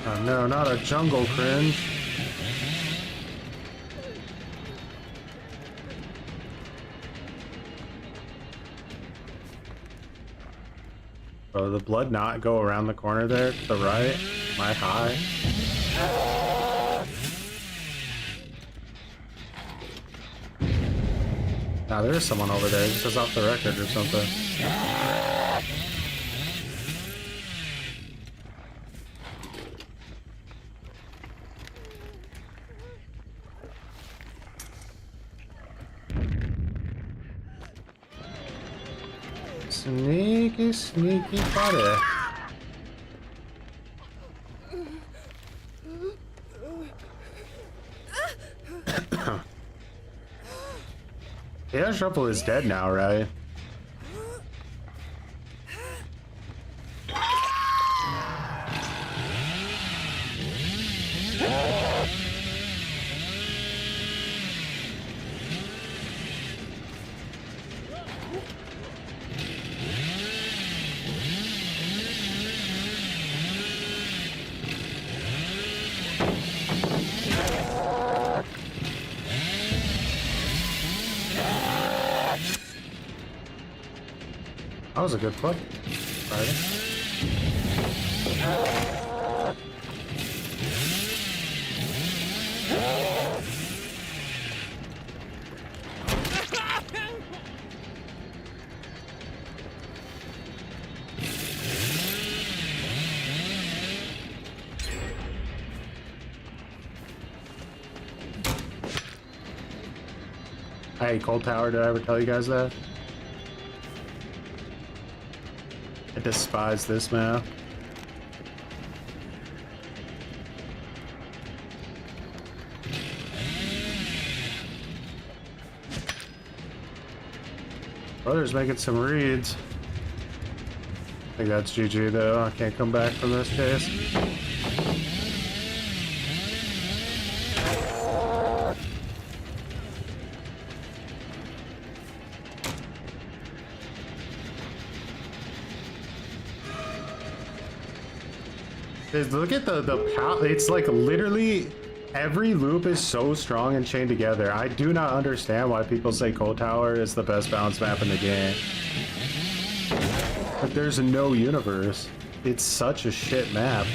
Oh no, not a jungle cringe. Oh, the blood not go around the corner there to the right? Am I high? Nah, there is someone over there. He just goes off the record or something. Sneaky, sneaky buddy. Yeah, Shuffle is dead now, right? That was a good play. Right. Hey, Cold Tower, did I ever tell you guys that? I despise this map. Brother's making some reads. I think that's GG though. I can't come back from this chase. Look at the power. It's like literally every loop is so strong and chained together. I do not understand why people say Cold Tower is the best bounce map in the game. But there's no universe. It's such a shit map.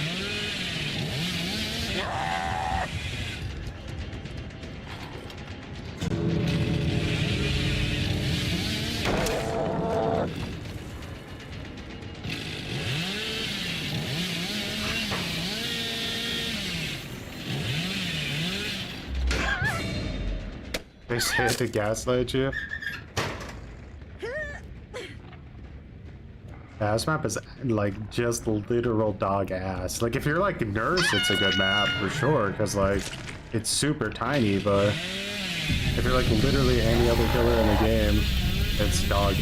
They say to gaslight you. Yeah, this map is like just literal dog ass. Like if you're like a nurse, it's a good map for sure, because like it's super tiny, but if you're like literally any other killer in the game, it's dog.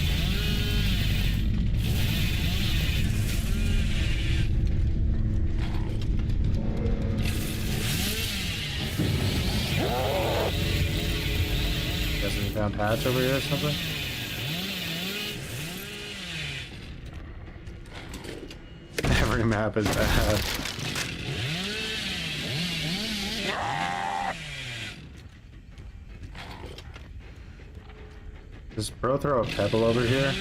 Guessing you found hatch over here or something? Every map is bad. Does bro throw a pebble over here?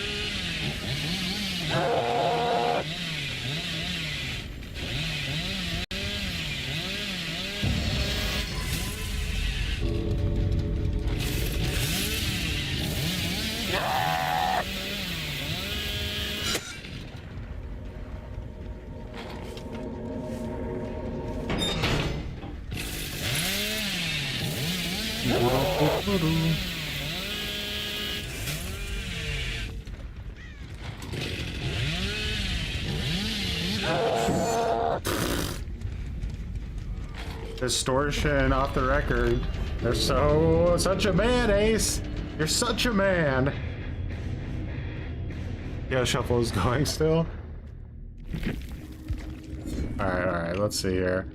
Distortion off the record. You're such a man, Ace. You're such a man. Yeah, shuffle is going still. All right. Let's see here.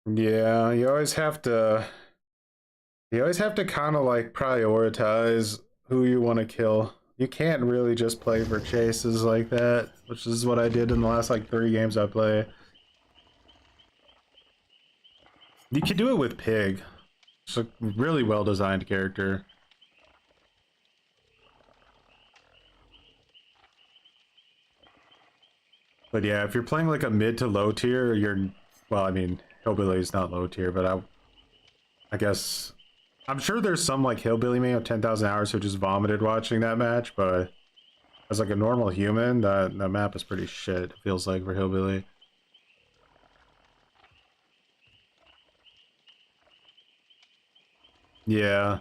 Yeah, you always have to. You always have to kind of like prioritize who you want to kill. You can't really just play for chases like that, which is what I did in the last like 3 games I play. You can do it with Pig. It's a really well designed character. But yeah, if you're playing like a mid to low tier, you're, well, I mean, Hillbilly is not low tier, but I guess, I'm sure there's some like Hillbilly man of 10,000 hours who just vomited watching that match, but as like a normal human, that map is pretty shit, it feels like, for Hillbilly. Yeah.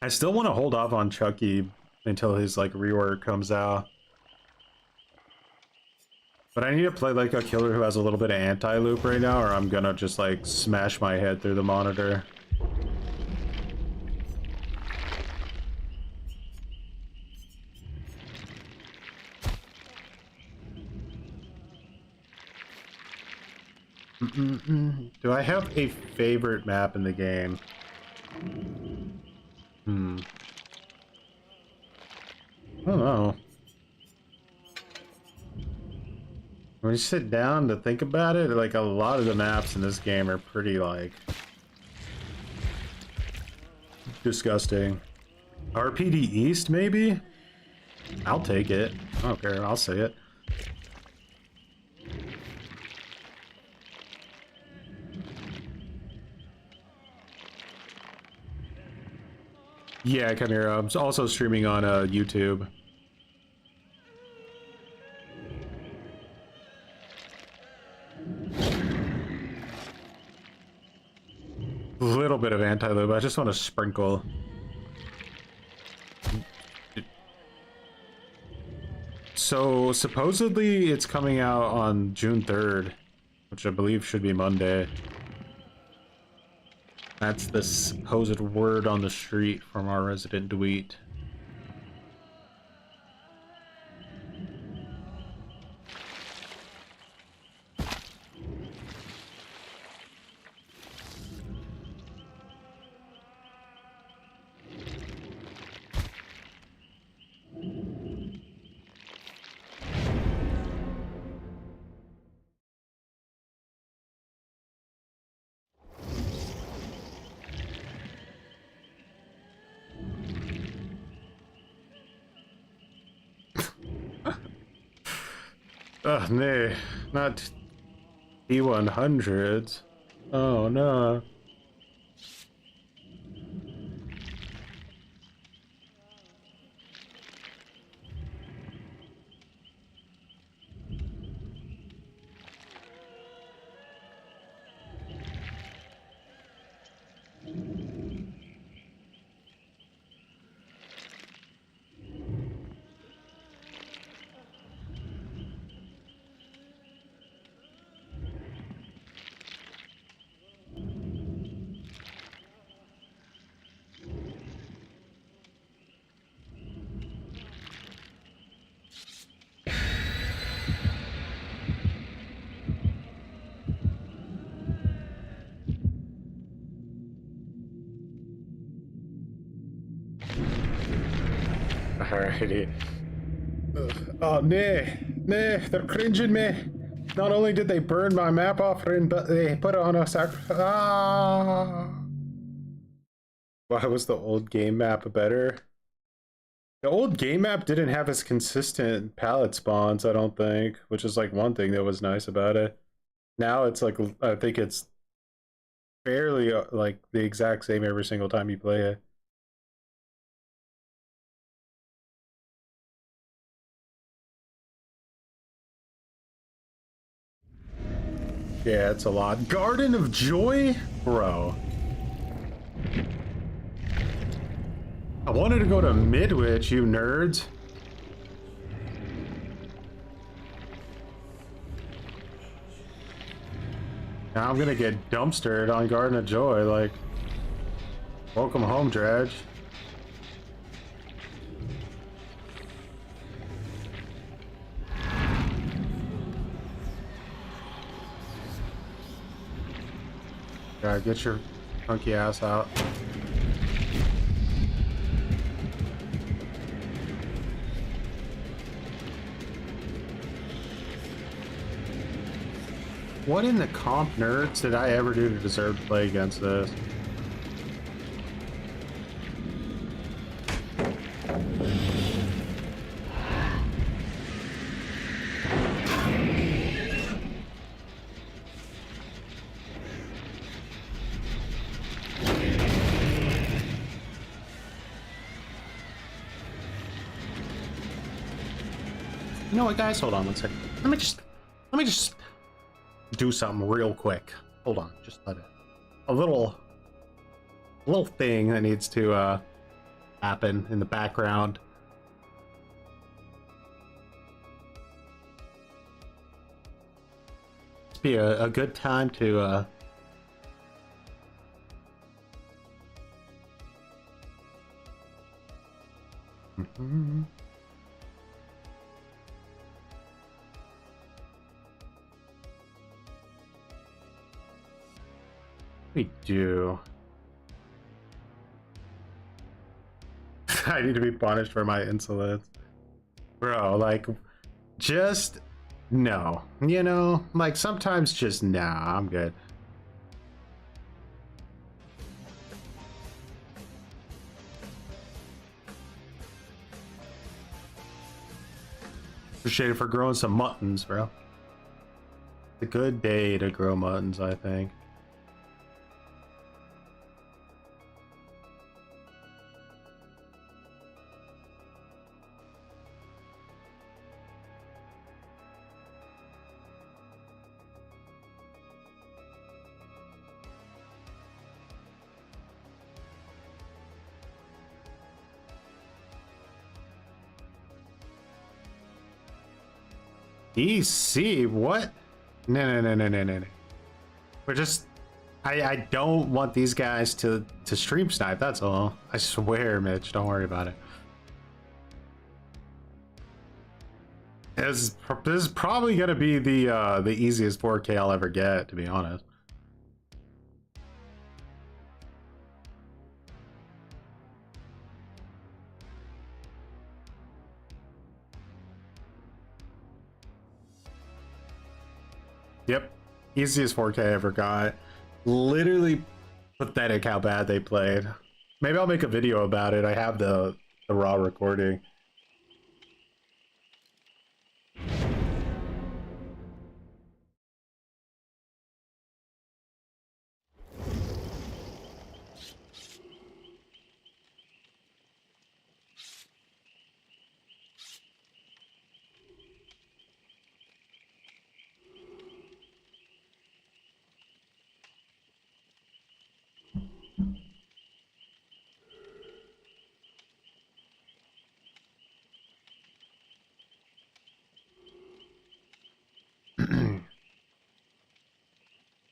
I still want to hold off on Chucky until his like rework comes out. But I need to play like a killer who has a little bit of anti-loop right now, or I'm gonna just like smash my head through the monitor. Do I have a favorite map in the game? I don't know. When you sit down to think about it, like a lot of the maps in this game are pretty like disgusting. RPD East, maybe? I'll take it. I don't care, I'll say it. Yeah, come here. I'm also streaming on YouTube. A little bit of anti-loop. I just want to sprinkle. So supposedly it's coming out on June 3rd, which I believe should be Monday. That's the supposed word on the street from our resident Dweet. Ugh, no, not T100s. Oh no. Alrighty. Oh, nay, they're cringing me. Not only did they burn my map offering, but they put it on a Ah! Why was the old game map better? The old game map didn't have as consistent palette spawns, I don't think, which is like one thing that was nice about it. Now it's like, I think it's fairly like the exact same every single time you play it. Yeah, it's a lot. Garden of Joy? Bro. I wanted to go to Midwich, you nerds. Now I'm gonna get dumpstered on Garden of Joy, like, welcome home, Dredge. Yeah, get your funky ass out. What in the comp nerds did I ever do to deserve to play against this? You know what, guys? Hold on one second. Let me just do something real quick. Hold on, just let it. A little thing that needs to happen in the background. It's be a good time to we do. I need to be punished for my insolence. Bro, like, just no. You know, like, sometimes just nah, I'm good. Appreciate it for growing some muttons, bro. It's a good day to grow muttons, I think. DC, what? No. We're just, I don't want these guys to stream snipe, that's all. I swear, Mitch, don't worry about it. This is probably gonna be the easiest 4K I'll ever get, to be honest. Yep, easiest 4K I ever got. Literally pathetic how bad they played. Maybe I'll make a video about it. I have the raw recording.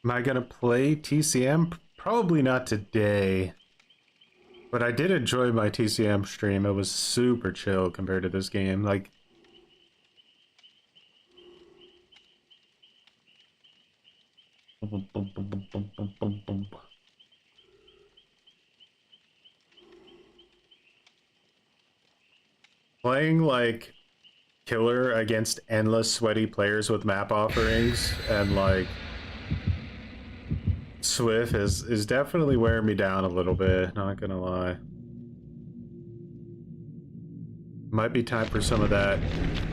Am I gonna play TCM? Probably not today. But I did enjoy my TCM stream. It was super chill compared to this game. Like, playing like killer against endless sweaty players with map offerings and like Swift is definitely wearing me down a little bit, not gonna lie. Might be time for some of that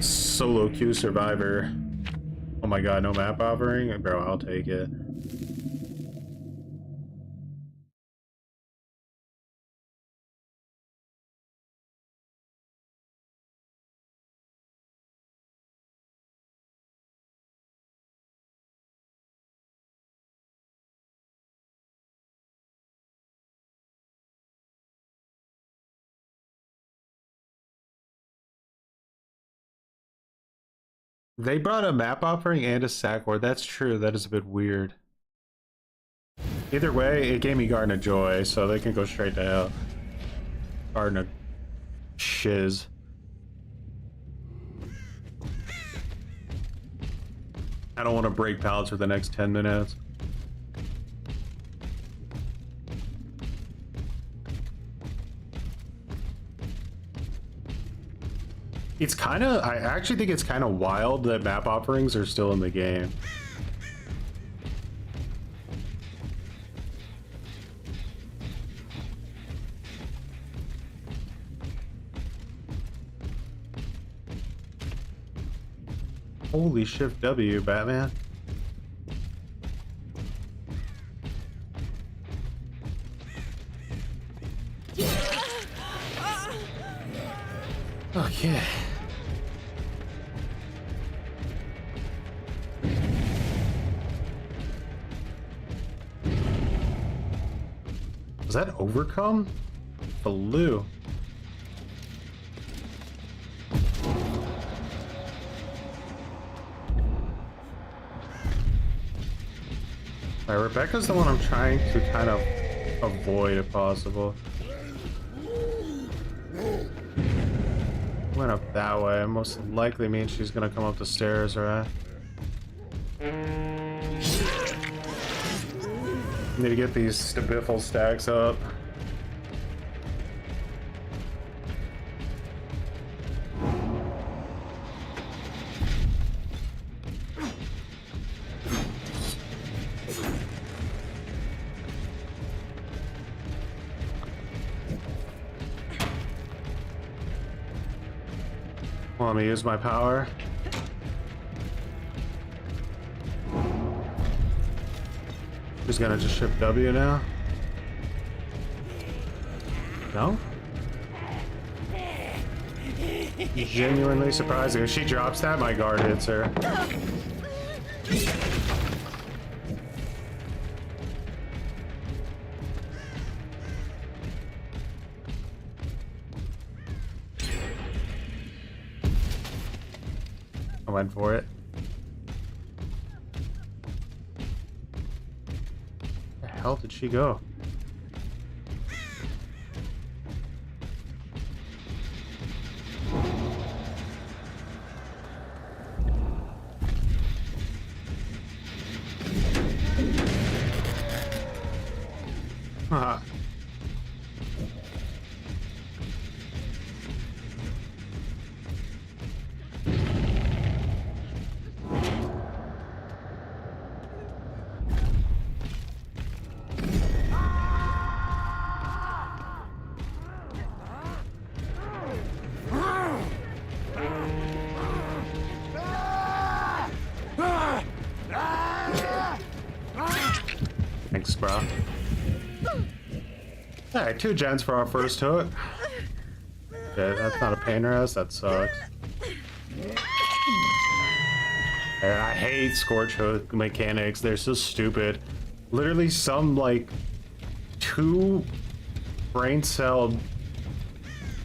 solo queue survivor. Oh my god, no map offering? Bro, I'll take it. They brought a map offering and a sack ward. That's true. That is a bit weird. Either way, it gave me Garden of Joy, so they can go straight to hell. Garden of Shiz. I don't want to break pallets for the next 10 minutes. It's kind of, I actually think it's kind of wild that map offerings are still in the game. Holy shift W, Batman. Okay. Was that overcome? Blue. Alright, Rebecca's the one I'm trying to kind of avoid if possible. Went up that way. Most likely means she's gonna come up the stairs, right? Need to get these stabiffle stacks up. Want me to use my power? She's gonna just shift W now? No? Genuinely surprising. If she drops that, my guard hits her. I went for it. Where the hell did she go? Haha. Thanks, bro. Alright, 2 gens for our first hook. Okay, that's not a pain rest, that sucks. I hate Scorch Hook mechanics, they're so stupid. Literally some, like, 2 brain cell,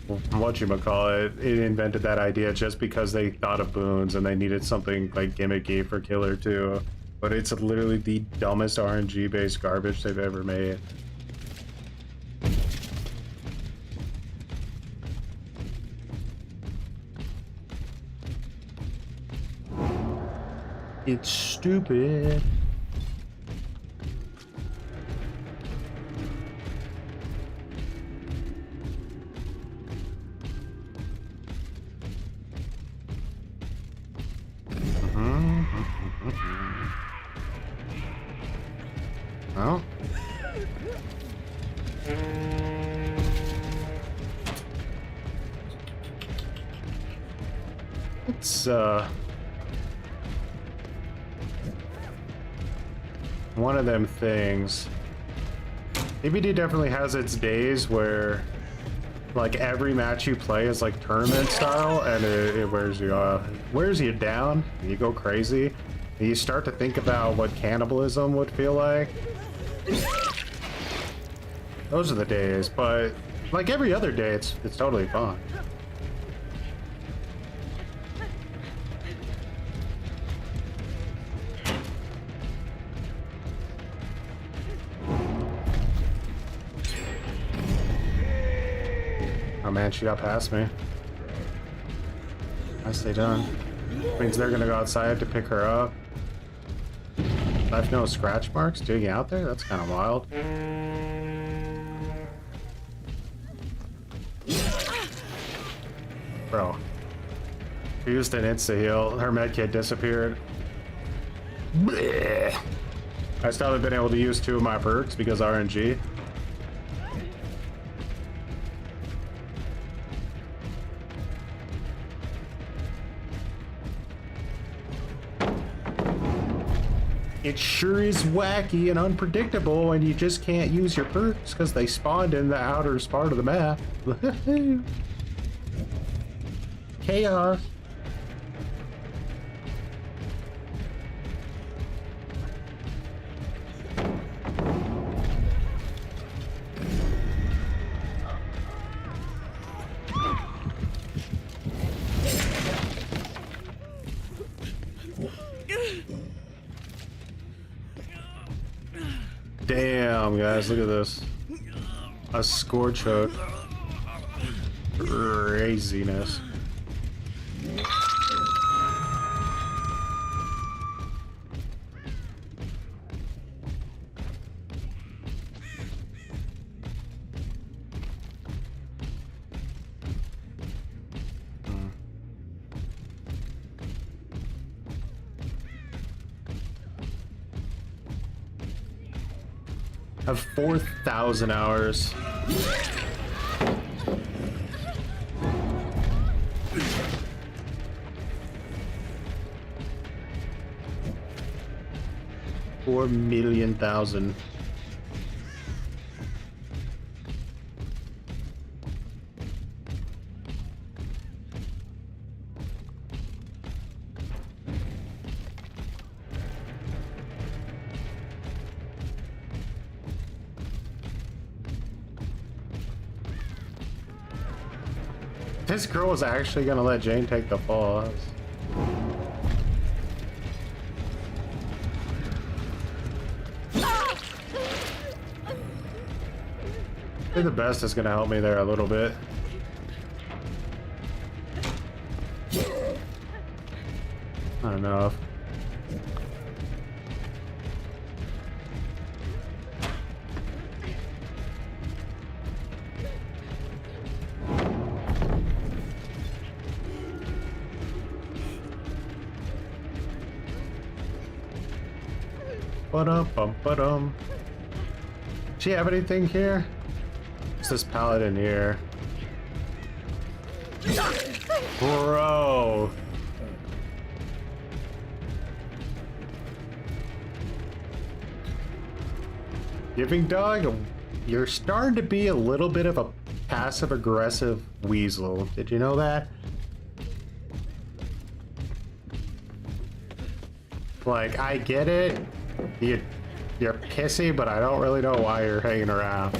whatchamacallit, it invented that idea just because they thought of boons and they needed something, like, gimmicky for Killer 2. But it's literally the dumbest RNG-based garbage they've ever made. It's stupid. It's one of them things. ABD definitely has its days where like every match you play is like tournament style, and it wears you down, and you go crazy, and you start to think about what cannibalism would feel like. Those are the days, but like every other day, it's totally fun. Oh man, she got past me. Nicely done. Means they're gonna go outside to pick her up. Left no scratch marks digging out there? That's kind of wild. Bro. She used an insta-heal. Her medkit disappeared. Blech. I still haven't been able to use 2 of my perks because RNG. It sure is wacky and unpredictable, and you just can't use your perks because they spawned in the outer part of the map. Chaos. Damn, guys, look at this. A scorch hook. Craziness. Have 4,000 hours. $4,000,000. This girl was actually gonna let Jane take the fall. I think the best is gonna help me there a little bit. Not enough. Ba-dum-bum-ba-dum. Does she have anything here? What's this paladin here? Bro! Giving Dog, you're starting to be a little bit of a passive-aggressive weasel. Did you know that? Like, I get it. You're pissy, but I don't really know why you're hanging around.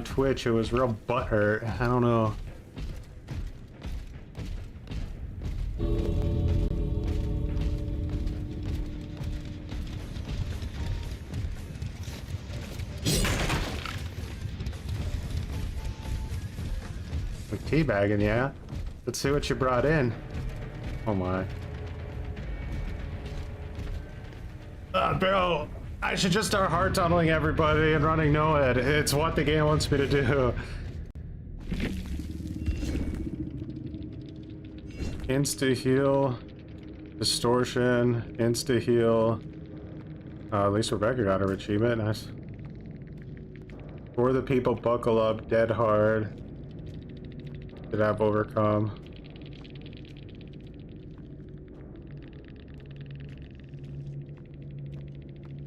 Twitch, it was real butthurt. I don't know. Like teabagging, yeah? Let's see what you brought in. Oh my. Bro, I should just start hard tunneling everybody and running no-head. It's what the game wants me to do. Insta-heal. Distortion. Insta-heal. At least Rebecca got her achievement. Nice. For the people, buckle up. Dead hard. Did have overcome.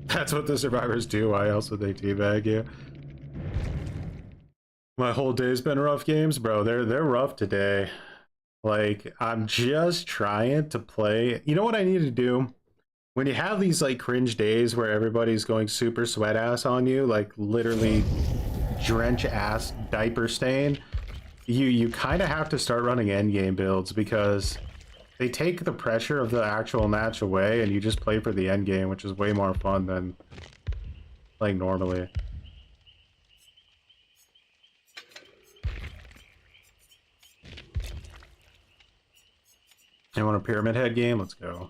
That's what the survivors do. Why else would they teabag you? My whole day's been rough games, bro. They're rough today. Like, I'm just trying to play. You know what I need to do? When you have these like cringe days where everybody's going super sweat ass on you, like literally drench ass diaper stain, you kind of have to start running endgame builds because they take the pressure of the actual match away and you just play for the endgame, which is way more fun than like normally. You want a pyramid head game? Let's go.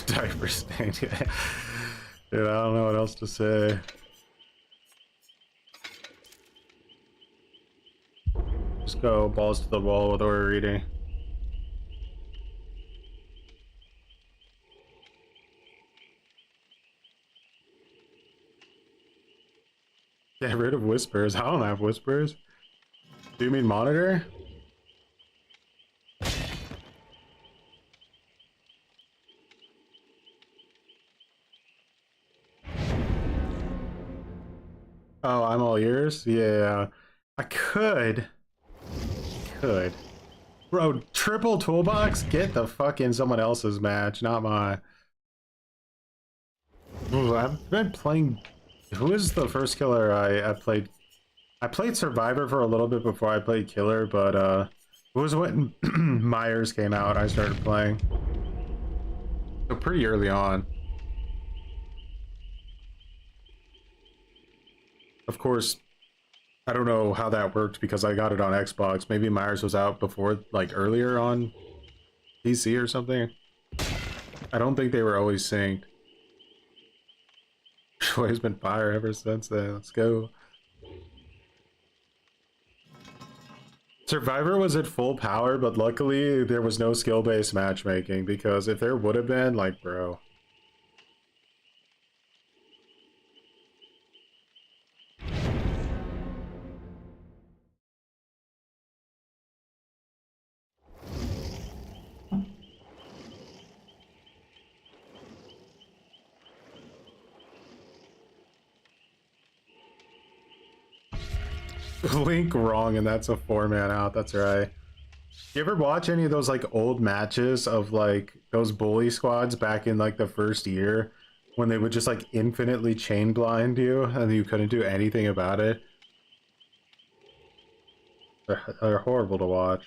Diaper stain. Dude, I don't know what else to say. Just go balls to the wall with what we're reading. Get rid of whispers. I don't have whispers. Do you mean monitor? Oh, I'm all ears? Yeah. I could. Bro, triple toolbox? Get the fuck in someone else's match, not mine. Ooh, I've been playing... Who is the first killer I played? I played Survivor for a little bit before I played Killer, but it was when Myers came out I started playing. So pretty early on. Of course, I don't know how that worked because I got it on Xbox. Maybe Myers was out before, like earlier on PC or something. I don't think they were always synced. Choy's been fire ever since then. Let's go. Survivor was at full power, but luckily there was no skill-based matchmaking because if there would have been, like, bro. Link wrong, and that's a 4-man out. That's right. You ever watch any of those like old matches of like those bully squads back in like the first year when they would just like infinitely chain blind you and you couldn't do anything about it? They're horrible to watch.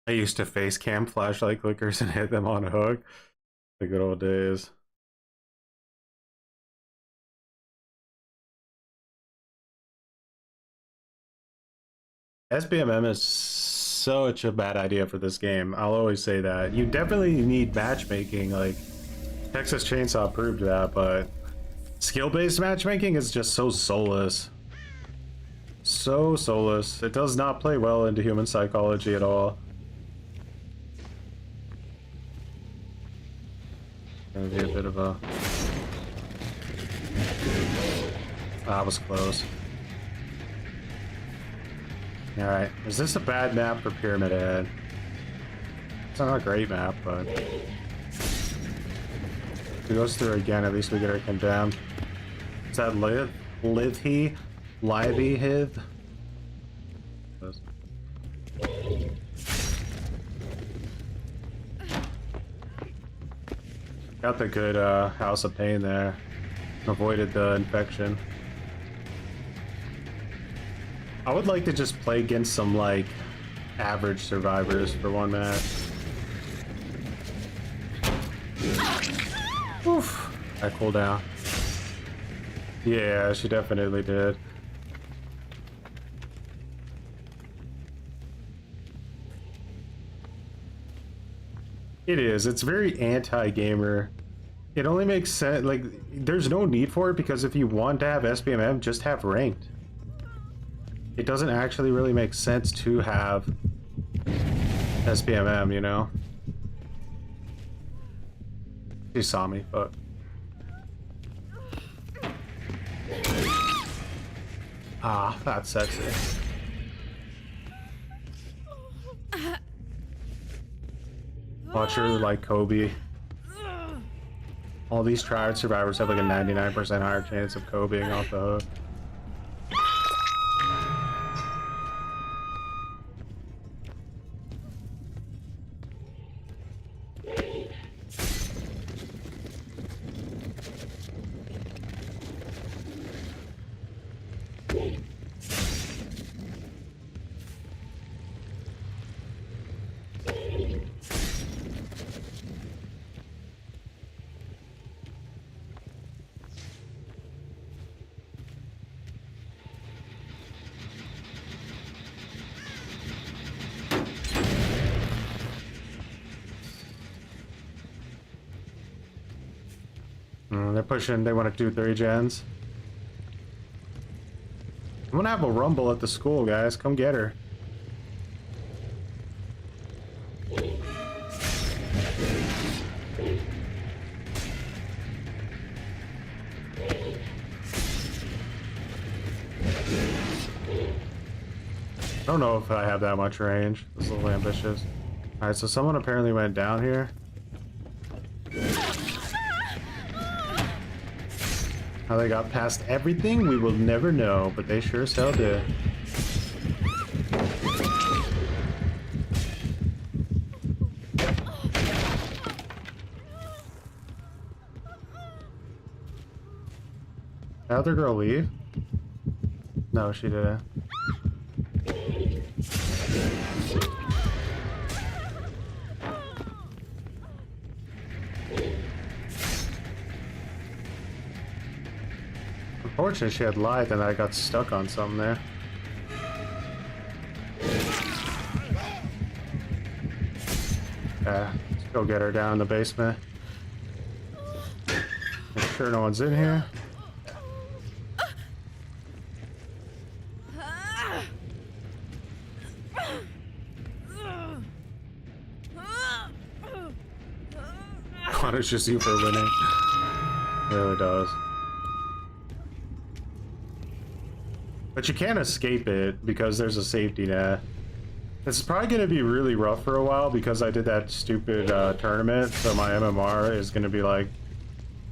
I used to face cam flashlight clickers and hit them on a hook. The good old days. SBMM is such a bad idea for this game. I'll always say that. You definitely need matchmaking, like Texas Chainsaw proved that, but skill-based matchmaking is just so soulless. So soulless. It does not play well into human psychology at all. Gonna be a bit of a... That was close. Alright, is this a bad map for Pyramid Head? It's not a great map, but... If it goes through again, at least we get her condemned. Is that Livey? Livey Hith? Got the good House of Pain there. Avoided the infection. I would like to just play against some, like, average survivors for one match. Oof. That cooldown. Yeah, she definitely did. It is. It's very anti-gamer. It only makes sense, like, there's no need for it because if you want to have SBMM, just have ranked. It doesn't actually really make sense to have SBMM, you know? She saw me, but... Ah, that's sexy. Watch her like Kobe. All these triad survivors have like a 99% higher chance of Kobeing off the hook. They're pushing, they want to do 3 gens. I'm gonna have a rumble at the school, guys. Come get her. I don't know if I have that much range. This is a little ambitious. Alright, so someone apparently went down here. How they got past everything, we will never know, but they sure as hell did. Did the other girl leave? No, she didn't. Unfortunately, she had lied and I got stuck on something there. Yeah, let's go get her down in the basement. Make sure no one's in here. Punishes you for winning. It really does. But you can't escape it because there's a safety net. It's probably going to be really rough for a while because I did that stupid tournament, so my MMR is going to be like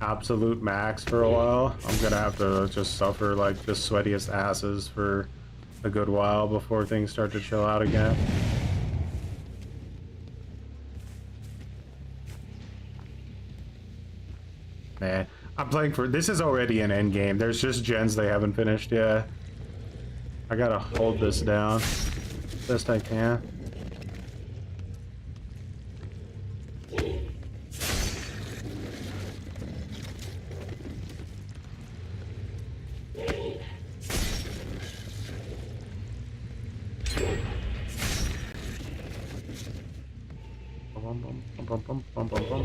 absolute max for a while. I'm going to have to just suffer like the sweatiest asses for a good while before things start to chill out again. Man, I'm playing for... This is already an end game. There's just gens they haven't finished yet. I gotta hold this down best I can. Bum, bum, bum, bum, bum, bum, bum, bum.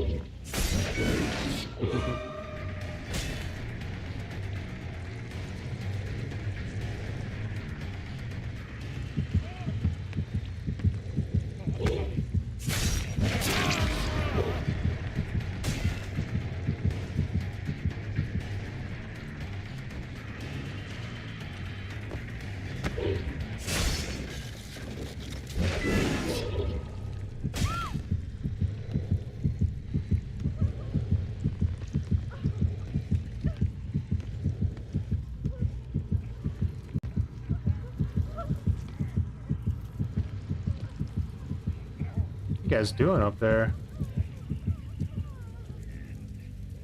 What you guys doing up there?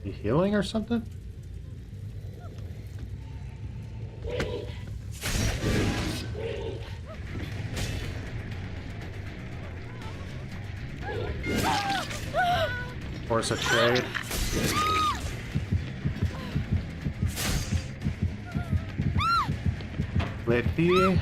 You healing or something? Force a trade. Litty.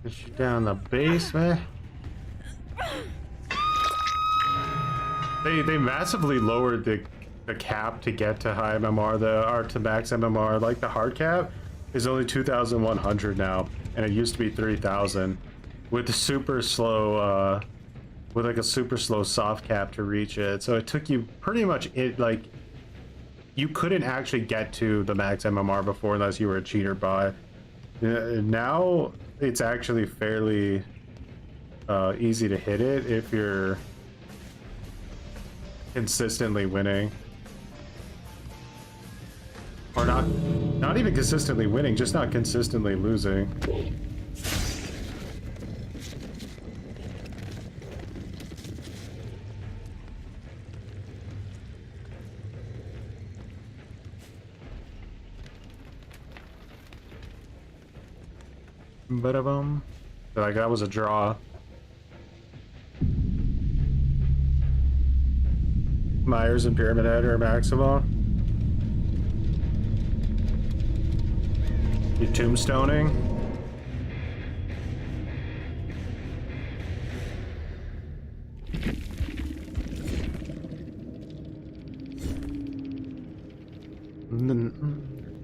Push you down the basement. They massively lowered the cap to get to high MMR, or to max MMR. Like the hard cap is only 2,100 now, and it used to be 3,000. With the super slow, with like a super slow soft cap to reach it. So it took you pretty much like you couldn't actually get to the max MMR before unless you were a cheater bot. Now it's actually fairly easy to hit it if you're consistently winning. Or not even consistently winning, just not consistently losing. Ba-da-bum. Like that was a draw. Myers and Pyramid Head are maximum. You tombstoning.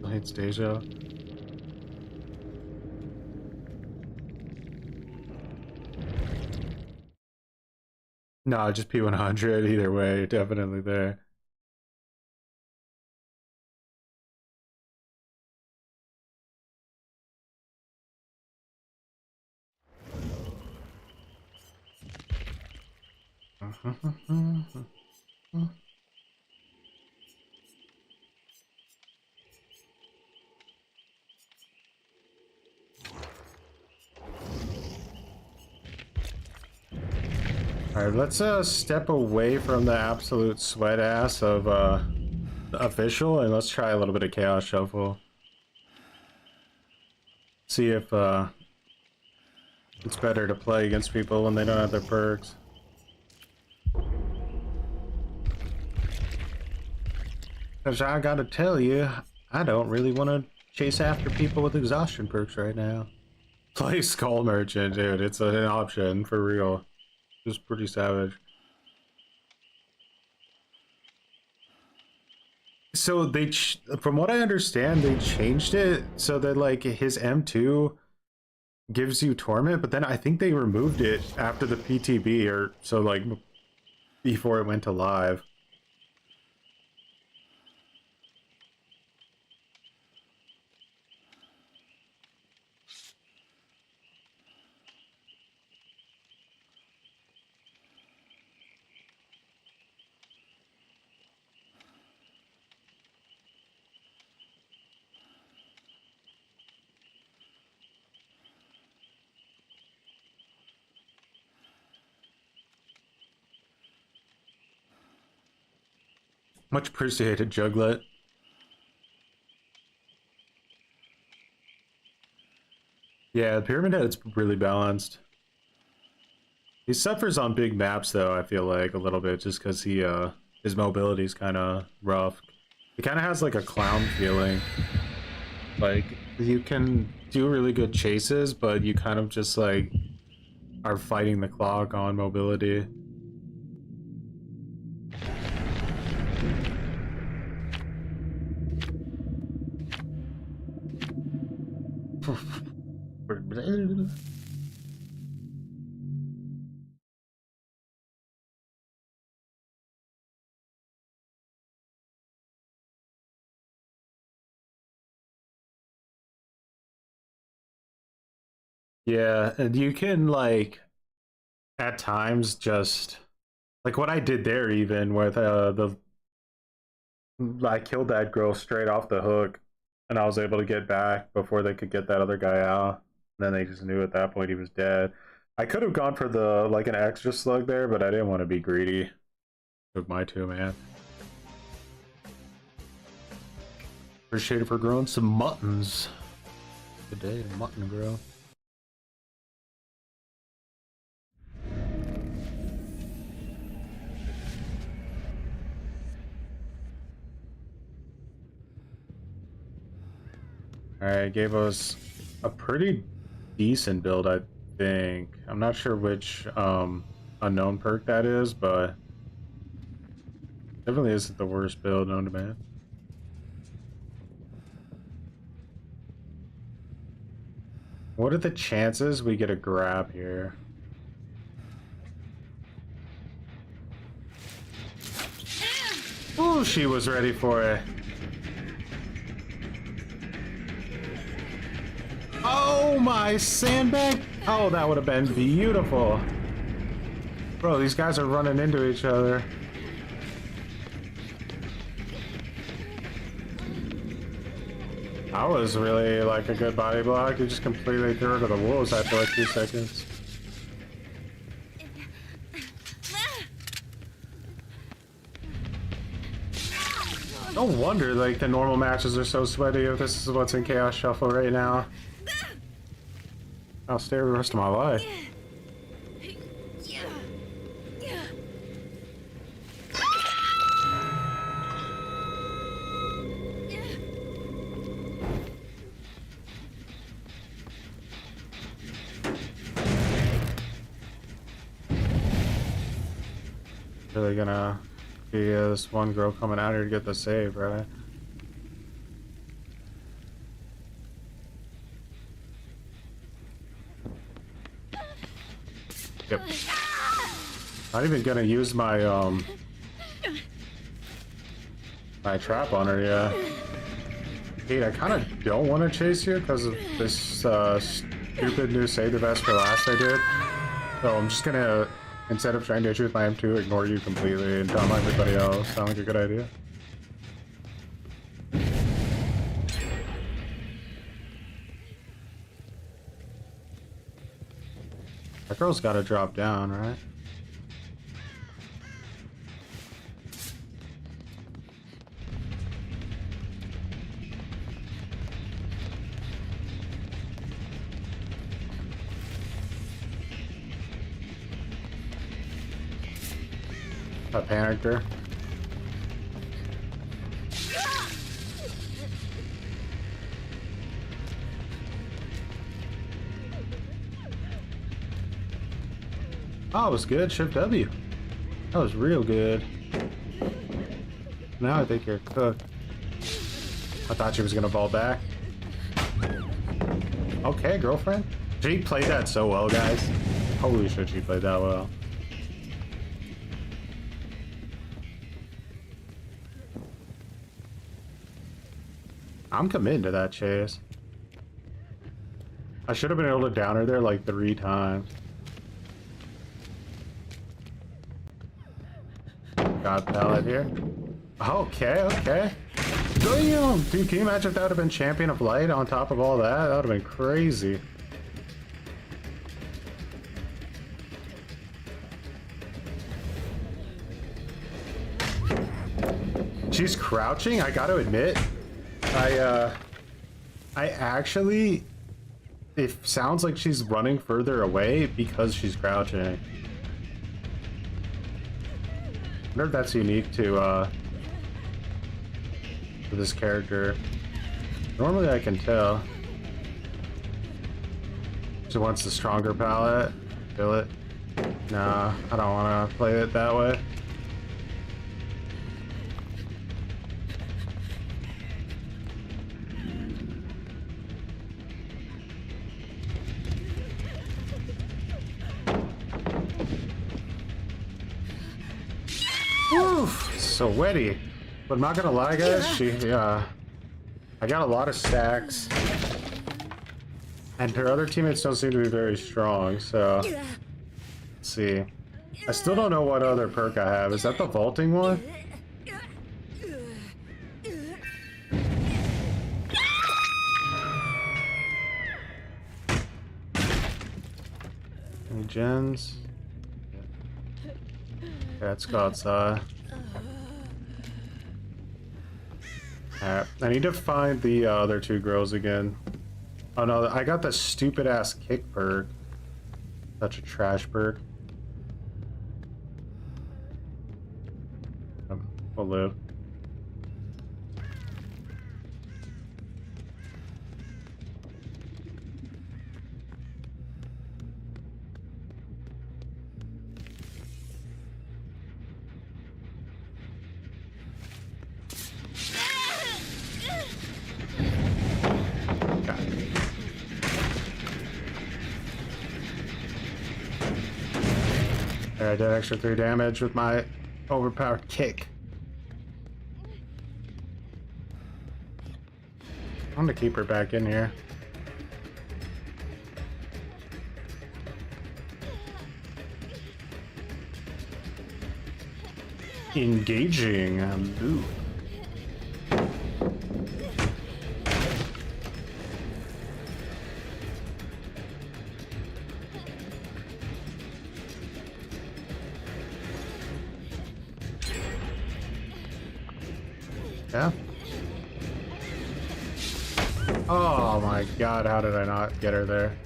I hate Stasia. No, just P100 either way, definitely there. Alright, let's step away from the absolute sweat ass of official, and let's try a little bit of Chaos Shuffle. See if it's better to play against people when they don't have their perks. Because I gotta tell you, I don't really want to chase after people with exhaustion perks right now. Play Skull Merchant, dude. It's an option, for real. It's pretty savage. So they, from what I understand, they changed it so that like his M2 gives you torment, but then I think they removed it after the PTB, or so like before it went to live. Much appreciated, Juglet. Yeah, the Pyramid Head's really balanced. He suffers on big maps, though, I feel like, a little bit, just because his mobility's kind of rough. He kind of has, like, a clown feeling. Like, you can do really good chases, but you kind of just, like, are fighting the clock on mobility. Yeah, and you can, like, at times just, like what I did there, even with I killed that girl straight off the hook, and I was able to get back before they could get that other guy out. And then they just knew at that point he was dead. I could have gone for the, like, an extra slug there, but I didn't want to be greedy with my 2-man. Appreciate it for growing some muttons. Good day to mutton grow. Alright, gave us a pretty decent build, I think. I'm not sure which unknown perk that is, but definitely isn't the worst build known to man. What are the chances we get a grab here? Oh, she was ready for it. Oh my sandbag! Oh, that would have been beautiful. Bro, these guys are running into each other. That was really like a good body block. You just completely threw her to the wolves after like 2 seconds. No wonder like the normal matches are so sweaty if this is what's in Chaos Shuffle right now. I'll stay the rest of my life. Really gonna be this one girl coming out here to get the save, right? Yep. Not even gonna use my my trap on her yet. Kate, I kind of don't want to chase you because of this stupid new save the best for last I did. So I'm just gonna, instead of trying to hit you with my M2, ignore you completely and dumb everybody else. Sound like a good idea? That girl's gotta drop down, right? I panicked her. Oh, it was good. Shift W. That was real good. Now I think you're cooked. I thought she was gonna fall back. Okay, girlfriend. She played that so well, guys. Holy shit, she played that well. I'm committed to that chase. I should have been able to down her there like 3 times. Got pallet here. Okay, okay. Damn! Dude, can you imagine if that would have been Champion of Light on top of all that? That would have been crazy. she's crouching, I gotta admit, I actually, it sounds like she's running further away because she's crouching. I wonder if that's unique to this character. Normally I can tell. She wants the stronger palette. Feel it? Nah, I don't want to play it that way. Oof, so wetty. But I'm not gonna lie, guys. I got a lot of stacks, and her other teammates don't seem to be very strong. So let's see. I still don't know what other perk I have. Is that the vaulting one? Any gens? Yeah, let's go outside. Alright, I need to find the other two girls again. Oh no, I got the stupid ass kick perk. Such a trash perk. We'll live. I did extra 3 damage with my overpowered kick. I'm gonna keep her back in here. Engaging. Ooh. Yeah. Oh my god, how did I not get her there?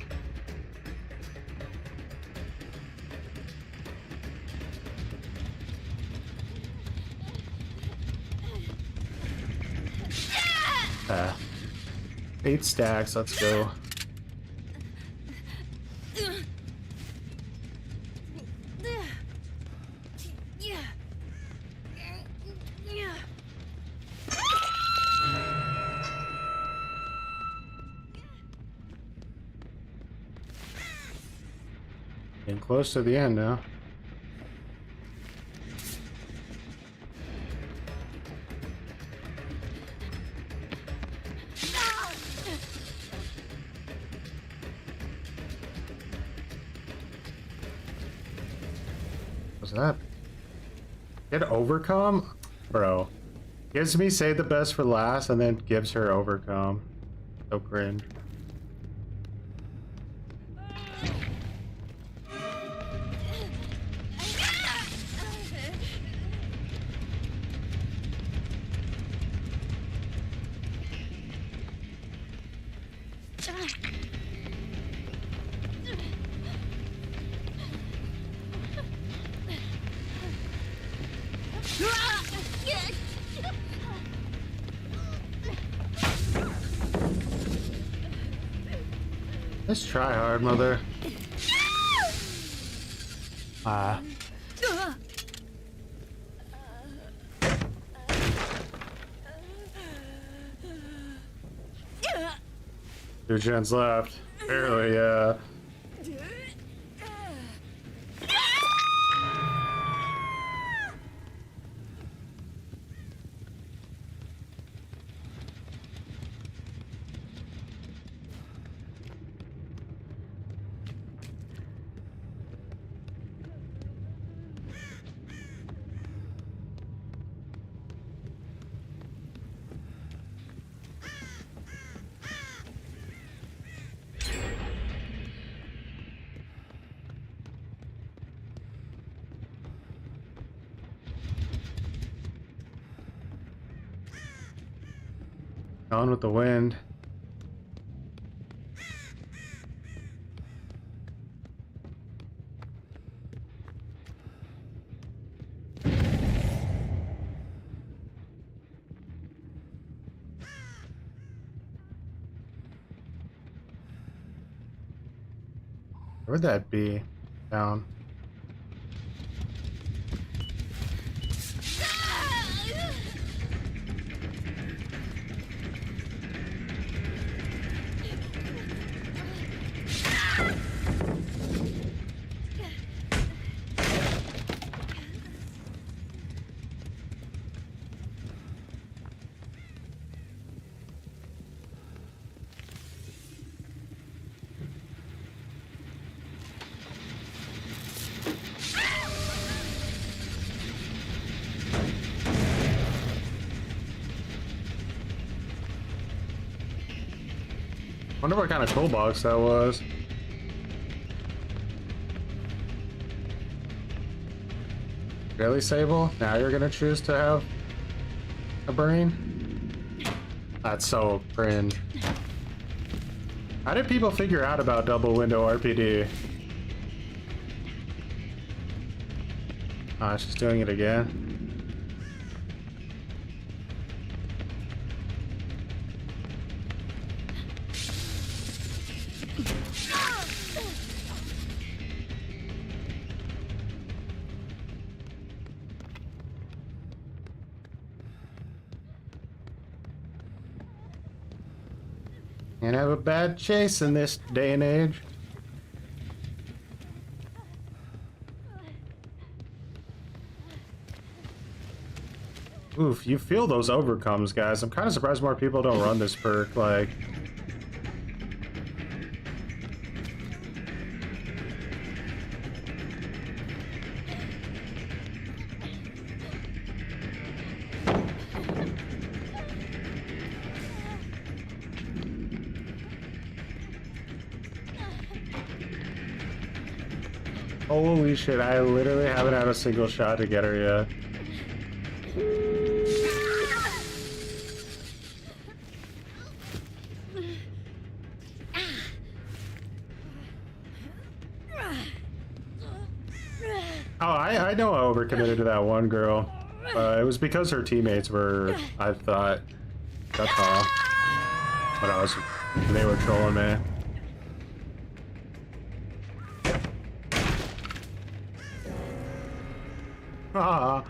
Ah. 8 stacks, let's go. Getting close to the end now. What's that? Get overcome? Bro. Gives me save the best for last and then gives her overcome. So cringe. Let's try hard, mother. Ah. 2 gens left. Barely, yeah. On with the wind. Where'd that be? Down. Wonder what kind of toolbox that was. Really, Sable? Now you're gonna choose to have a brain? That's so cringe. How did people figure out about double window RPD? Ah, she's doing it again. Can't have a bad chase in this day and age. Oof, you feel those overcomes, guys. I'm kind of surprised more people don't run this perk, like... Holy shit, I literally haven't had a single shot to get her yet. Oh, I know I overcommitted to that one girl. It was because her teammates were, I thought, that's all. But they were trolling me. Ah.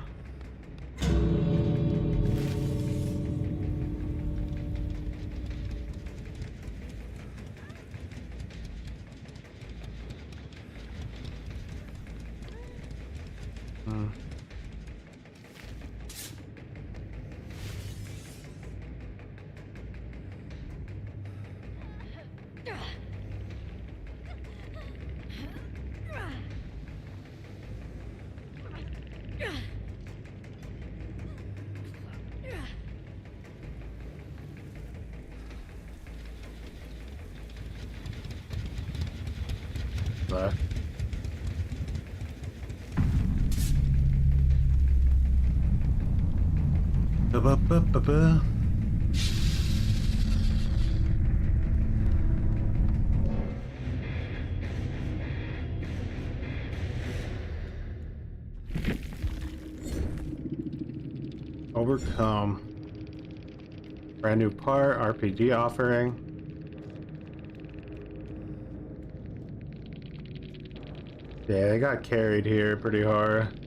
Left. Ba-ba-ba-ba-ba. Overcome. Brand new part, RPG offering. Yeah, they got carried here pretty hard.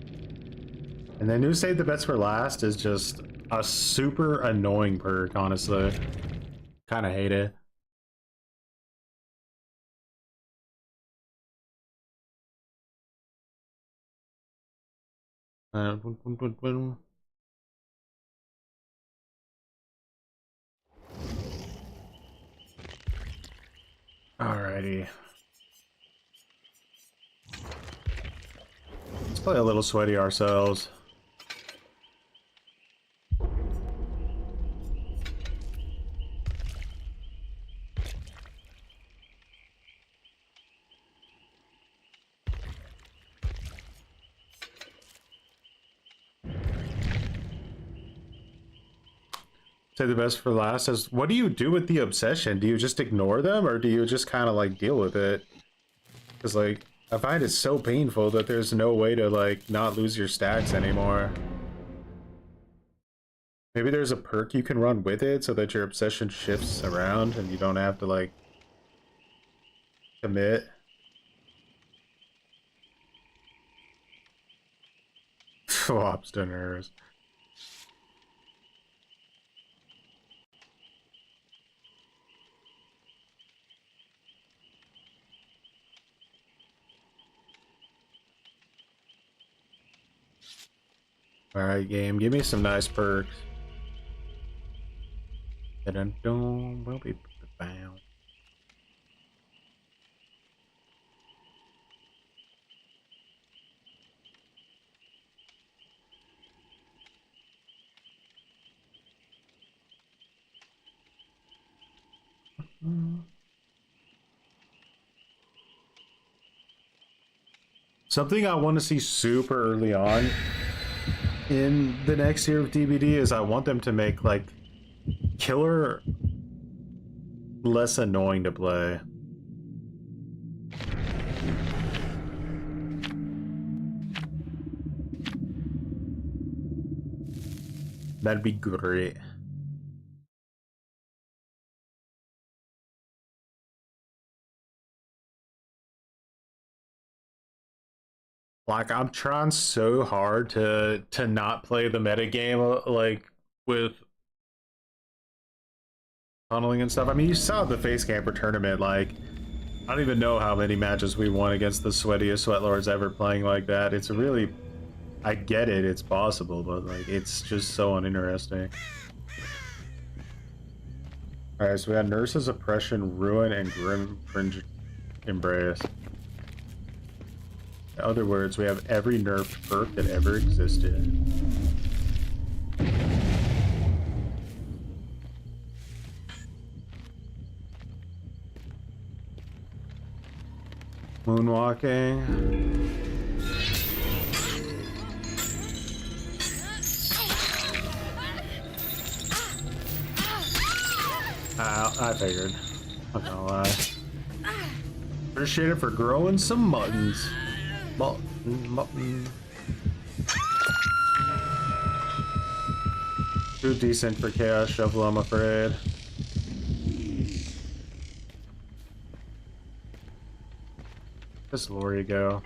And then who saved the best for last is just a super annoying perk, honestly. Kinda hate it. Alrighty. Let's play a little sweaty ourselves. Say the best for last. As what do you do with the obsession? Do you just ignore them, or do you just kind of like deal with it? Because like I find it so painful that there's no way to like not lose your stacks anymore. Maybe there's a perk you can run with it so that your obsession shifts around and you don't have to like commit. Flops to nerves. Alright, game, give me some nice perks. Will be bound. Something I want to see super early on in the next year of DBD is I want them to make like killer less annoying to play. That'd be great. Like I'm trying so hard to not play the metagame like with tunneling and stuff. I mean, you saw the face camper tournament, like I don't even know how many matches we won against the sweatiest sweatlords ever playing like that. It's really, I get it, it's possible, but like it's just so uninteresting. Alright, so we had Nurse's Oppression, Ruin, and Grim Fringe Embrace. In other words, we have every nerfed perk that ever existed. Moonwalking. I figured. I'm not gonna lie. Appreciate it for growing some muttons. Mutton. Too decent for Chaos Shovel, I'm afraid. Just Lori go.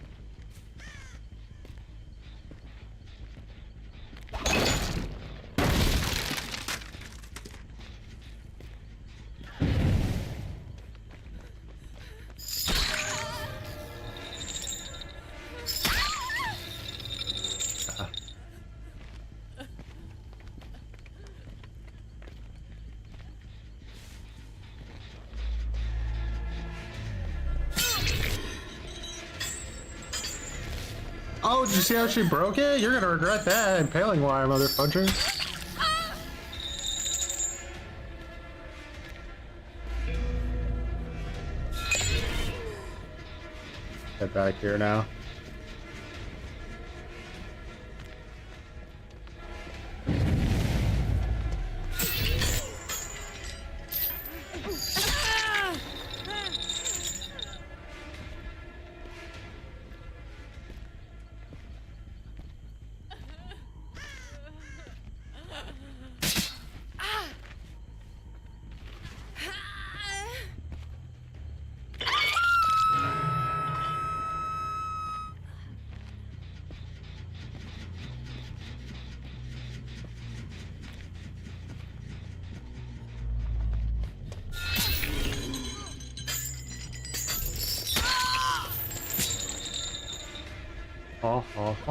Oh, did you see how she broke it? You're gonna regret that, impaling wire, motherfucker. Get back here now.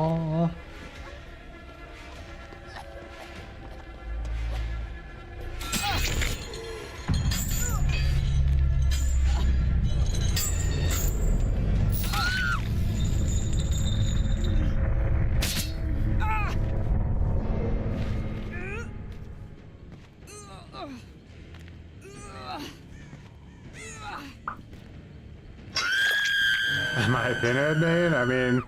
Oh. In my opinion, man, I mean,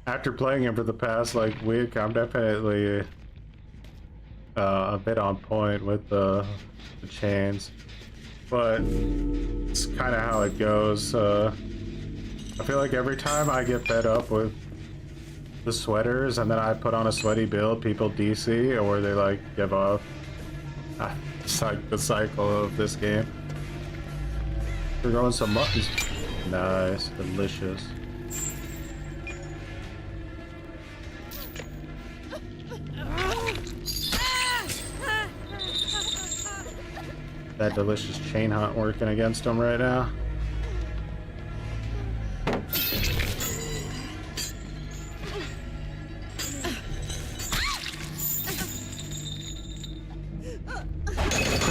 after playing him for the past like week, I'm definitely a bit on point with the chains, but it's kind of how it goes. I feel like every time I get fed up with the sweaters and then I put on a sweaty build, people DC or they like give up. It's like the cycle of this game. We're growing some muttons. Nice, delicious. That delicious chain hunt working against them right now.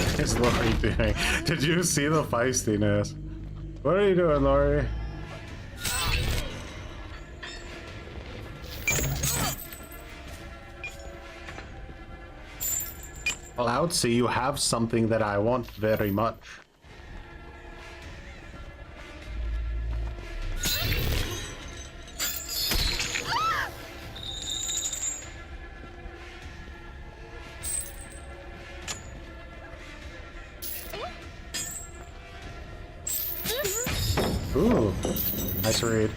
What is Lori doing? Did you see the feistiness? What are you doing, Lori? Cloudsy, you have something that I want very much. Ooh, nice read.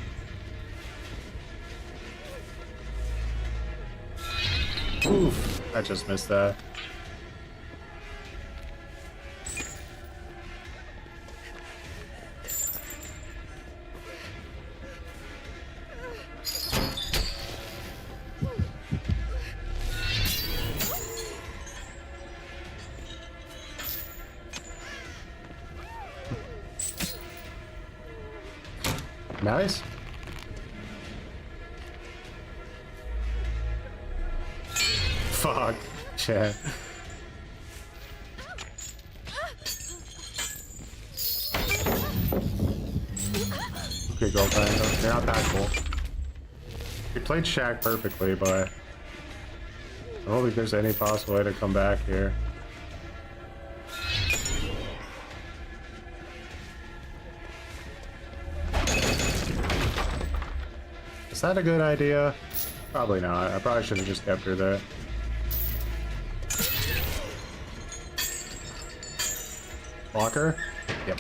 Oof, I just missed that. Nice. Fuck. Shit. Okay, go back. You're not that cool. You played Shaq perfectly, but I don't think there's any possible way to come back here. Is that a good idea? Probably not. I probably should have just kept her there. Blocker? Yep.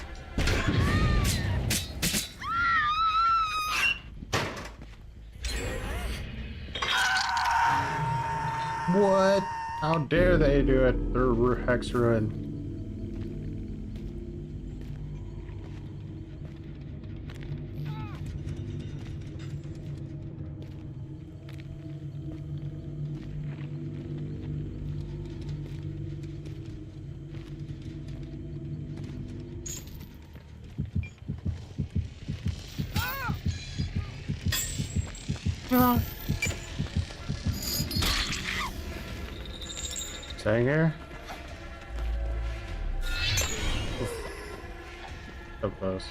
What? How dare they do it through Hex Ruin? Staying here? Oof. So close.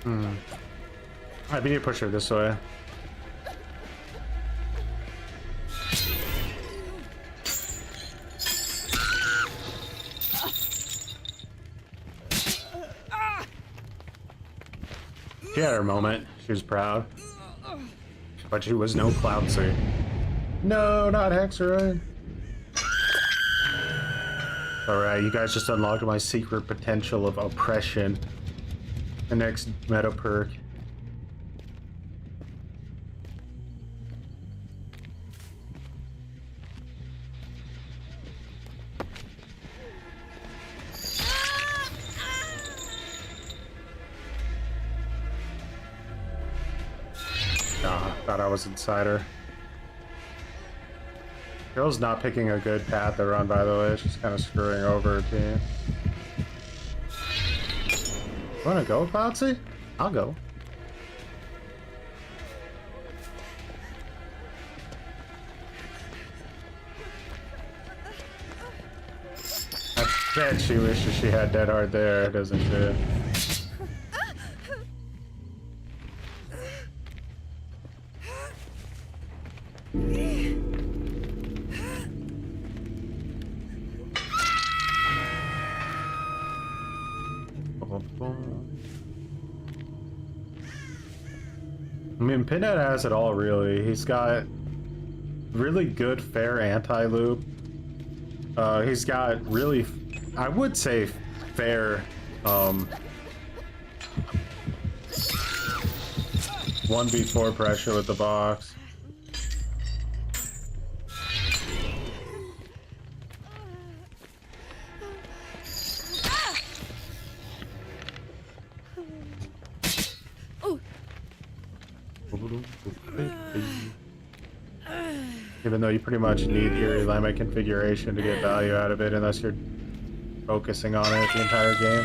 Alright, we need to push her this way. She had her moment. She was proud. But she was no Cloudsy. No, not Hexerite. Alright, you guys just unlocked my secret potential of oppression. The next meta perk. Thought I was inside her. Girl's not picking a good path to run, by the way. She's kind of screwing over her team. Wanna go, Cloudsy? I'll go. I bet she wishes she had Dead Hard there, doesn't she? I mean, Pinhead has it all, really. He's got really good, fair anti-loop. He's got really, I would say, fair, 1v4 pressure with the box. Even though you pretty much need your limit configuration to get value out of it, unless you're focusing on it the entire game.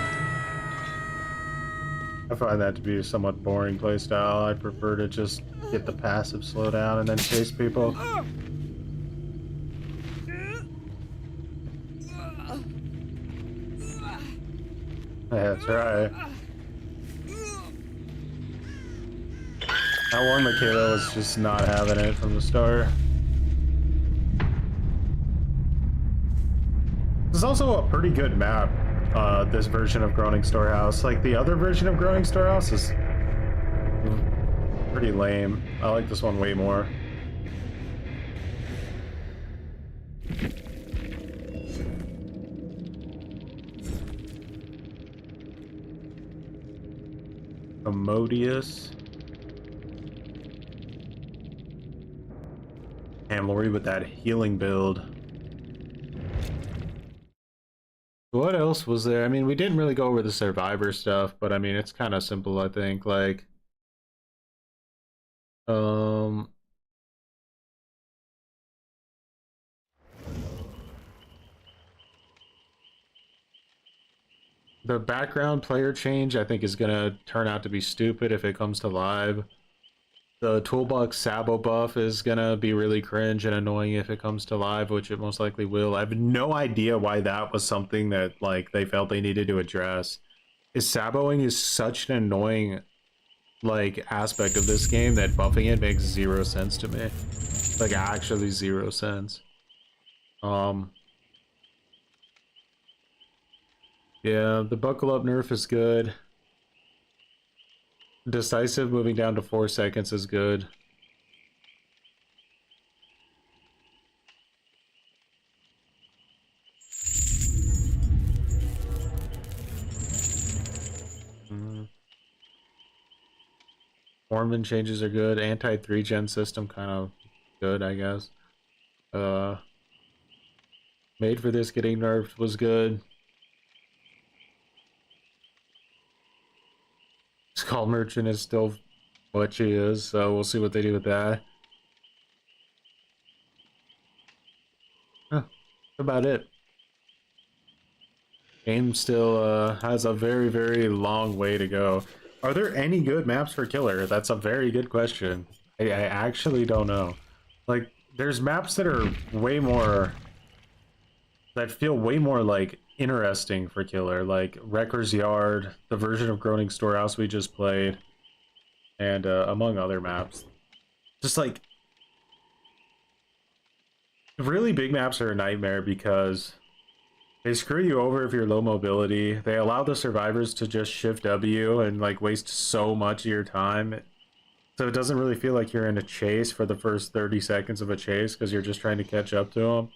I find that to be a somewhat boring playstyle. I'd prefer to just get the passive slowdown and then chase people. That's right. That one Michaela was just not having it from the start. This is also a pretty good map, this version of Groaning Storehouse. Like, the other version of Groaning Storehouse is pretty lame. I like this one way more. Commodious. And Lori with that healing build. What else was there? I mean, we didn't really go over the survivor stuff, but I mean, it's kind of simple, I think. Like, the background player change, I think, is gonna turn out to be stupid if it comes to live. The toolbox Sabo buff is gonna be really cringe and annoying if it comes to live, which it most likely will. I have no idea why that was something that, like, they felt they needed to address. Saboing is such an annoying, like, aspect of this game that buffing it makes zero sense to me. Like, actually 0 sense. Yeah, the buckle up nerf is good. Decisive moving down to 4 seconds is good. Foreman changes are good. Anti 3-gen system kind of good, I guess. Made for this getting nerfed was good. Skull Merchant is still what she is, so we'll see what they do with that. Huh, that's about it. Game still has a very, very long way to go. Are there any good maps for Killer? That's a very good question. I actually don't know. Like, there's maps that are way more, that feel way more like interesting for Killer, like Wrecker's Yard, the version of Groaning Storehouse we just played, and among other maps. Just like, really big maps are a nightmare because they screw you over if you're low mobility. They allow the survivors to just shift W and, like, waste so much of your time. So it doesn't really feel like you're in a chase for the first 30 seconds of a chase because you're just trying to catch up to them.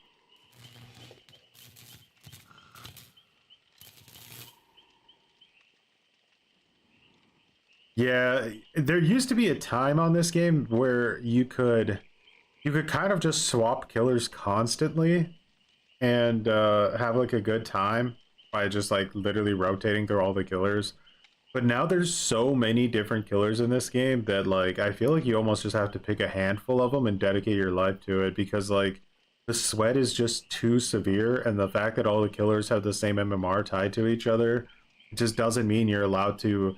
Yeah, there used to be a time on this game where you could kind of just swap killers constantly and have, like, a good time by just, like, literally rotating through all the killers. But now there's so many different killers in this game that, like, I feel like you almost just have to pick a handful of them and dedicate your life to it because, like, the sweat is just too severe, and the fact that all the killers have the same MMR tied to each other just doesn't mean you're allowed to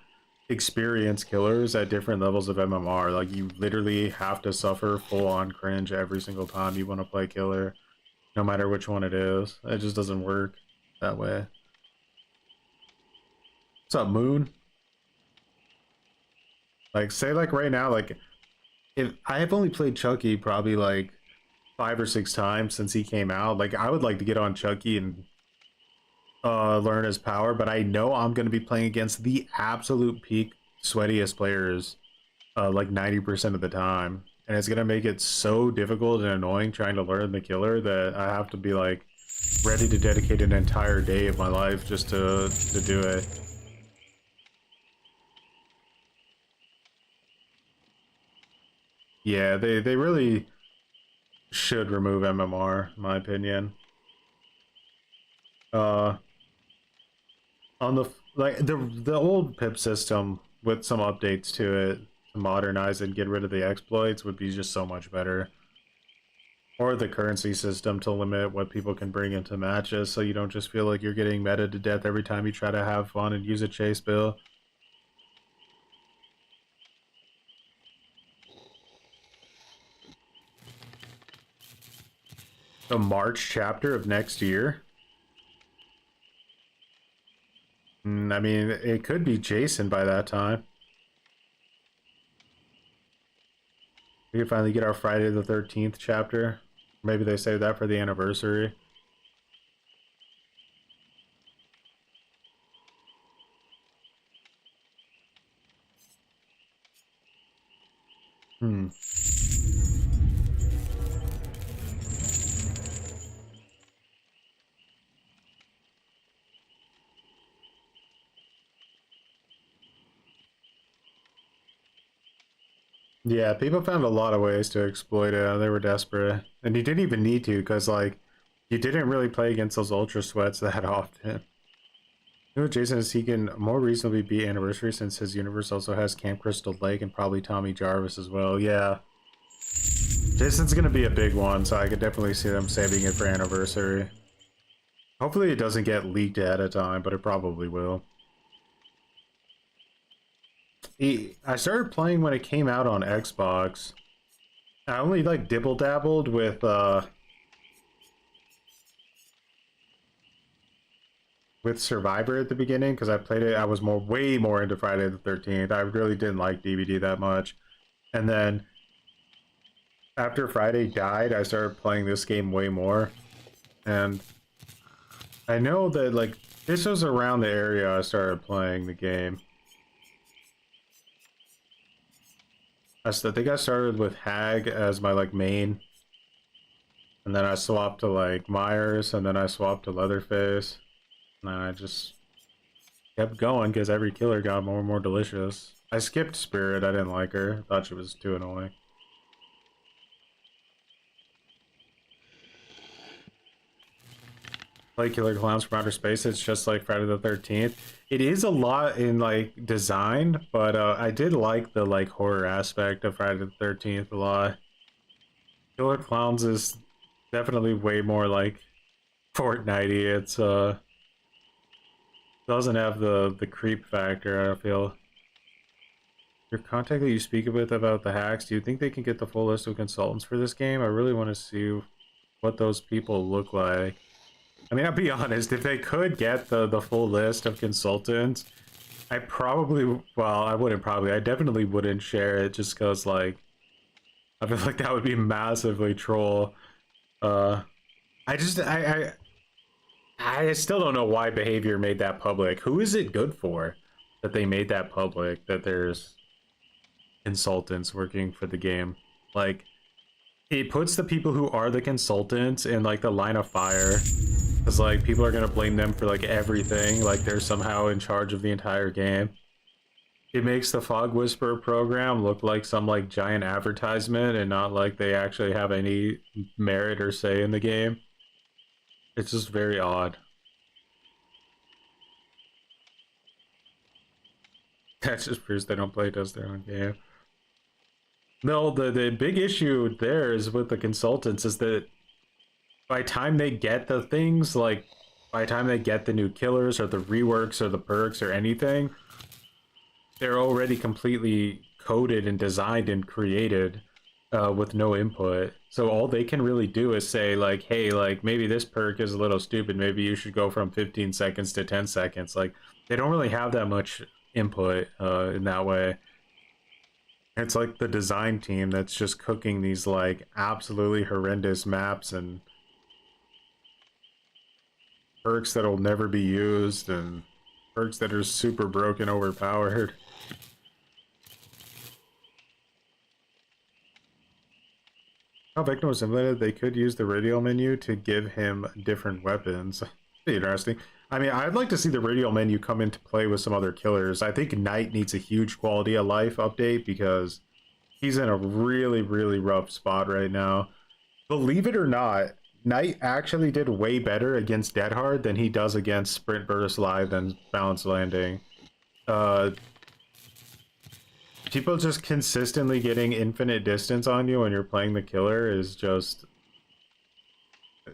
experience killers at different levels of MMR. Like, you literally have to suffer full-on cringe every single time you want to play killer, no matter which one it is. It just doesn't work that way. What's up, Moon? Like, say, like, right now, like, if I have only played Chucky probably like 5 or 6 times since he came out, like, I would like to get on Chucky and learn his power, but I know I'm going to be playing against the absolute peak sweatiest players like 90% of the time, and it's going to make it so difficult and annoying trying to learn the killer that I have to be like ready to dedicate an entire day of my life just to do it. Yeah, they really should remove MMR, in my opinion. Uh, on the like the old pip system with some updates to it to modernize and get rid of the exploits would be just so much better. Or the currency system to limit what people can bring into matches, so you don't just feel like you're getting meta to death every time you try to have fun and use a chase bill. The March chapter of next year. I mean, it could be Jason by that time. We could finally get our Friday the 13th chapter. Maybe they save that for the anniversary. Hmm. Yeah, people found a lot of ways to exploit it. They were desperate. And you didn't even need to, because, like, you didn't really play against those Ultra Sweats that often. You know, Jason is he can more reasonably beat Anniversary since his universe also has Camp Crystal Lake and probably Tommy Jarvis as well. Yeah. Jason's gonna be a big one, so I could definitely see them saving it for Anniversary. Hopefully it doesn't get leaked ahead of time, but it probably will. I started playing when it came out on Xbox. I only like dibble dabbled with Survivor at the beginning because I played it. I was way more into Friday the 13th. I really didn't like DVD that much, and then after Friday died, I started playing this game way more. And I know that like this was around the area I started playing the game. I think I started with Hag as my like main, and then I swapped to like Myers, and then I swapped to Leatherface, and then I just kept going because every killer got more and more delicious. I skipped Spirit. I didn't like her. Thought she was too annoying. Play Killer Clowns from Outer Space. It's just like Friday the 13th. It is a lot in like design, but I did like the like horror aspect of Friday the 13th a lot. Killer Clowns is definitely way more like Fortnite-y. It's doesn't have the creep factor, I feel. Your contact that you speak with about the hacks, do you think they can get the full list of consultants for this game? I really want to see what those people look like. I mean, I'll be honest, if they could get the full list of consultants, I probably, well, I wouldn't probably, I definitely wouldn't share it just because, like, I feel like that would be massively troll. Uh, I just, I still don't know why behavior made that public. Who is it good for that they made that public, that there's consultants working for the game? Like, it puts the people who are the consultants in, like, the line of fire. Because, like, people are going to blame them for, like, everything. Like, they're somehow in charge of the entire game. It makes the Fog Whisperer program look like some, like, giant advertisement and not like they actually have any merit or say in the game. It's just very odd. That just proves they don't play just their own game. No, the big issue there is with the consultants is that by time they get the things, like, by the time they get the new killers or the reworks or the perks or anything, they're already completely coded and designed and created with no input. So all they can really do is say, like, hey, like, maybe this perk is a little stupid. Maybe you should go from 15 seconds to 10 seconds. Like, they don't really have that much input in that way. It's like the design team that's just cooking these, like, absolutely horrendous maps and perks that'll never be used and perks that are super broken, overpowered. How Vecna was implemented, they could use the radial menu to give him different weapons. Be interesting. I mean, I'd like to see the radial menu come into play with some other killers. I think Knight needs a huge quality of life update because he's in a really, really rough spot right now. Believe it or not, Knight actually did way better against Dead Hard than he does against Sprint Burst Live and Balance Landing. People just consistently getting infinite distance on you when you're playing the killer is just...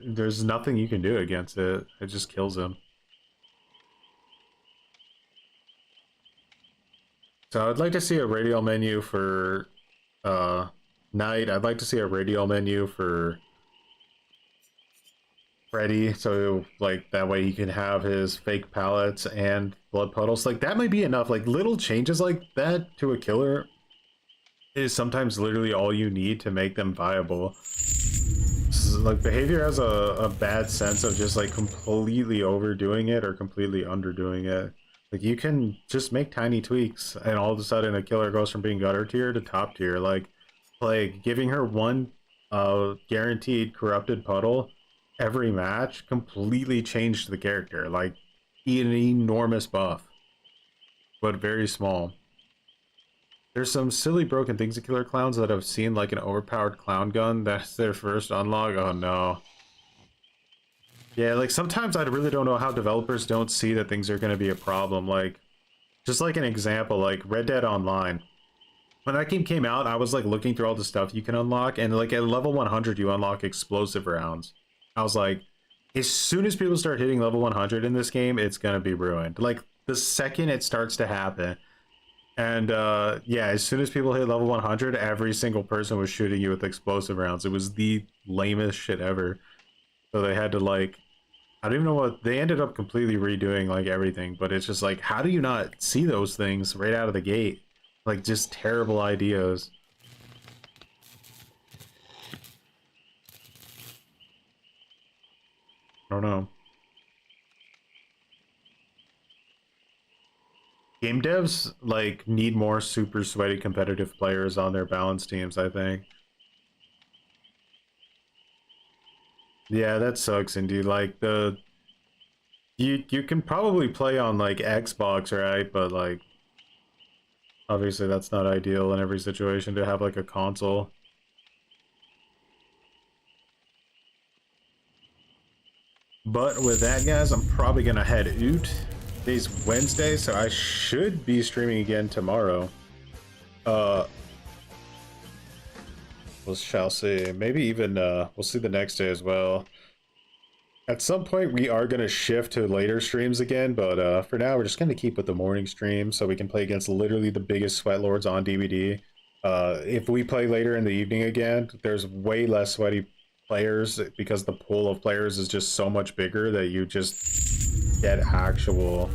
There's nothing you can do against it. It just kills him. So I'd like to see a radial menu for Knight. I'd like to see a radial menu for Freddy, so like that way he can have his fake pallets and blood puddles. Like that might be enough. Like little changes like that to a killer is sometimes literally all you need to make them viable. So, like behavior has a bad sense of just like completely overdoing it or completely underdoing it. Like you can just make tiny tweaks and all of a sudden a killer goes from being gutter tier to top tier. Like giving her one guaranteed corrupted puddle every match completely changed the character. Like an enormous buff, but very small. There's some silly broken things in Killer Clowns that have seen like an overpowered clown gun. That's their first unlock. Oh no. Yeah, like sometimes I really don't know how developers don't see that things are going to be a problem. Like, just like an example, like Red Dead Online. When that game came out, I was like looking through all the stuff you can unlock, and like at level 100 you unlock explosive rounds. I was like, as soon as people start hitting level 100 in this game, it's gonna be ruined. Like the second it starts to happen. And yeah, as soon as people hit level 100, every single person was shooting you with explosive rounds. It was the lamest shit ever. So they had to like, I don't even know what, they ended up completely redoing like everything, but it's just like, how do you not see those things right out of the gate? Like just terrible ideas. I don't know. Game devs like need more super sweaty competitive players on their balance teams, I think. Yeah, that sucks indeed. Like you can probably play on like Xbox, right? But like obviously that's not ideal in every situation to have like a console. But with that, guys, I'm probably gonna head out. Today's Wednesday, so I should be streaming again tomorrow. We shall see. Maybe even we'll see the next day as well. At some point, we are going to shift to later streams again, but for now, we're just going to keep with the morning stream so we can play against literally the biggest sweat lords on DVD. If we play later in the evening again, there's way less sweaty players because the pool of players is just so much bigger that you just get actual,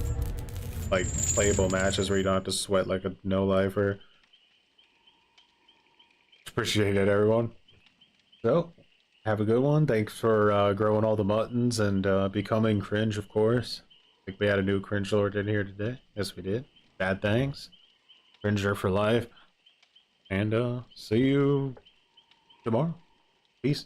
like, playable matches where you don't have to sweat like a no-lifer. Appreciate it, everyone. So, have a good one. Thanks for growing all the muttons and becoming cringe, of course. I think we had a new cringe lord in here today. Yes, we did. Bad things. Cringer for life. And see you tomorrow. Peace.